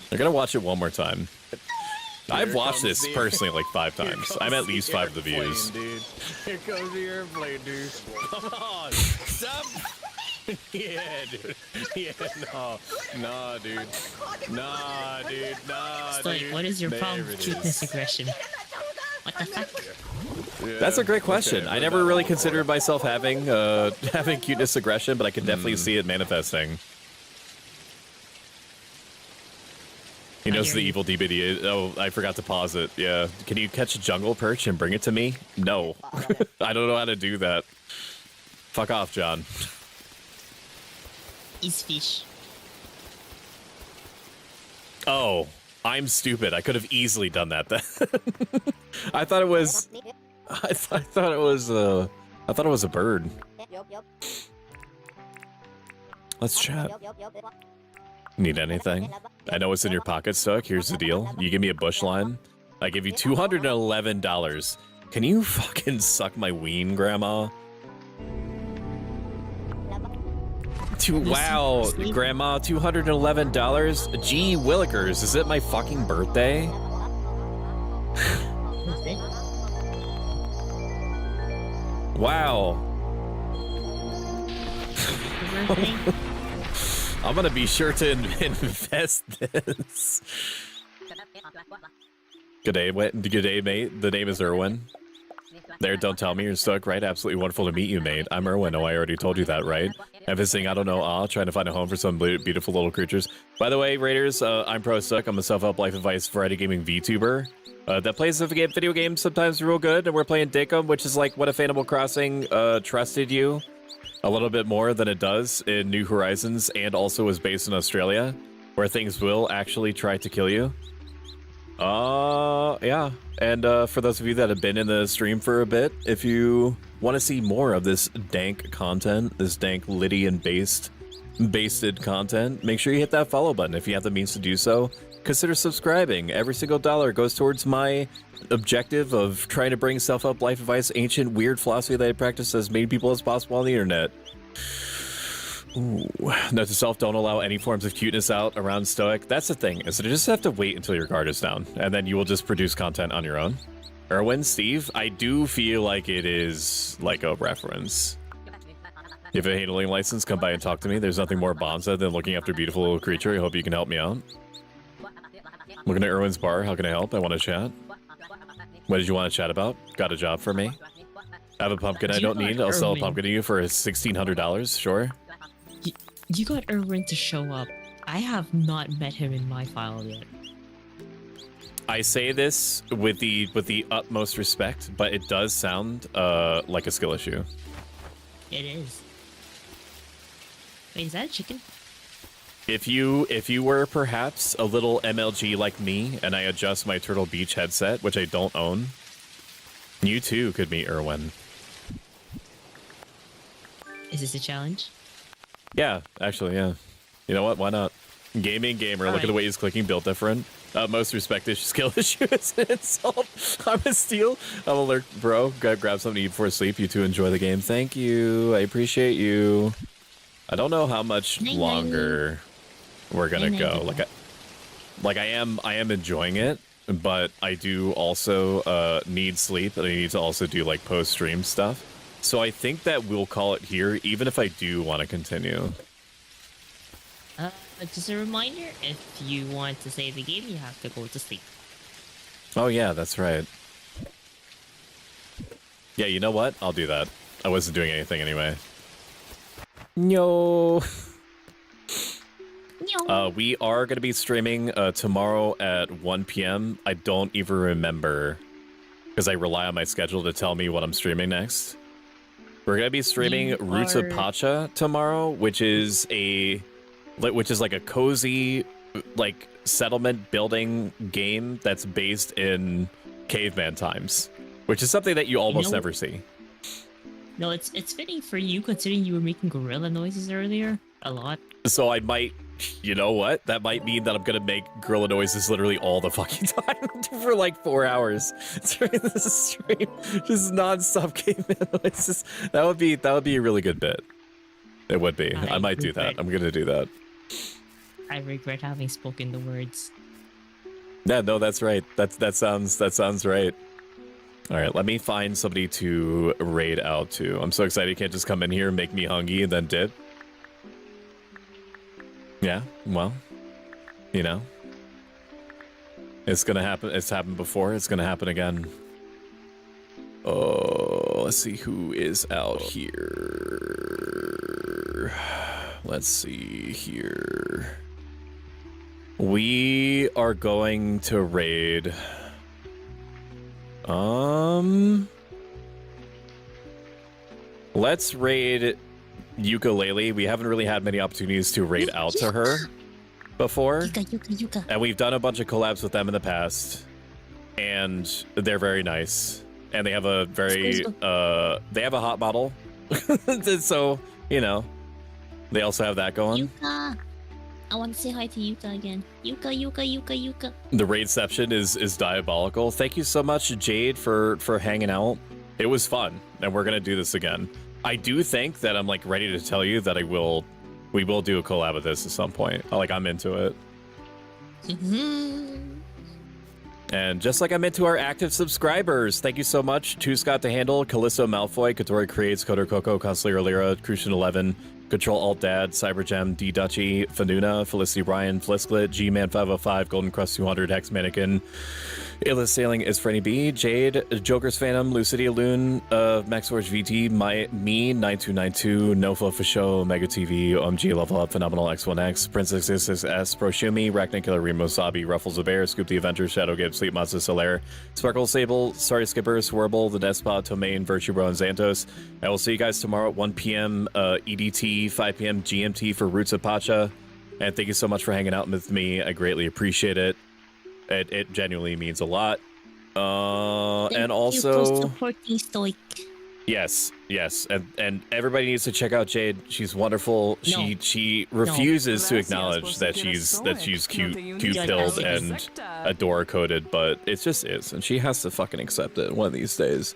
gonna watch it one more time. I've watched this personally like 5 times. I'm at least 5 of the views. Dude. Here comes the airplane, dude. Come on, stop. Yeah, dude. Yeah, no. Nah, dude. Nah, dude. Nah, Stoic, dude. what is your There problem with it cuteness is. aggression? What the fuck? Yeah, that's a great question. I never really considered myself having having cuteness aggression, but I can definitely see it manifesting. He knows the evil DBD. Oh, I forgot to pause it. Yeah. Can you catch a jungle perch and bring it to me? No. I don't know how to do that. Fuck off, John. Eats fish. Oh, I'm stupid. I could have easily done that then. I thought it was I thought it was a bird. Let's chat. Need anything? I know what's in your pocket, Stoic. Here's the deal. You give me a bush line, I give you $211. Can you fucking suck my ween, Grandma? Wow, Grandma, $211? Gee willikers, is it my fucking birthday? Wow. I'm gonna be sure to invest this. Good day, mate. The name is Erwin. There, don't tell me you're stuck, right? Absolutely wonderful to meet you, mate. I'm Erwin. Oh, I already told you that, right? I'm visiting, I don't know, trying to find a home for some beautiful little creatures. By the way, Raiders, I'm Pro Stuck. I'm a self-help life advice variety gaming VTuber that plays video games sometimes real good, and we're playing Dinkum, which is like what if Animal Crossing trusted you a little bit more than it does in New Horizons, and also is based in Australia, where things will actually try to kill you. Yeah. And for those of you that have been in the stream for a bit, if you want to see more of this dank content, this dank basted content, make sure you hit that follow button. If you have the means to do so, consider subscribing. Every single dollar goes towards my objective of trying to bring self-help life advice, ancient weird philosophy that I practice as many people as possible on the internet. Ooh. Note to self, don't allow any forms of cuteness out around Stoic. That's the thing, is that you just have to wait until your guard is down, and then you will just produce content on your own. Erwin, Steve, I do feel like it is like a reference. If you have a handling license, come by and talk to me. There's nothing more bonza than looking after a beautiful little creature. I hope you can help me out. Looking at Erwin's bar, how can I help? I want to chat. What did you want to chat about? Got a job for me? I have a pumpkin I don't need. I'll sell a pumpkin to you for $1,600, sure. You got Erwin to show up. I have not met him in my file yet. I say this with the utmost respect, but it does sound like a skill issue. It is. Wait, is that a chicken? If you were perhaps a little MLG like me, and I adjust my Turtle Beach headset, which I don't own, you too could meet Erwin. Is this a challenge? Yeah, actually, yeah. You know what? Why not? Gaming gamer. Look at the way he's clicking. Built different. Most respect issue, skill issue is an insult. I'm a steal. I'm alert, bro. Grab something to eat before sleep. You two enjoy the game. Thank you. I appreciate you. I don't know how much longer we're gonna go. Like I am enjoying it, but I do also need sleep, and I need to also do like post stream stuff. So I think that we'll call it here, even if I do want to continue. Just a reminder, if you want to save the game, you have to go to sleep. Oh yeah, that's right. Yeah, you know what? I'll do that. I wasn't doing anything anyway. No. We are going to be streaming tomorrow at 1 p.m. I don't even remember, because I rely on my schedule to tell me what I'm streaming next. We're gonna be streaming You Roots are- of Pacha tomorrow, which is like a cozy, like settlement building game that's based in caveman times, which is something that you almost know- never see. No, it's fitting for you considering you were making gorilla noises earlier a lot. So I might, you know what? That might mean that I'm gonna make gorilla noises literally all the fucking time for like 4 hours during this stream, just non-stop caveman noises. That would be a really good bit. It would be. I might do that. I'm gonna do that. I regret having spoken the words. Yeah, no, that's right. That sounds right. All right, let me find somebody to raid out to. I'm so excited you can't just come in here and make me hungry and then dip. Yeah, well, you know, it's gonna happen. It's happened before. It's gonna happen again. Oh, let's see who is out here. Let's see here. We are going to raid. Let's raid Ukulele. We haven't really had many opportunities to raid out to her before. Yuka. And we've done a bunch of collabs with them in the past. And they're very nice. And they have a very, they have a hot model. So, you know, they also have that going. Yuka. I want to say hi to Yuka again. Yuka. The raidception is diabolical. Thank you so much, Jade, for hanging out. It was fun, and we're gonna do this again. I do think that I'm like ready to tell you that we will do a collab with this at some point. I'm into it. And just like I'm into our active subscribers, thank you so much to Scott to Handle, Callisto Malfoy, Katori Creates, Coder Coco, Constantly Lira, Crucian 11, Control Alt Dad, Cybergem, D Dutchy, Fanuna, Felicity Ryan, Flisklet, G-Man 505, Golden Crust 200, Hex Mannequin, Illis Sailing is Franny B, Jade, Joker's Phantom, Lucidia Loon, Maxforge VT, Me, 9292, Noflo for Show, Mega TV, OMG Level Up, Phenomenal X1X, Princess S, Proshumi, Rachna Killer, Remo Sabi, Ruffles the Bear, Scoop the Avenger, Shadow Gibbs, Sleep Monster Solaire, Sparkle Sable, Sorry Skipper, Swerble, The Despot, Tomain, Virtue Bro, and Xantos. I will see you guys tomorrow at 1 p.m. EDT, 5 p.m. GMT for Roots of Pacha. And thank you so much for hanging out with me. I greatly appreciate it. It genuinely means a lot. And also, you for supporting Stoic. yes, and everybody needs to check out Jade. She's wonderful. No. She refuses to Gracias, acknowledge that Stoic. she's No te cute unes pilled a and adore coded, but it just is, and she has to fucking accept it one of these days.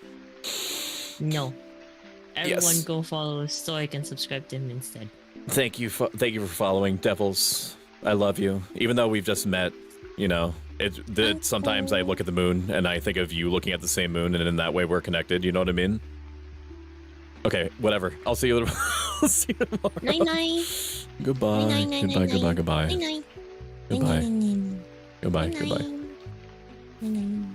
No. Everyone Yes. go follow Stoic and subscribe to him instead. Thank you for following, Devils. I love you, even though we've just met. You know, sometimes I look at the moon and I think of you looking at the same moon, and in that way we're connected. You know what I mean? Okay, whatever. I'll see you. I'll see you tomorrow. Night. Goodbye. Goodbye. Goodbye. Night. Goodbye. Goodbye. Goodbye. Goodbye. Night.